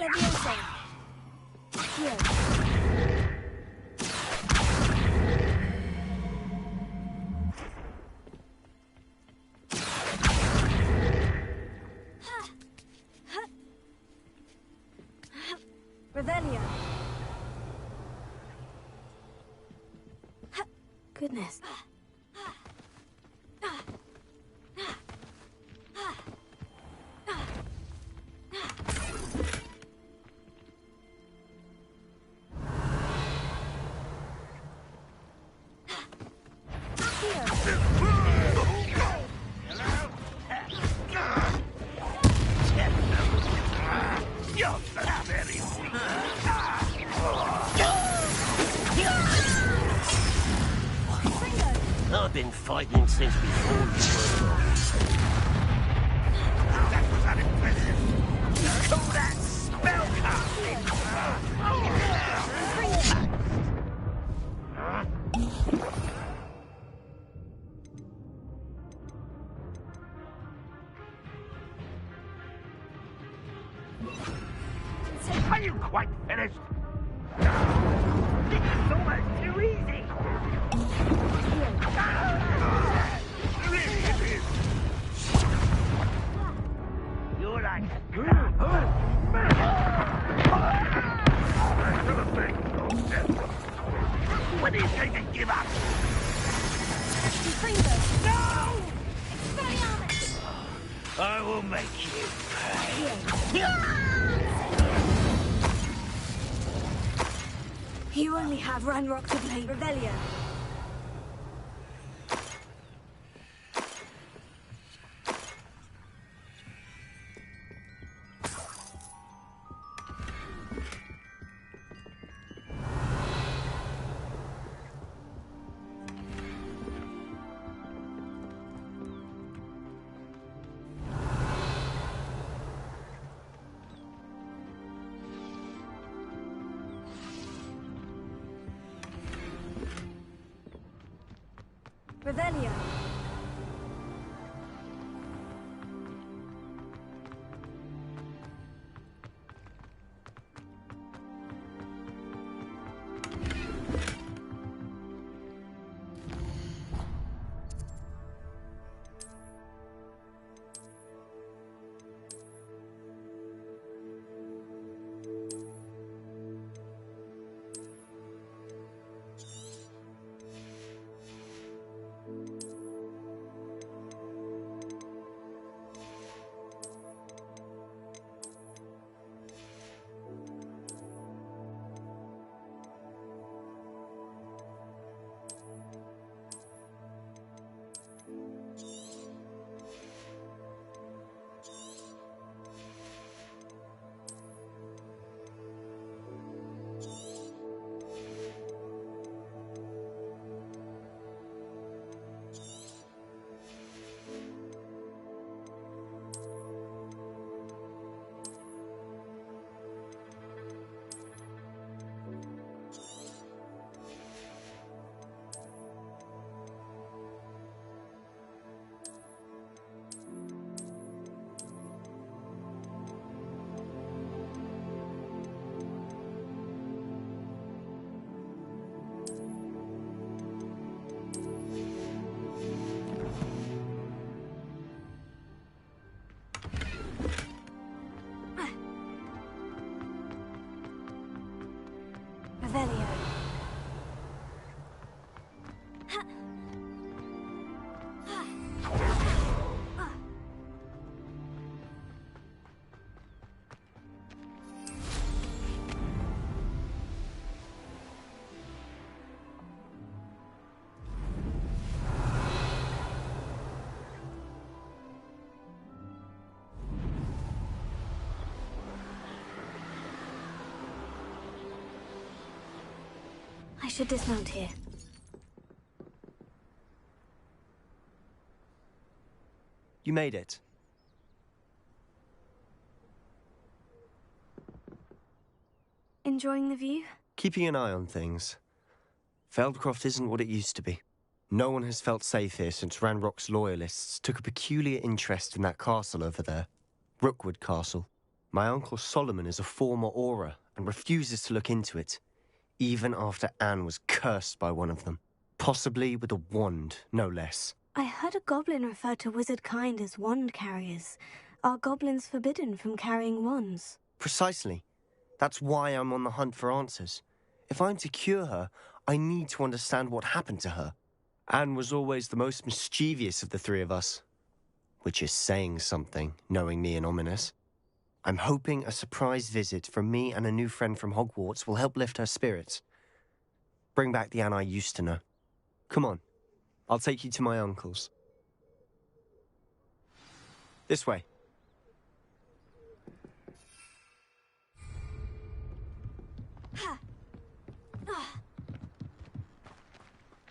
Leviosa. Revelio. Goodness. I've been fighting since before you were born. That was unimpressive. Call that spellcasting. quite finished. This is almost too easy. Really it is. You're like when are you going to give up? No! I will make you pay. You only have Ranrock to blame. Revelio. Revelio. Revelio. I should dismount here. You made it. Enjoying the view? Keeping an eye on things. Feldcroft isn't what it used to be. No one has felt safe here since Ranrock's loyalists took a peculiar interest in that castle over there. Rookwood Castle. My uncle Solomon is a former Auror and refuses to look into it, even after Anne was cursed by one of them. Possibly with a wand, no less. I heard a goblin refer to wizard kind as wand carriers. Are goblins forbidden from carrying wands? Precisely. That's why I'm on the hunt for answers. If I'm to cure her, I need to understand what happened to her. Anne was always the most mischievous of the three of us. Which is saying something, knowing me and Ominous. I'm hoping a surprise visit from me and a new friend from Hogwarts will help lift her spirits. Bring back the Anne I used to know. Come on. I'll take you to my uncle's. This way.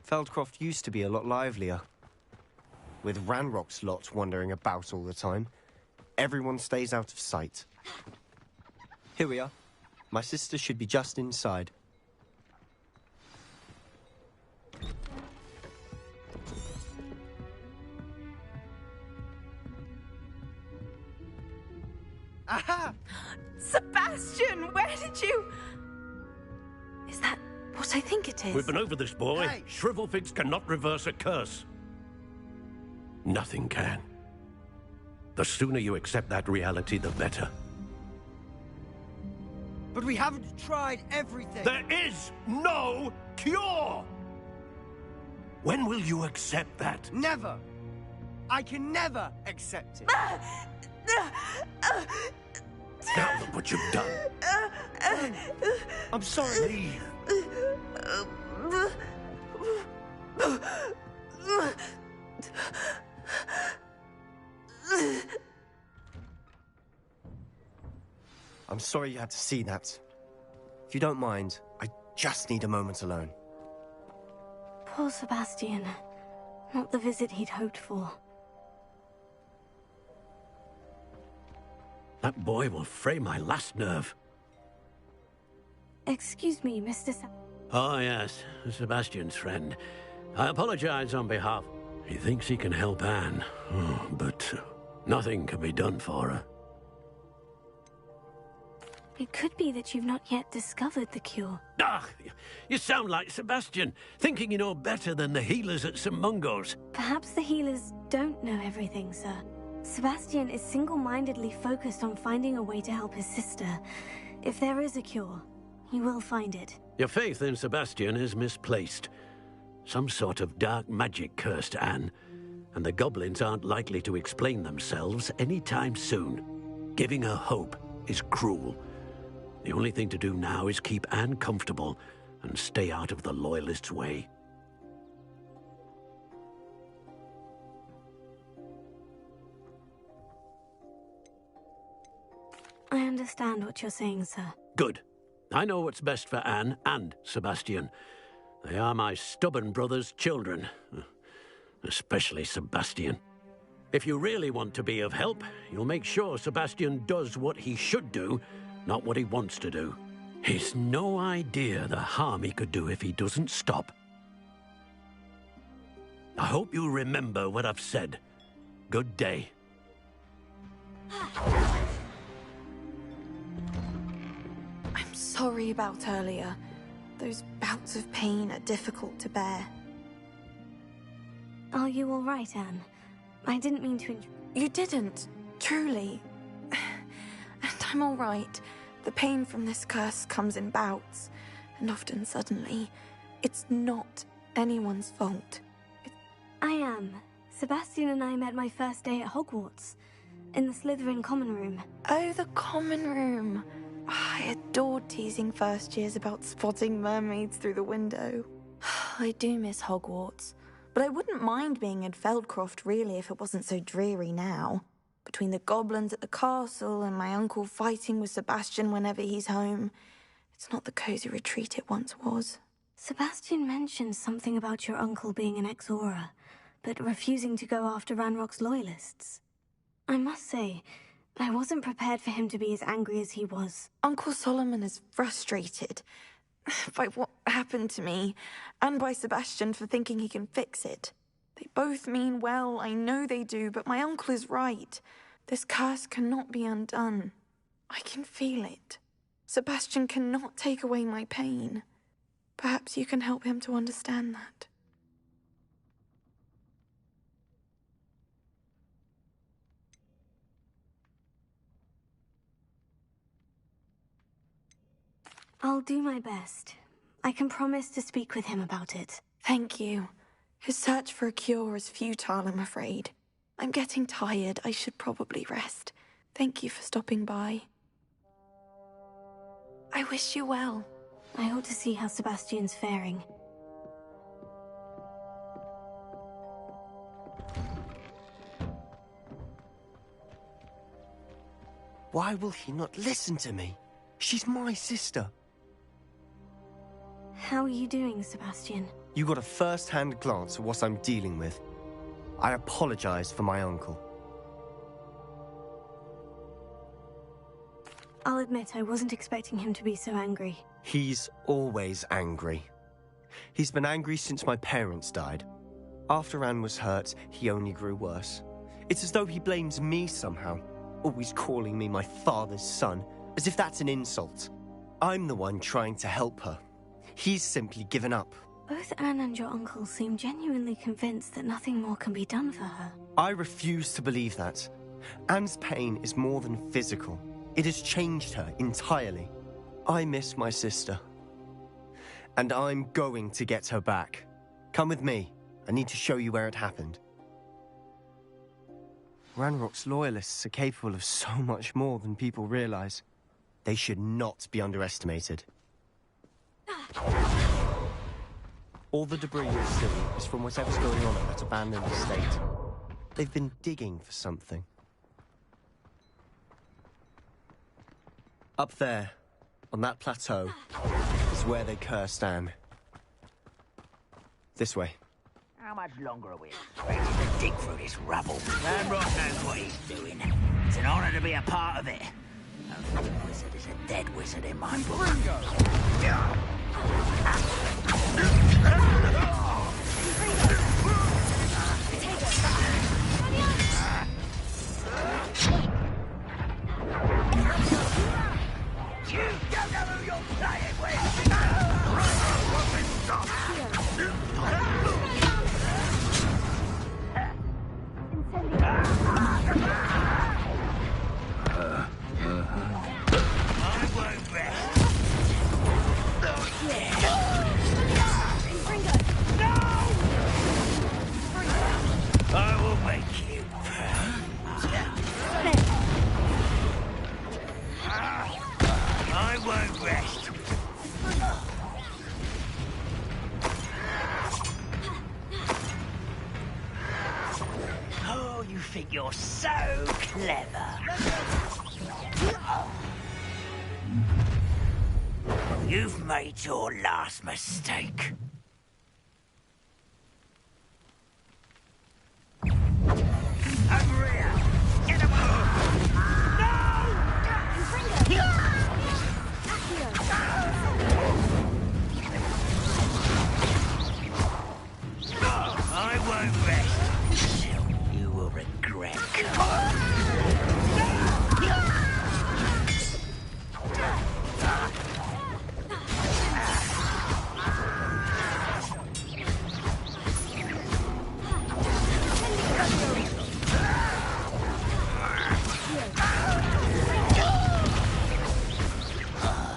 Feldcroft used to be a lot livelier. With Ranrock's lot wandering about all the time, everyone stays out of sight. Here we are. My sister should be just inside. Aha! Sebastian, where did you... Is that what I think it is? We've been over this, boy. Hey. Shrivelfigs cannot reverse a curse. Nothing can. The sooner you accept that reality, the better. But we haven't tried everything. There is no cure! When will you accept that? Never. I can never accept it. Now look what you've done. I'm sorry. Leave. I'm sorry you had to see that. If you don't mind, I just need a moment alone. Poor Sebastian. Not the visit he'd hoped for. That boy will fray my last nerve. Excuse me, Mr. Oh, yes. Sebastian's friend. I apologize on behalf. He thinks he can help Anne, but nothing can be done for her. It could be that you've not yet discovered the cure. Ah, you sound like Sebastian, thinking you know better than the healers at St. Mungo's. Perhaps the healers don't know everything, sir. Sebastian is single-mindedly focused on finding a way to help his sister. If there is a cure, he will find it. Your faith in Sebastian is misplaced. Some sort of dark magic cursed Anne, and the goblins aren't likely to explain themselves anytime soon. Giving her hope is cruel. The only thing to do now is keep Anne comfortable and stay out of the Loyalists' way. I understand what you're saying, sir. Good. I know what's best for Anne and Sebastian. They are my stubborn brother's children. Especially Sebastian. If you really want to be of help, you'll make sure Sebastian does what he should do, not what he wants to do. He's no idea the harm he could do if he doesn't stop. I hope you remember what I've said. Good day. I'm sorry about earlier. Those bouts of pain are difficult to bear. Are you all right, Anne? I didn't mean to... You didn't, truly. And I'm all right. The pain from this curse comes in bouts, and often suddenly. It's not anyone's fault. I am. Sebastian and I met my first day at Hogwarts, in the Slytherin common room. Oh, the common room. I adored teasing first years about spotting mermaids through the window. I do miss Hogwarts, but I wouldn't mind being in Feldcroft really if it wasn't so dreary now. Between the goblins at the castle and my uncle fighting with Sebastian whenever he's home, it's not the cozy retreat it once was. Sebastian mentioned something about your uncle being an ex-Auror, but refusing to go after Ranrock's loyalists. I must say, I wasn't prepared for him to be as angry as he was. Uncle Solomon is frustrated by what happened to me, and by Sebastian for thinking he can fix it. They both mean well, I know they do, but my uncle is right. This curse cannot be undone. I can feel it. Sebastian cannot take away my pain. Perhaps you can help him to understand that. I'll do my best. I can promise to speak with him about it. Thank you. His search for a cure is futile, I'm afraid. I'm getting tired. I should probably rest. Thank you for stopping by. I wish you well. I ought to see how Sebastian's faring. Why will he not listen to me? She's my sister. How are you doing, Sebastian? You got a first-hand glance at what I'm dealing with. I apologize for my uncle. I'll admit I wasn't expecting him to be so angry. He's always angry. He's been angry since my parents died. After Anne was hurt, he only grew worse. It's as though he blames me somehow, always calling me my father's son, As if that's an insult. I'm the one trying to help her. He's simply given up. Both Anne and your uncle seem genuinely convinced that nothing more can be done for her. I refuse to believe that. Anne's pain is more than physical. It has changed her entirely. I miss my sister. And I'm going to get her back. Come with me. I need to show you where it happened. Ranrock's loyalists are capable of so much more than people realize. They should not be underestimated. All the debris you see is from whatever's going on at that abandoned estate. They've been digging for something. Up there, on that plateau, is where they cursed Anne. This way. How much longer are we expected to dig through this rubble? Ranrock knows what he's doing. It's an honor to be a part of it. A wizard is a dead wizard in my book. You don't know who you're playing with! I will make you I won't rest. Oh, you think you're so clever. You've made your last mistake. Over here! Get him up! I won't rest. You will regret.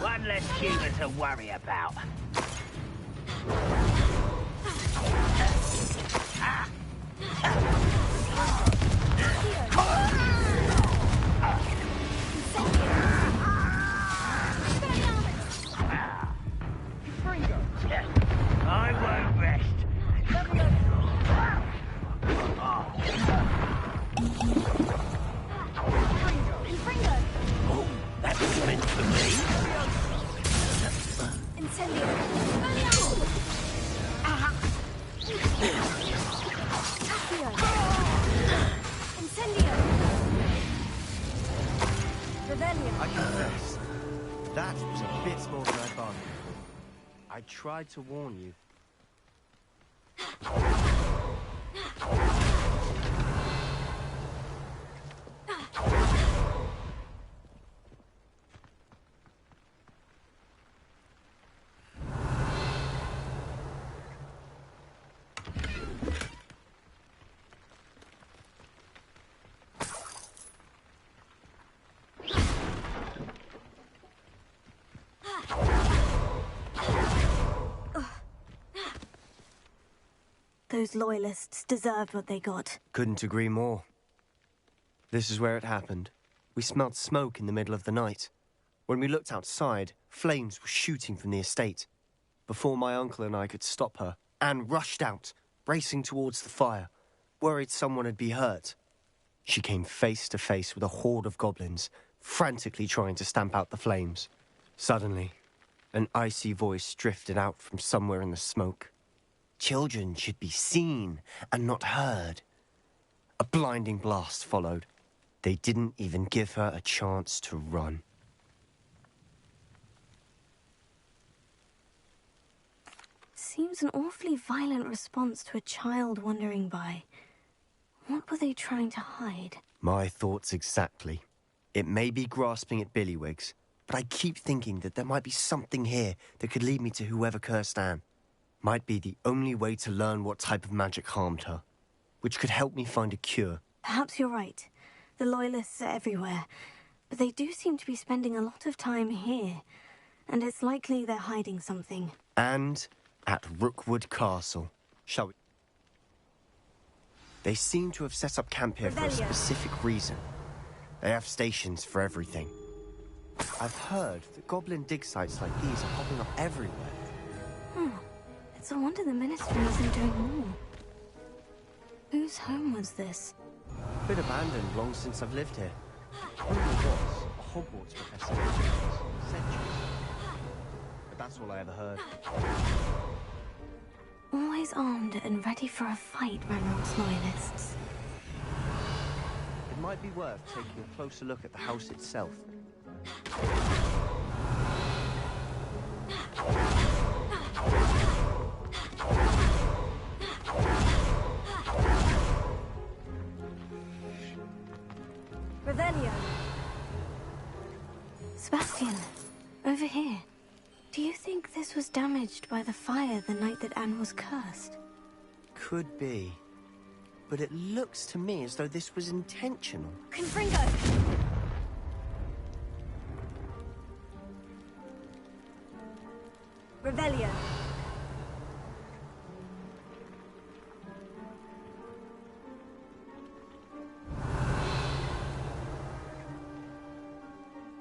One less human to worry about. I won't rest. Oh, that was meant for me. Incendio. Incendio. Rebellion. I confess, that was a bit more than I bargained for. I tried to warn you. Those loyalists deserved what they got. Couldn't agree more. This is where it happened. We smelled smoke in the middle of the night. When we looked outside, flames were shooting from the estate. Before my uncle and I could stop her, Anne rushed out, racing towards the fire, worried someone had been hurt. She came face to face with a horde of goblins, frantically trying to stamp out the flames. Suddenly, an icy voice drifted out from somewhere in the smoke. Children should be seen and not heard. A blinding blast followed. They didn't even give her a chance to run. Seems an awfully violent response to a child wandering by. What were they trying to hide? My thoughts exactly. It may be grasping at billywhigs, but I keep thinking that there might be something here that could lead me to whoever cursed Anne. Might be the only way to learn what type of magic harmed her, which could help me find a cure. Perhaps you're right. The Loyalists are everywhere, but they do seem to be spending a lot of time here, and it's likely they're hiding something. And at Rookwood Castle. Shall we? They seem to have set up camp here for a specific reason. They have stations for everything. I've heard that goblin dig sites like these are popping up everywhere. It's a wonder the Ministry isn't doing more. Whose home was this? Been abandoned long since I've lived here. Only was a Hogwarts professor for centuries. But that's all I ever heard. Always armed and ready for a fight, Ranrock's Loyalists. It might be worth taking a closer look at the house itself. Revelio! Sebastian, over here. Do you think this was damaged by the fire the night that Anne was cursed? Could be. But it looks to me as though this was intentional. Confringo! Revelio!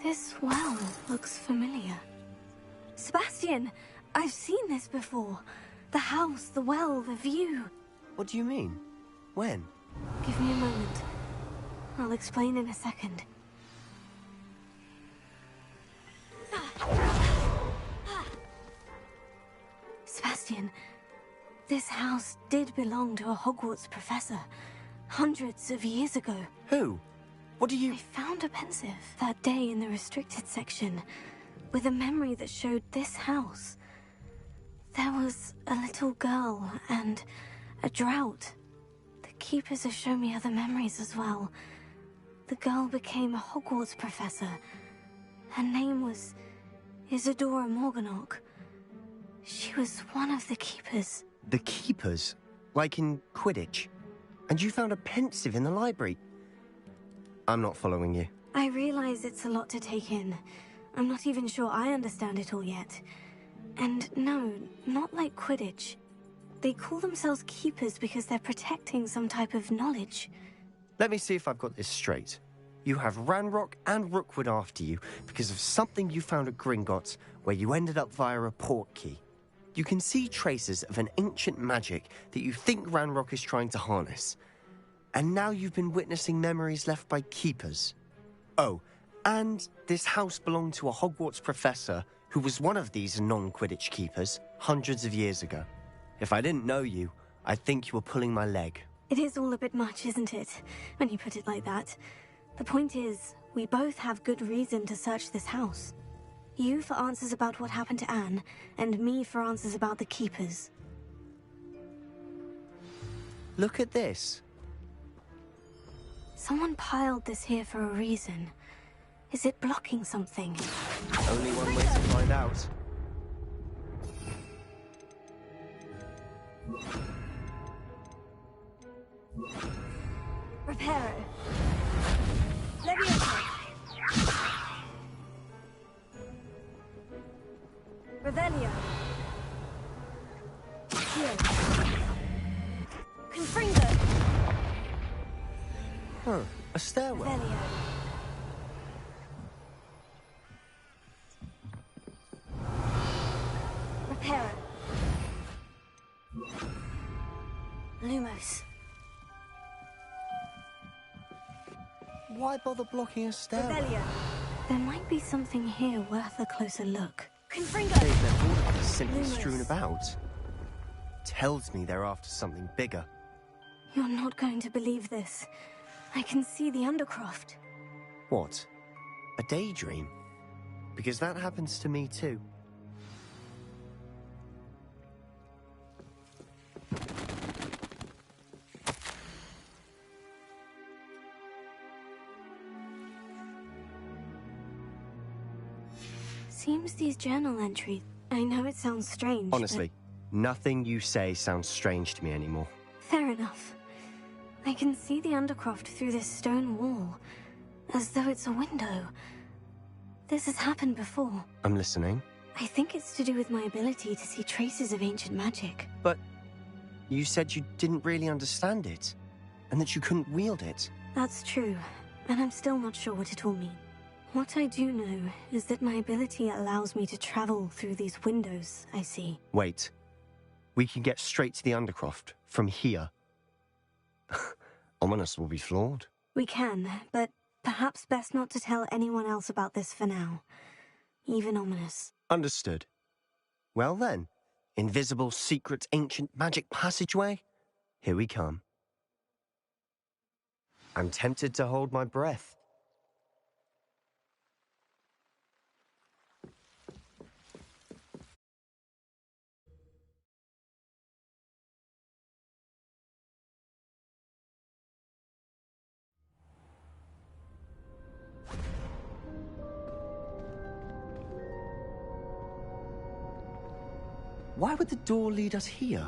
This well looks familiar. Sebastian, I've seen this before. The house, the well, the view. What do you mean? When? Give me a moment. I'll explain in a second. Sebastian, this house did belong to a Hogwarts professor hundreds of years ago. Who? What do you... I found a pensive that day in the restricted section with a memory that showed this house. There was a little girl and a drought. The keepers have shown me other memories as well. The girl became a Hogwarts professor. Her name was Isadora Morganach. She was one of the keepers. The keepers? Like in Quidditch? And you found a pensive in the library? I'm not following you. I realize it's a lot to take in. I'm not even sure I understand it all yet. And no, not like Quidditch. They call themselves keepers because they're protecting some type of knowledge. Let me see if I've got this straight. You have Ranrock and Rookwood after you because of something you found at Gringotts where you ended up via a port key. You can see traces of an ancient magic that you think Ranrock is trying to harness. And now you've been witnessing memories left by keepers. Oh, and this house belonged to a Hogwarts professor who was one of these non-Quidditch keepers hundreds of years ago. If I didn't know you, I'd think you were pulling my leg. It is all a bit much, isn't it, when you put it like that? The point is, we both have good reason to search this house. You for answers about what happened to Anne, and me for answers about the keepers. Look at this. Someone piled this here for a reason. Is it blocking something? Only one way to find out. Reparo. Leviosa. Revelio. Here. Confringo. Huh, a stairwell. Revelio. Reparo. Lumos. Why bother blocking a stairwell? Revelio. There might be something here worth a closer look. Confringo. They're all simply Lumos. strewn about. Tells me they're after something bigger. You're not going to believe this. I can see the Undercroft. What? A daydream? Because that happens to me too. seems these journal entries... I know it sounds strange, Honestly, nothing you say sounds strange to me anymore. Fair enough. I can see the Undercroft through this stone wall, as though it's a window. This has happened before. I'm listening. I think it's to do with my ability to see traces of ancient magic. But you said you didn't really understand it, and that you couldn't wield it. That's true, and I'm still not sure what it all means. What I do know is that my ability allows me to travel through these windows I see. Wait. We can get straight to the Undercroft from here. Ominous will be flawed. We can, but perhaps best not to tell anyone else about this for now. Even Ominous. Understood. Well then, invisible, secret, ancient magic passageway? Here we come. I'm tempted to hold my breath. Why would the door lead us here?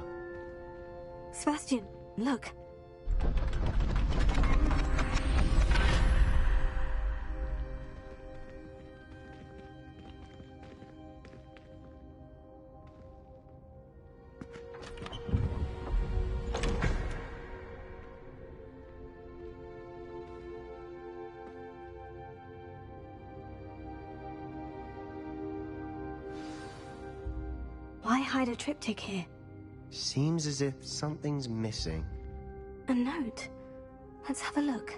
Sebastian, look. Why hide a triptych here? Seems as if something's missing. A note. Let's have a look.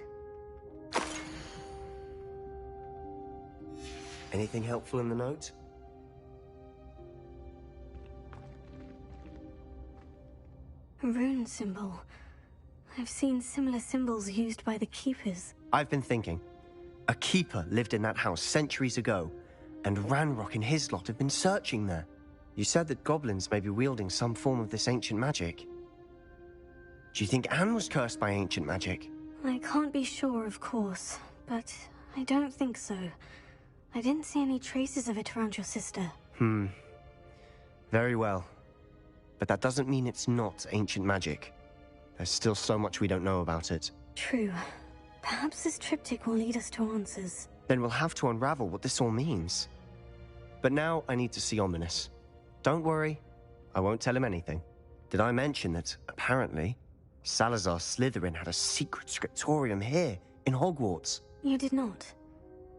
Anything helpful in the note? A rune symbol. I've seen similar symbols used by the Keepers. I've been thinking. A keeper lived in that house centuries ago, and Ranrock and his lot have been searching there. You said that goblins may be wielding some form of this ancient magic. Do you think Anne was cursed by ancient magic? I can't be sure, of course, but I don't think so. I didn't see any traces of it around your sister. Very well. But that doesn't mean it's not ancient magic. There's still so much we don't know about it. True. Perhaps this triptych will lead us to answers. Then we'll have to unravel what this all means. But now I need to see Ominous. Don't worry, I won't tell him anything. Did I mention that, apparently, Salazar Slytherin had a secret scriptorium here, in Hogwarts? You did not.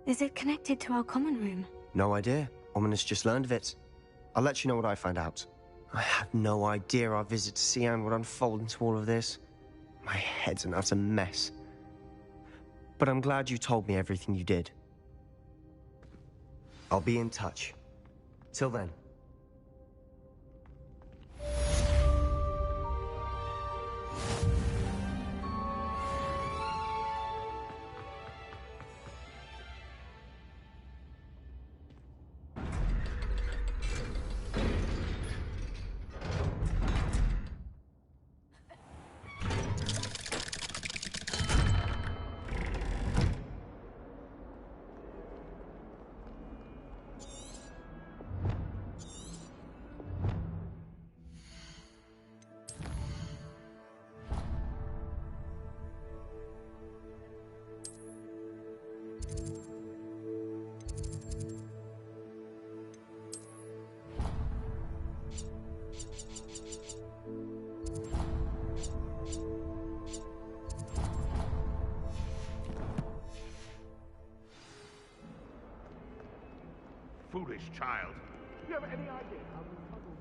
Is it connected to our common room? No idea. Ominous just learned of it. I'll let you know what I find out. I had no idea our visit to see Anne would unfold into all of this. My head's an utter mess. But I'm glad you told me everything you did. I'll be in touch. Till then. Foolish child. Do you have any idea how the puzzle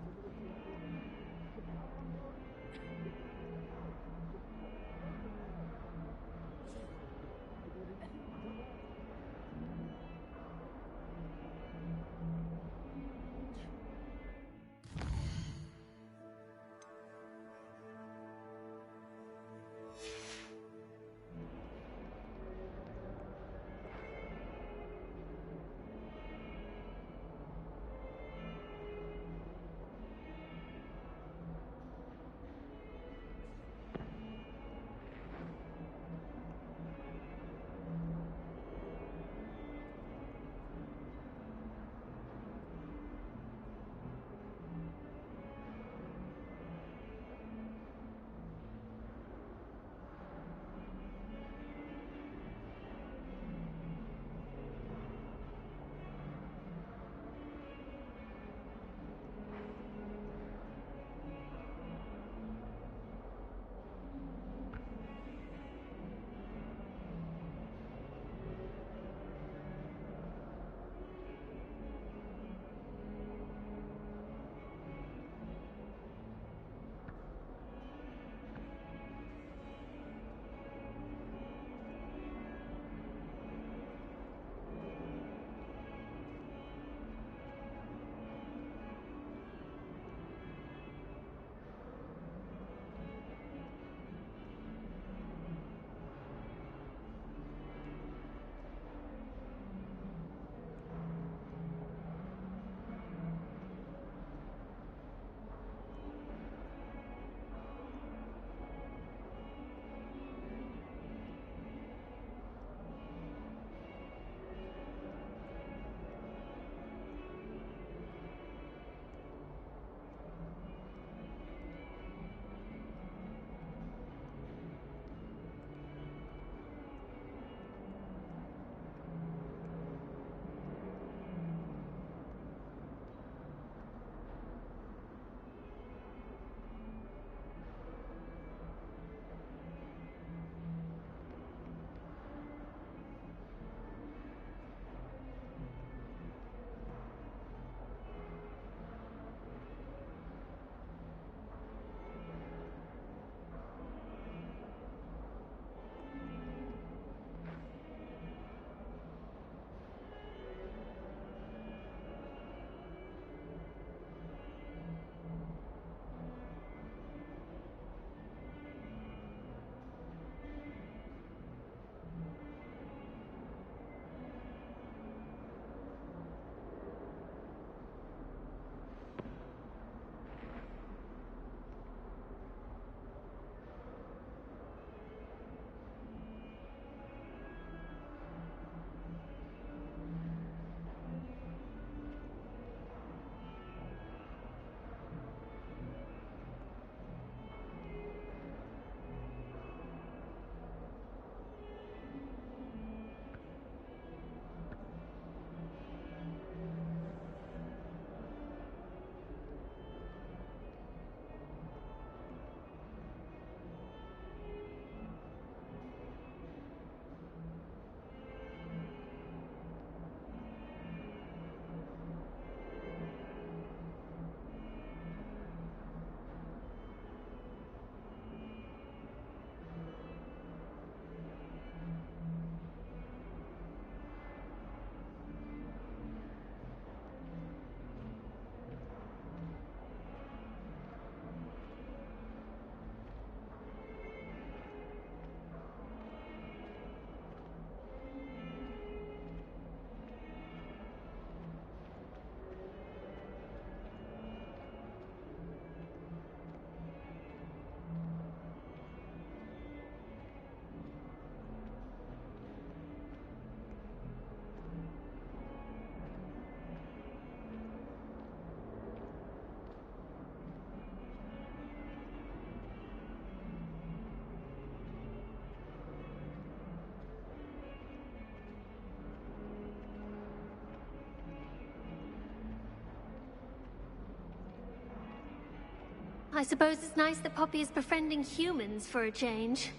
I suppose it's nice that Poppy is befriending humans for a change.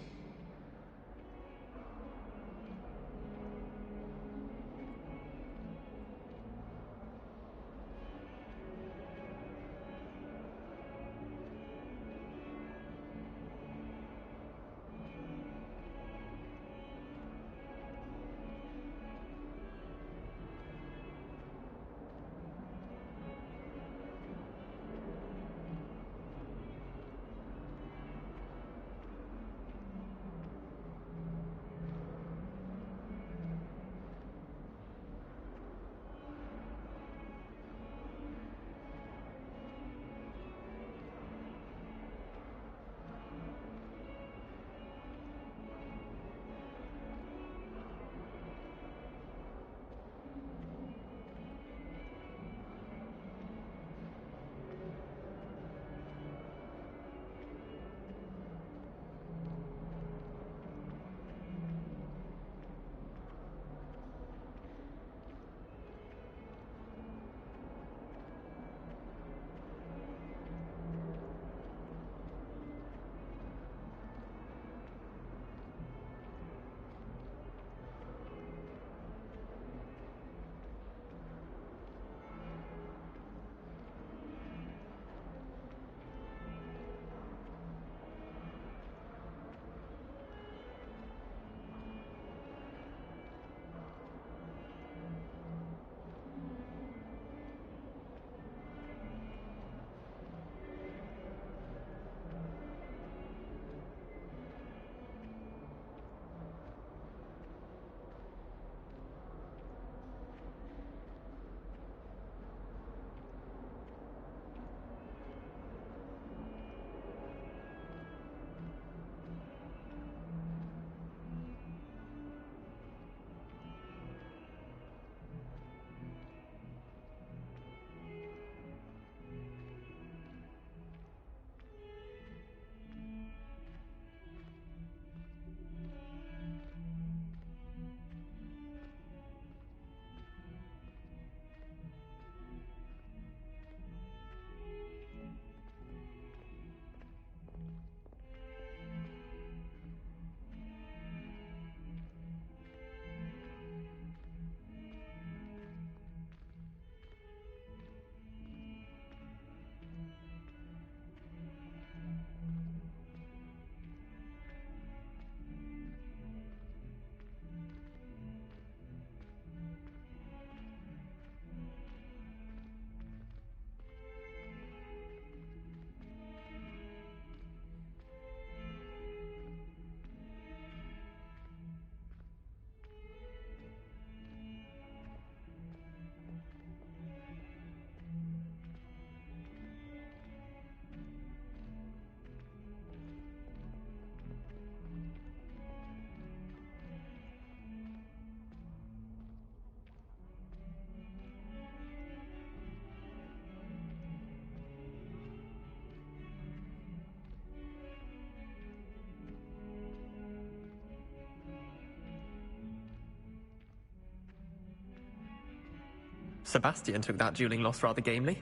Sebastian took that dueling loss rather gamely.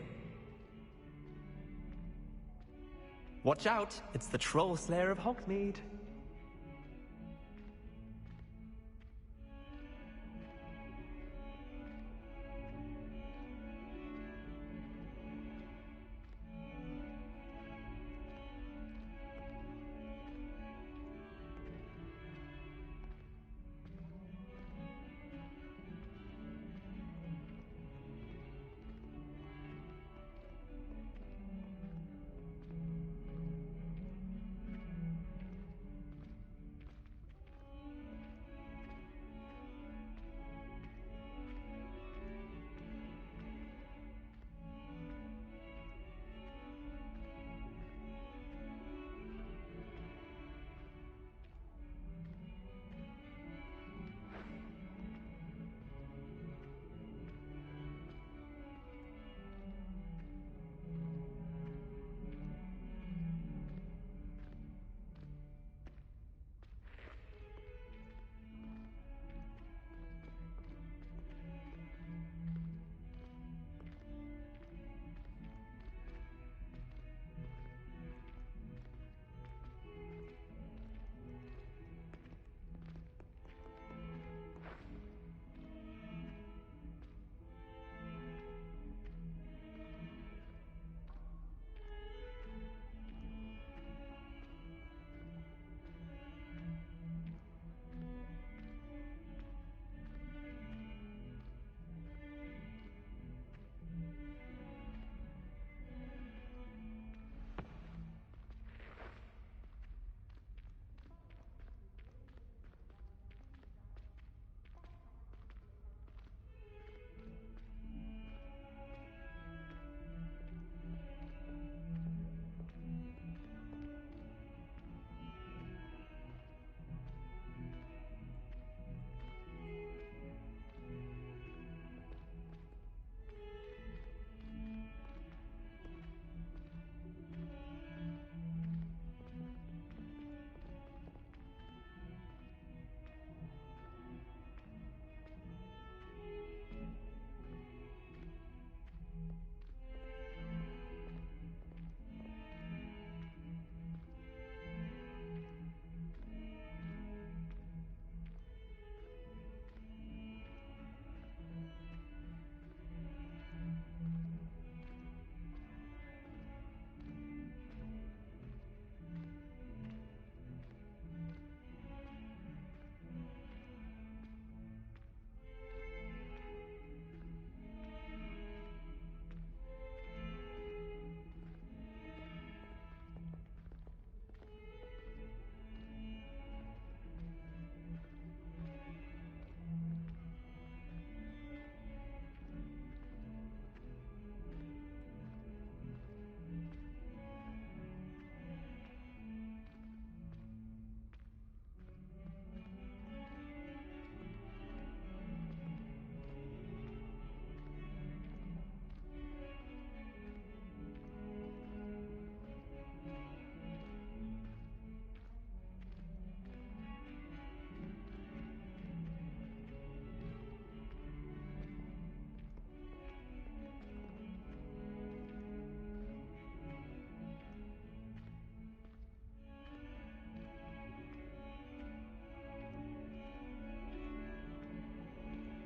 Watch out, it's the Troll Slayer of Hogsmeade.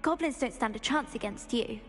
Goblins don't stand a chance against you.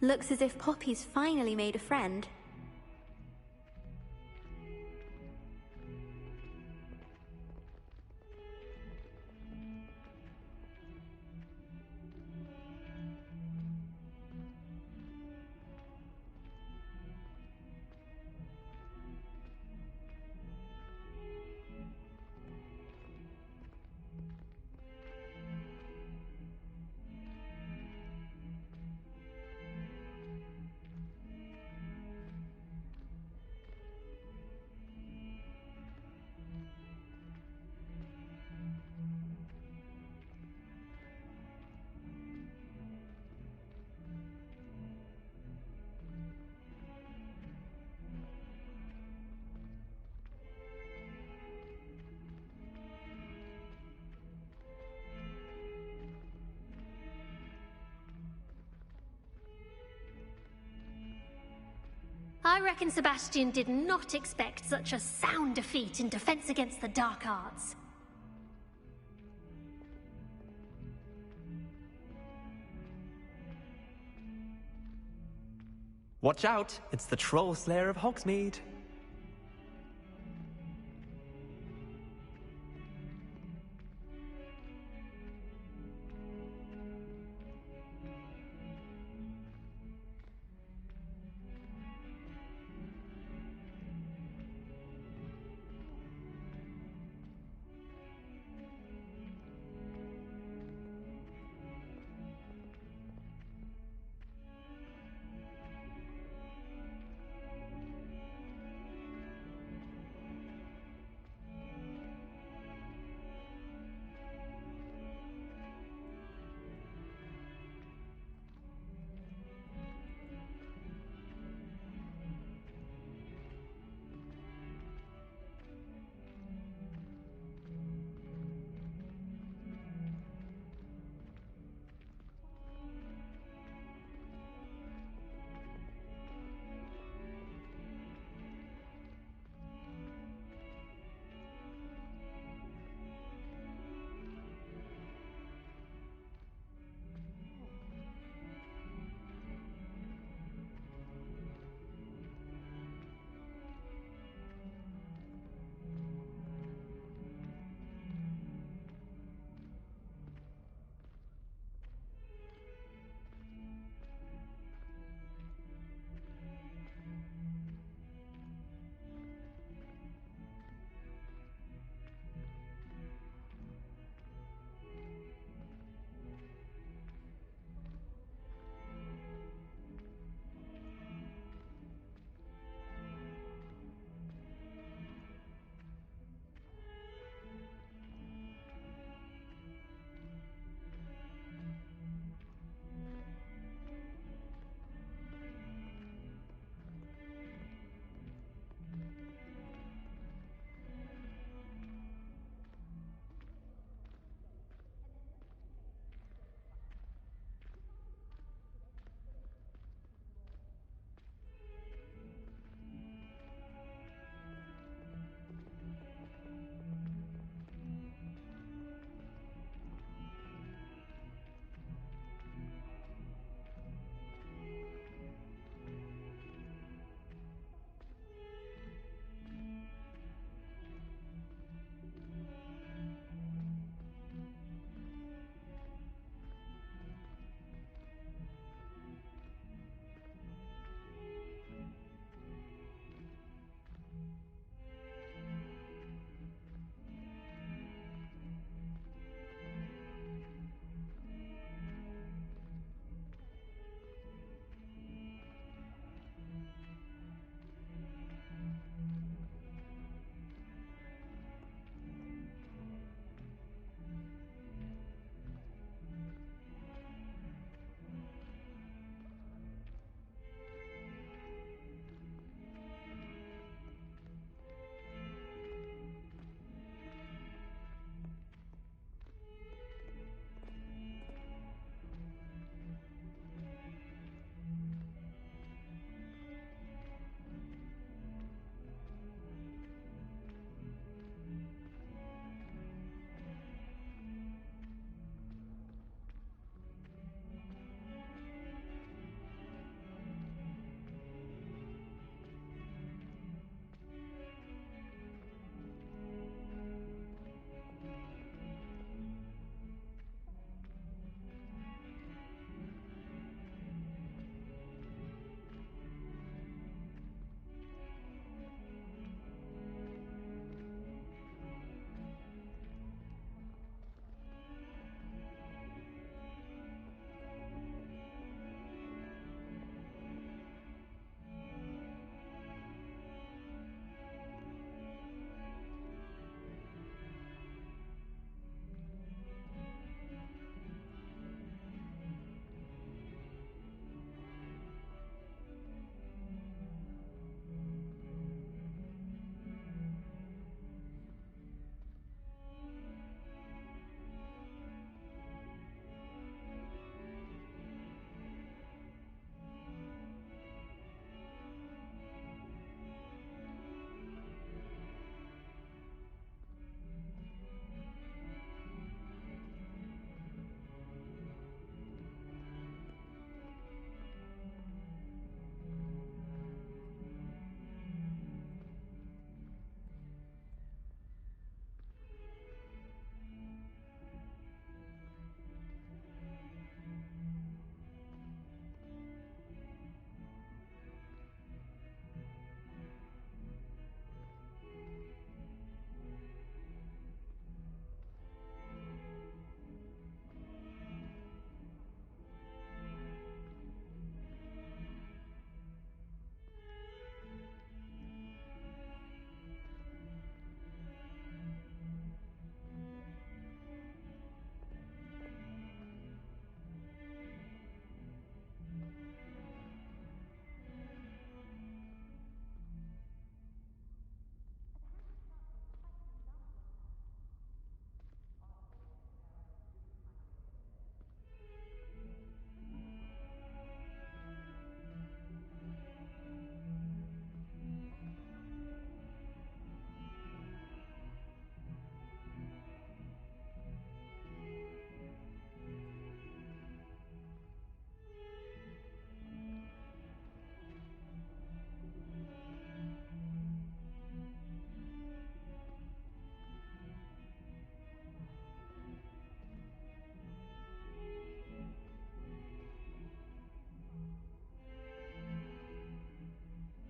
Looks as if Poppy's finally made a friend. I reckon Sebastian did not expect such a sound defeat in Defense Against the Dark Arts. Watch out, it's the Troll Slayer of Hogsmeade.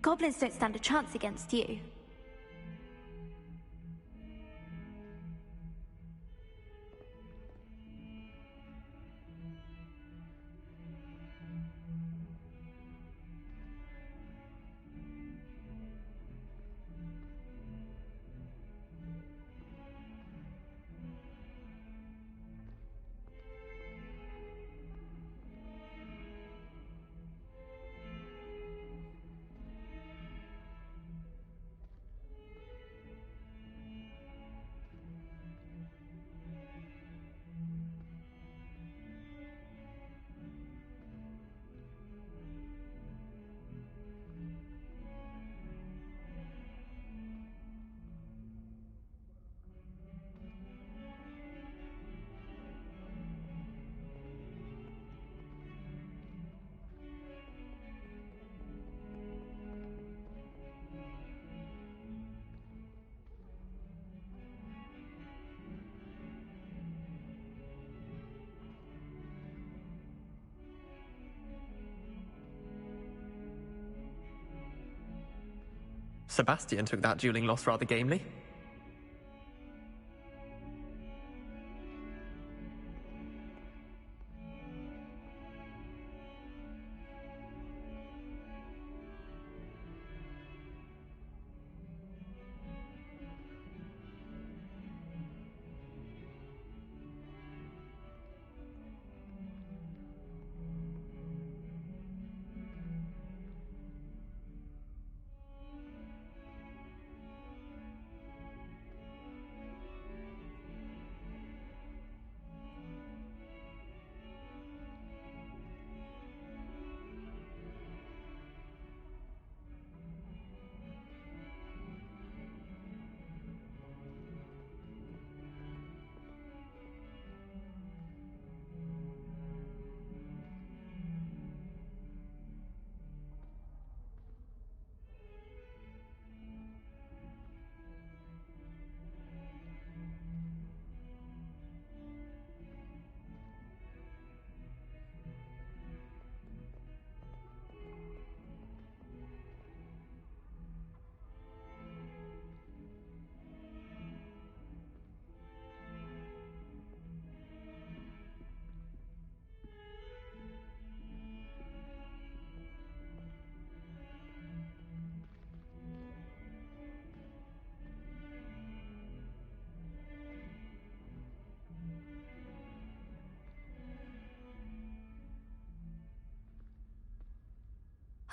Goblins don't stand a chance against you. Sebastian took that dueling loss rather gamely.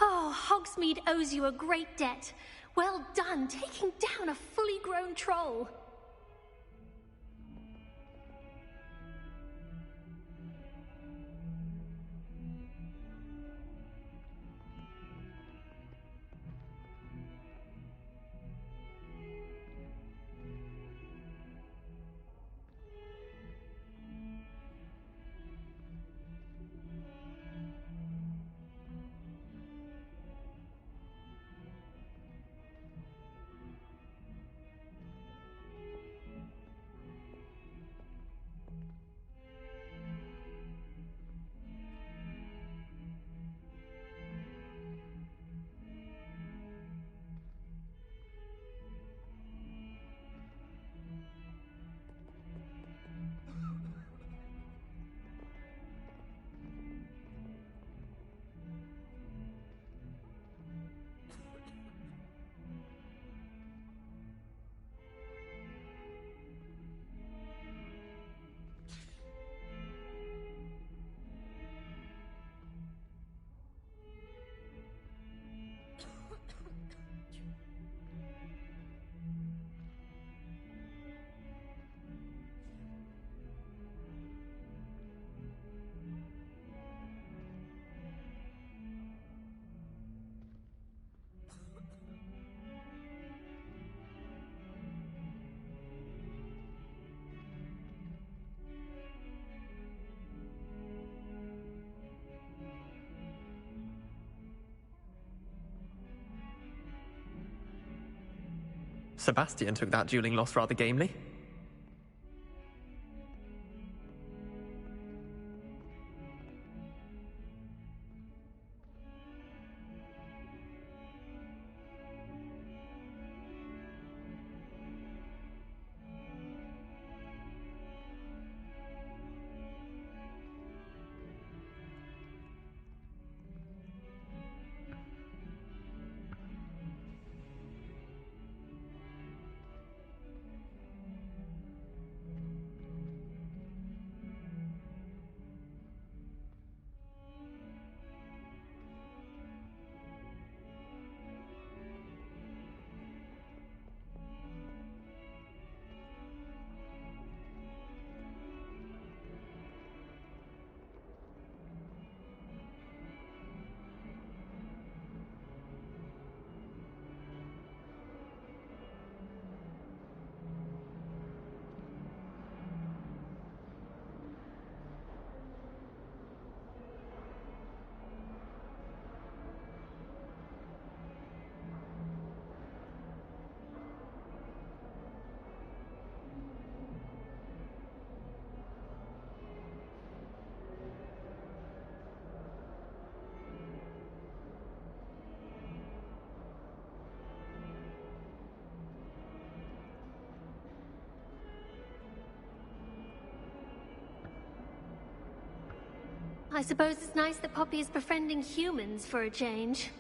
Oh, Hogsmeade owes you a great debt. Well done, taking down a fully grown troll. Sebastian took that dueling loss rather gamely. I suppose it's nice that Poppy is befriending humans for a change.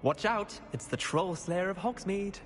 Watch out, it's the Troll Slayer of Hogsmeade.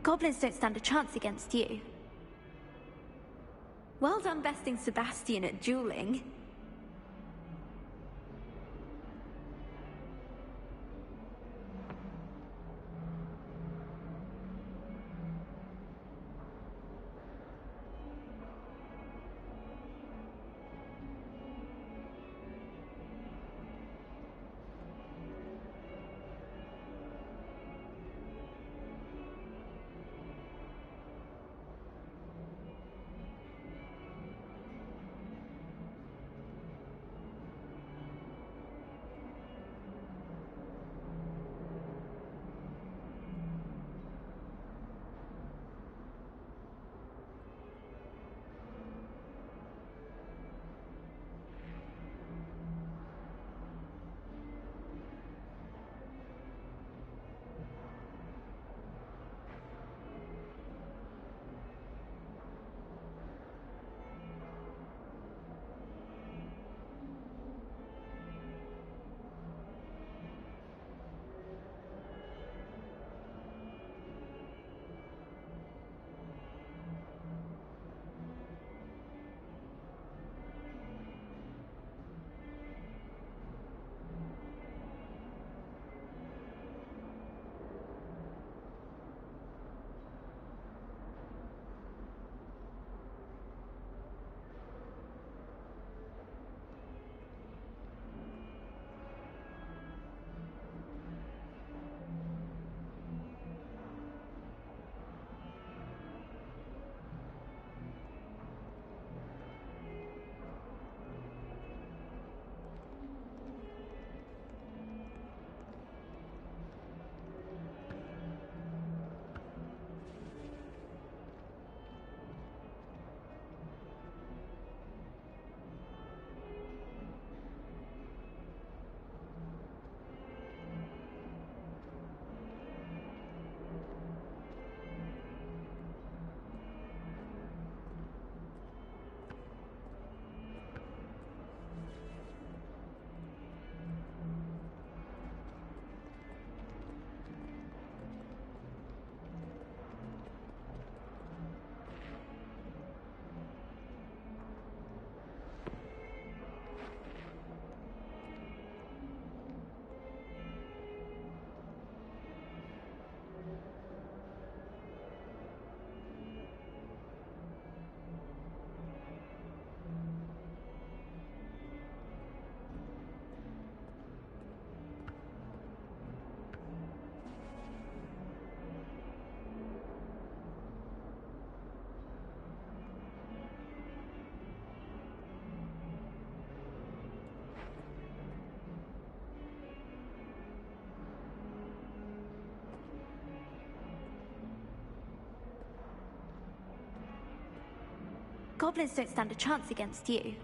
Goblins don't stand a chance against you. Well done besting Sebastian at dueling. Goblins don't stand a chance against you.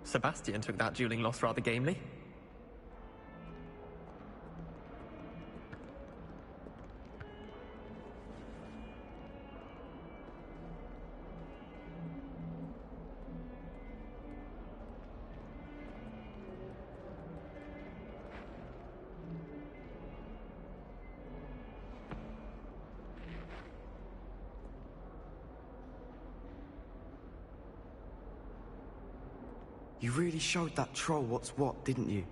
Sebastian took that dueling loss rather gamely. You really showed that troll what's what, didn't you?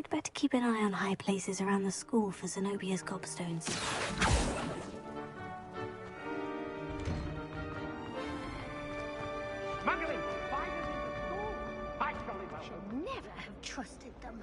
I'd better keep an eye on high places around the school for Zenobia's gobstones. Smuggling! Fighters in the school! I jolly well Should never have trusted them.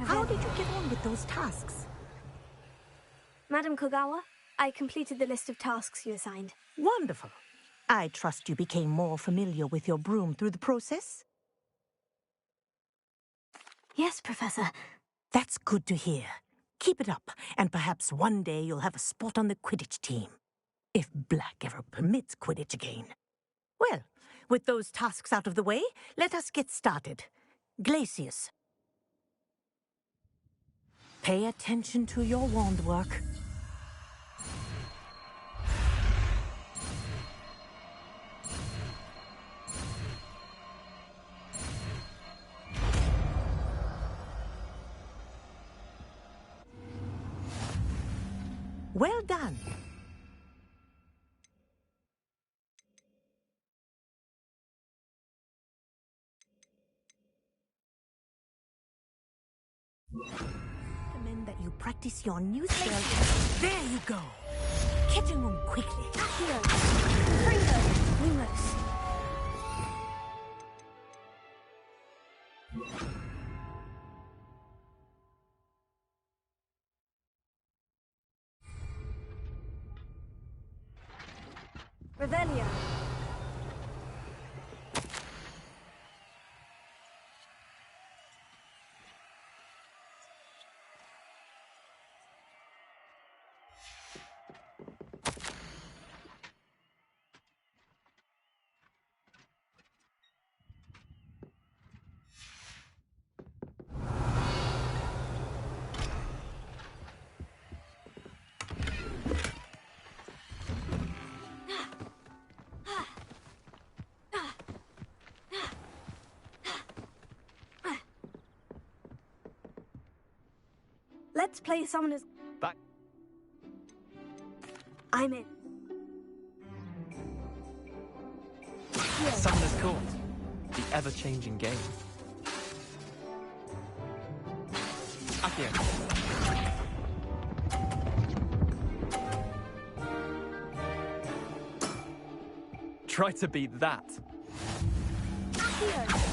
How did you get on with those tasks? Madam Kogawa, I completed the list of tasks you assigned. Wonderful. I trust you became more familiar with your broom through the process? Yes, Professor. That's good to hear. Keep it up, and perhaps one day you'll have a spot on the Quidditch team. If Black ever permits Quidditch again. Well, with those tasks out of the way, let us get started. Glacius. Pay attention to your wand work. Well done. Recommend that you practice your new spell. There you go. Catching them quickly. Accio! Fringo! Lumos! Revelio! Let's play Summoner's... Back. I'm in. Summoner's Court. The ever-changing game. Accio. Try to beat that. Accio.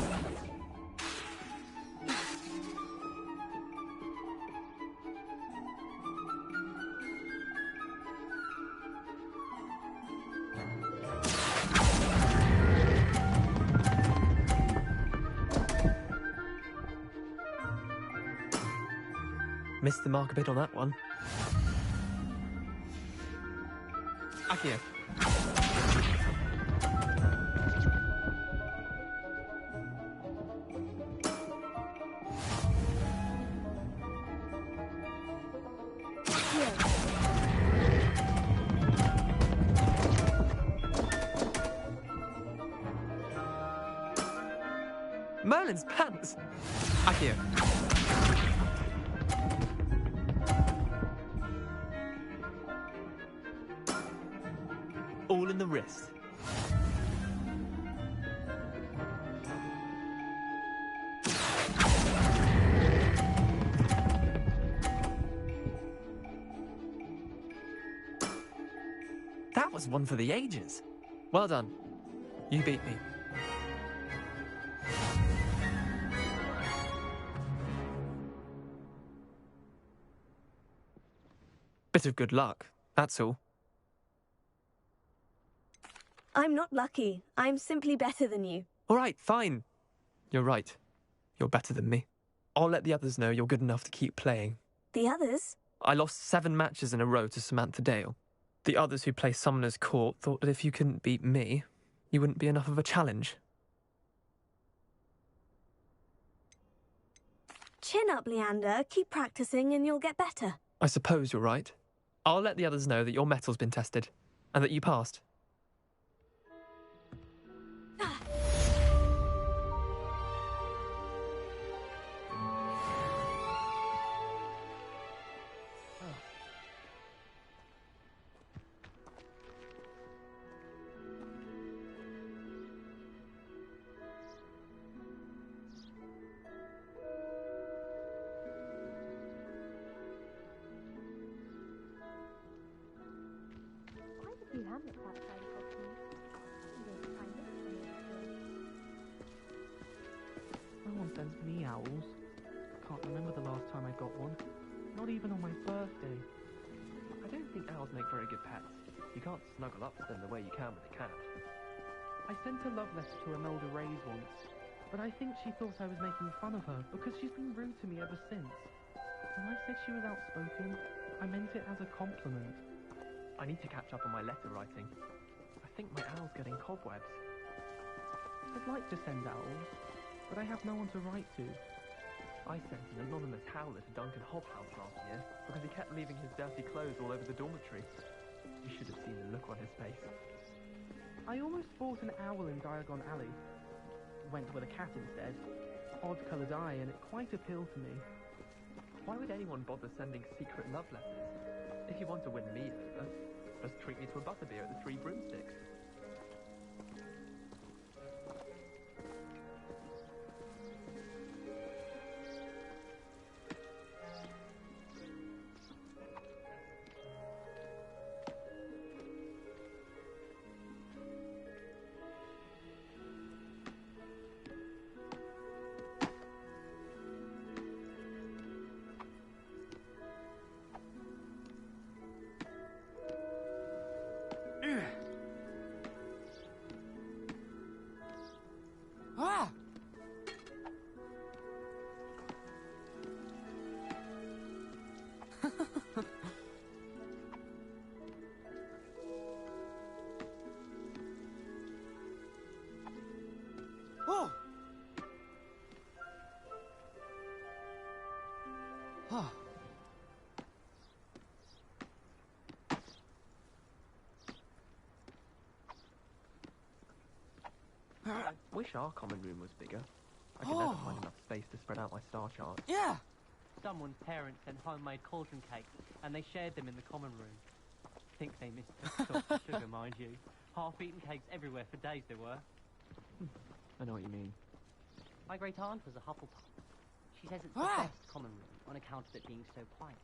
Missed the mark a bit on that one. Accio. Merlin's pants! Accio. All in the wrist. That was one for the ages. Well done. You beat me. Bit of good luck, that's all. I'm not lucky. I'm simply better than you. All right, fine. You're right. You're better than me. I'll let the others know you're good enough to keep playing. The others? I lost 7 matches in a row to Samantha Dale. The others who play Summoner's Court thought that if you couldn't beat me, you wouldn't be enough of a challenge. Chin up, Leander. Keep practicing and you'll get better. I suppose you're right. I'll let the others know that your metal's been tested, and that you passed. No one sends me owls. Can't remember the last time I got one. Not even on my birthday. I don't think owls make very good pets. You can't snuggle up to them the way you can with a cat. I sent a love letter to Imelda Reyes once, but I think she thought I was making fun of her because she's been rude to me ever since. When I said she was outspoken, I meant it as a compliment. I need to catch up on my letter writing. I think my owl's getting cobwebs. I'd like to send owls, but I have no one to write to. I sent an anonymous howler to Duncan Hobhouse last year because he kept leaving his dirty clothes all over the dormitory. You should have seen the look on his face. I almost bought an owl in Diagon Alley. Went with a cat instead. Odd-coloured eye, and it quite appealed to me. Why would anyone bother sending secret love letters? If you want to win me over, just treat me to a butterbeer at the Three Broomsticks. Ah! Oh! Oh. I wish our common room was bigger. I could never find enough space to spread out my star chart. Yeah! Someone's parents sent homemade cauldron cakes, and they shared them in the common room. Think they mistook salt for sugar, mind you. Half-eaten cakes everywhere for days there were. I know what you mean. My great aunt was a Hufflepuff. She says it's the best common room on account of it being so quiet.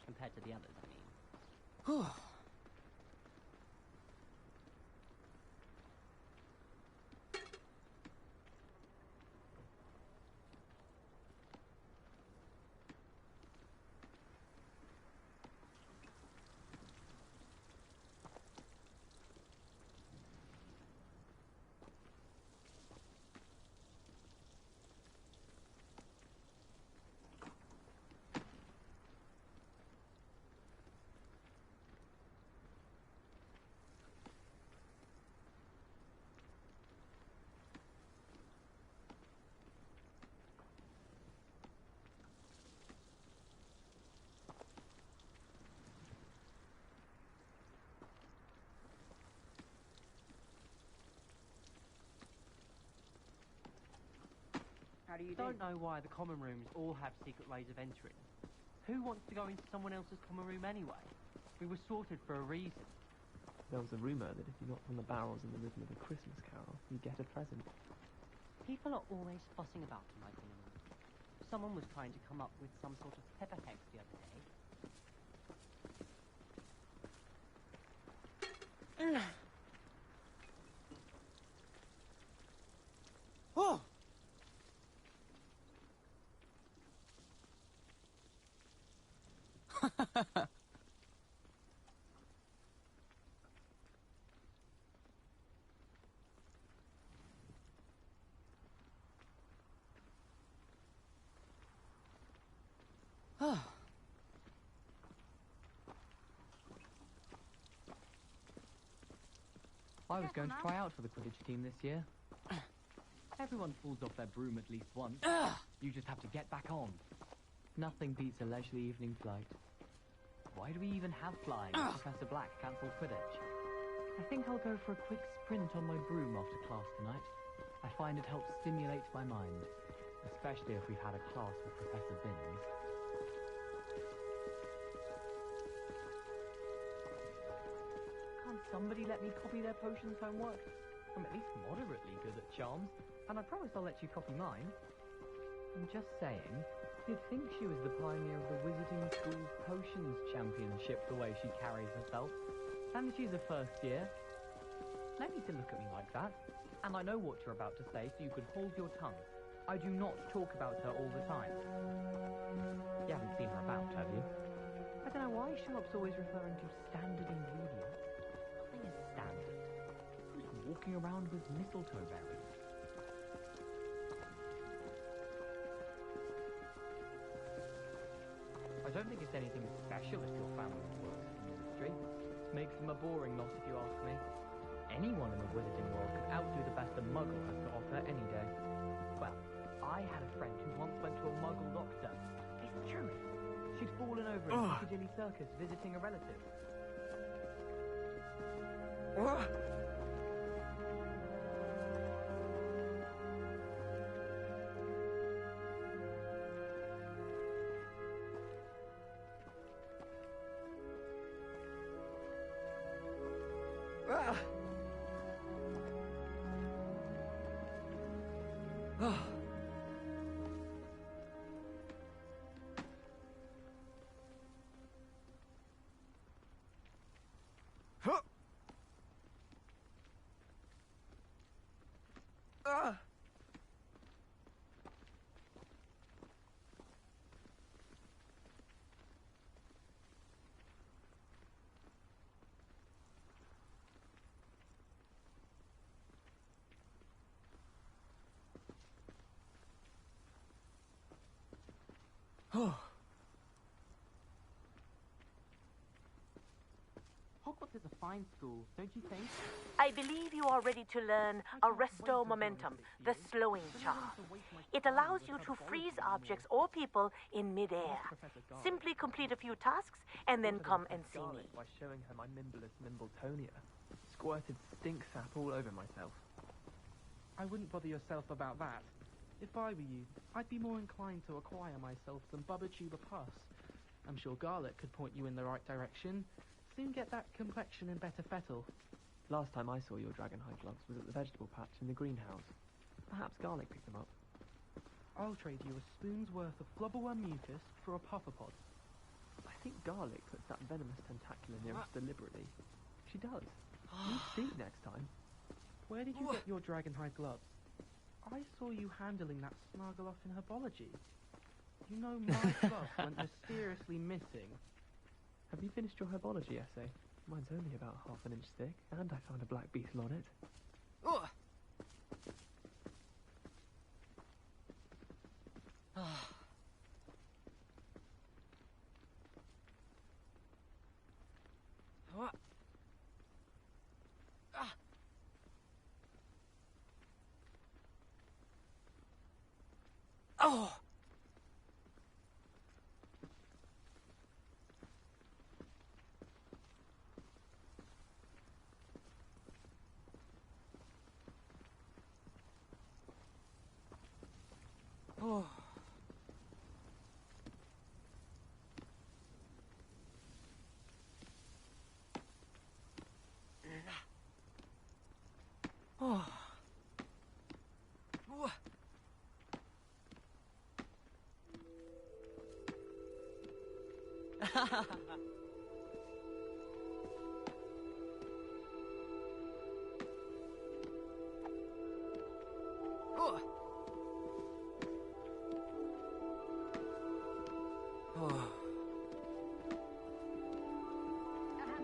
Compared to the others, I mean. How do you Don't know why the common rooms all have secret ways of entering. Who wants to go into someone else's common room anyway? We were sorted for a reason. There was a rumour that if you knocked on the barrels in the rhythm of a Christmas carol, you'd get a present. People are always fussing about in my common room. Someone was trying to come up with some sort of pepper hex the other day. Oh! I was going to try out for the Quidditch team this year. Everyone falls off their broom at least once. You just have to get back on. Nothing beats a leisurely evening flight. Why do we even have flying if Professor Black cancelled Quidditch? I think I'll go for a quick sprint on my broom after class tonight. I find it helps stimulate my mind, especially if we've had a class with Professor Binns. Can't somebody let me copy their potions homework? I'm at least moderately good at charms, and I promise I'll let you copy mine. I'm just saying, you'd think she was the pioneer of the Wizarding School's Potions Championship the way she carries herself. And she's a first year. No need to look at me like that. And I know what you're about to say, so you can hold your tongue. I do not talk about her all the time. You haven't seen her about, have you? I don't know why Sherlock's always referring to standard ingredients. Nothing is standard. Who's walking around with mistletoe berries? I don't think it's anything special if your family works in the industry. Makes them a boring lot if you ask me. Anyone in the wizarding world could outdo the best a muggle has to offer any day. Well, I had a friend who once went to a muggle doctor. It's the truth. She'd fallen over in Piccadilly Circus visiting a relative. Hogwarts is a fine school, don't you think? I believe you are ready to learn Arresto Momentum, the slowing charm. It allows you to freeze objects or people in midair. Simply complete a few tasks and then come and see me. By showing her my Mimbleless Mimbletonia. Squirted stink sap all over myself. I wouldn't bother yourself about that. If I were you, I'd be more inclined to acquire myself some Bubba-Tuba pus. I'm sure Garlic could point you in the right direction. Soon get that complexion in better fettle. Last time I saw your dragonhide gloves was at the vegetable patch in the greenhouse. Perhaps Garlic picked them up. I'll trade you a spoon's worth of flubberworm mucus for a pufferpod. I think Garlic puts that venomous tentacular near us deliberately. She does. You'll see next time. Where did you get your dragonhide gloves? I saw you handling that Snargle-off in herbology. You know my glove went mysteriously missing. Have you finished your herbology essay? Mine's only about half an inch thick, and I found a black beetle on it.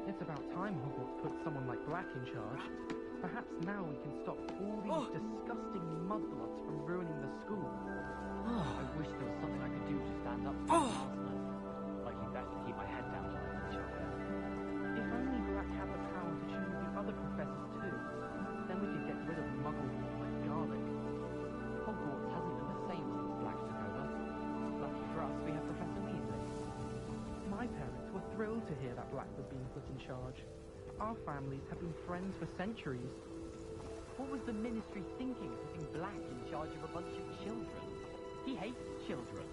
It's about time Hogwarts put someone like Black in charge. Perhaps now we can stop all these disgusting mudblots from ruining the school. I wish there was something I could do to stand up to them. Likely best to keep my head down till I finish up here. If only Black had the power to choose the other professors too. wrong to hear that Black was being put in charge. Our families have been friends for centuries. What was the Ministry thinking, putting Black in charge of a bunch of children? He hates children.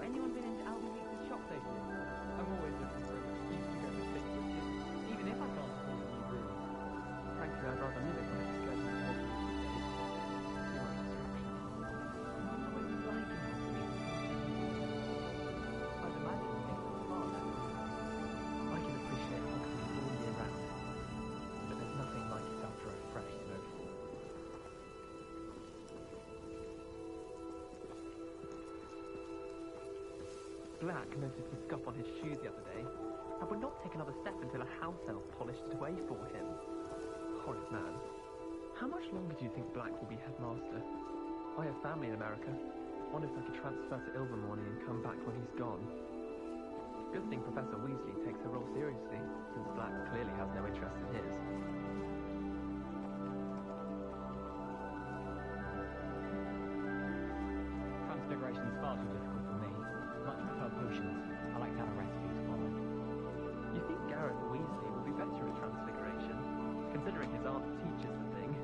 Anyone been into Alvin Weeks' shop lately? I'm always looking for an excuse to go to sleep with you, even if I can't afford a new room. Frankly, I'd rather live at my schedule than help you these days. Too much distraction. I wonder what you like in Alvin Weeks. I'd imagine you take the far I can appreciate Hogwarts all year round, but there's nothing like it after a fresh snowfall. Black noticed the scuff on his shoe the other day, and would not take another step until a house elf polished it away for him. Horrid man. How much longer do you think Black will be headmaster? I have family in America. Wonder if I could transfer to Ilvermorny and come back when he's gone. Good thing Professor Weasley takes her role seriously, since Black clearly has no interest in his. Transfiguration's far too difficult for me. Much prefer potions. I like to have a recipe to follow. You think Garrett Weasley will be better at transfiguration, considering his aunt teaches the thing?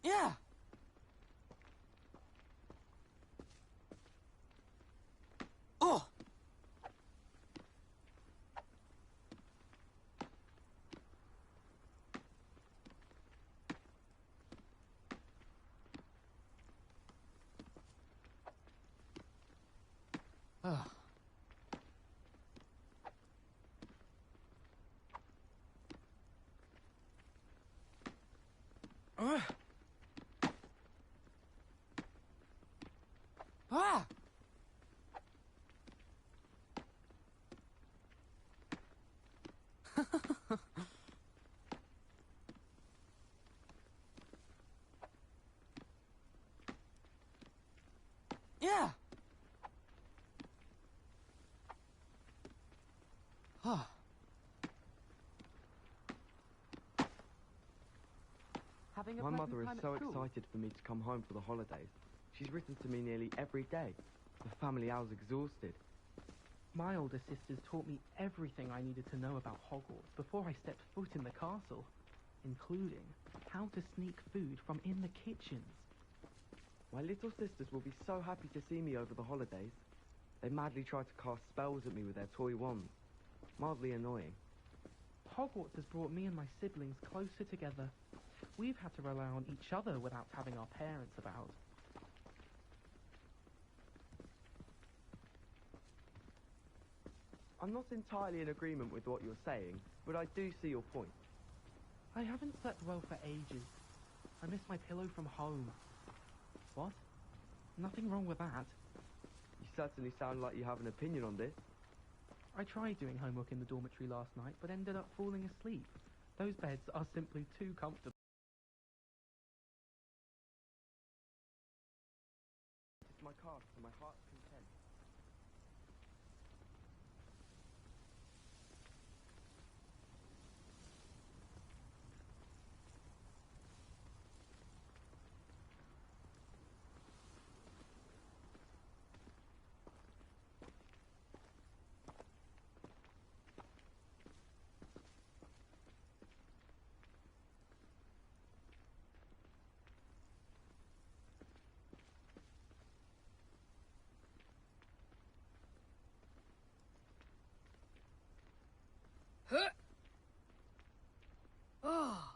Yeah. Oh. Oh. Ah! Yeah. Ah. My mother is so excited for me to come home for the holidays. She's written to me nearly every day. The family hour's exhausted. My older sisters taught me everything I needed to know about Hogwarts before I stepped foot in the castle, including how to sneak food from in the kitchens. My little sisters will be so happy to see me over the holidays. They madly try to cast spells at me with their toy wands. Mildly annoying. Hogwarts has brought me and my siblings closer together. We've had to rely on each other without having our parents about. I'm not entirely in agreement with what you're saying, but I do see your point. I haven't slept well for ages. I miss my pillow from home. What? Nothing wrong with that. You certainly sound like you have an opinion on this. I tried doing homework in the dormitory last night, but ended up falling asleep. Those beds are simply too comfortable. cast to my heart's content. Oh.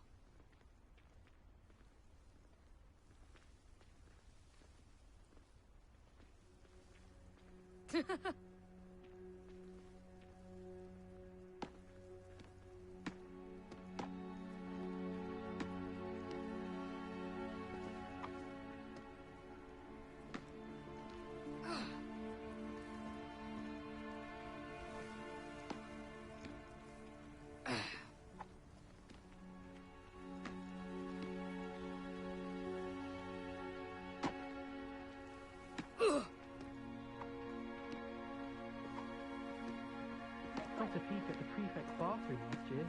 Got a peek at the prefect's bathroom last year.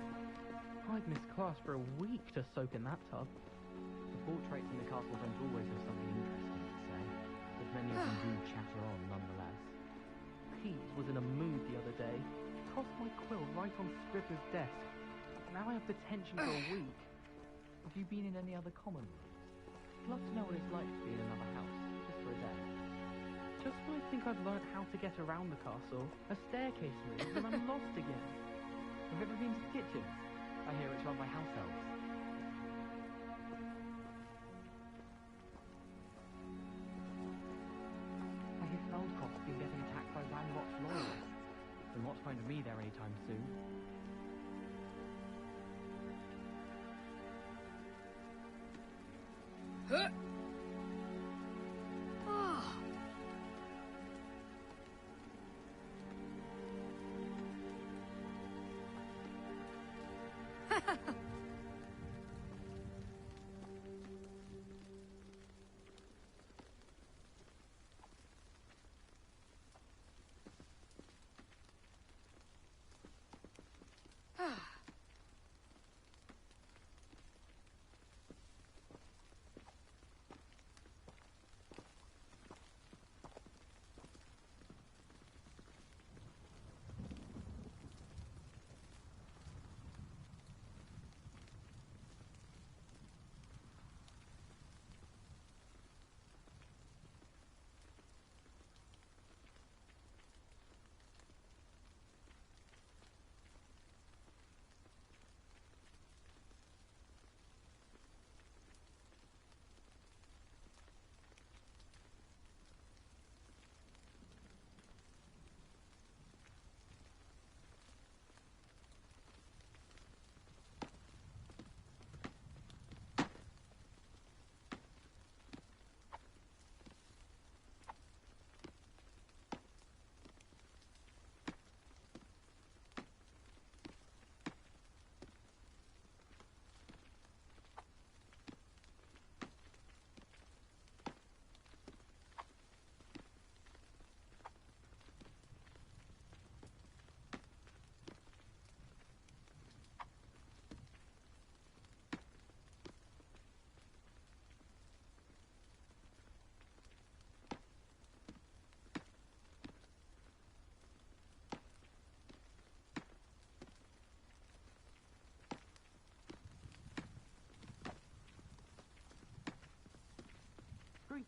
I'd missed class for a week to soak in that tub. The portraits in the castle don't always have something interesting to say, but many of them do chatter on nonetheless. Pete was in a mood the other day. Tossed my quill right on Scribbler's desk. Now I have detention for a week. Have you been in any other common rooms? I'd love to know what it's like to be in another house, just for a day. Just when I think I've learnt how to get around the castle, a staircase moves and I'm lost again. Have you ever been to the kitchen? I hear it's run by house elves. I hear Feldcroft's been getting attacked by Ranrock's loyalists. They're not going to be there anytime soon.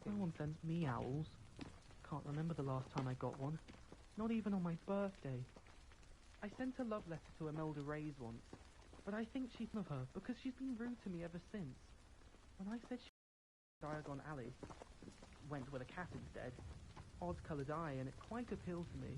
No one sends me owls. Can't remember the last time I got one. Not even on my birthday. I sent a love letter to Imelda Reyes once, but I think she's of her because she's been rude to me ever since. When I said she Diagon Alley, went with a cat instead. Odd-coloured eye, and it quite appealed to me.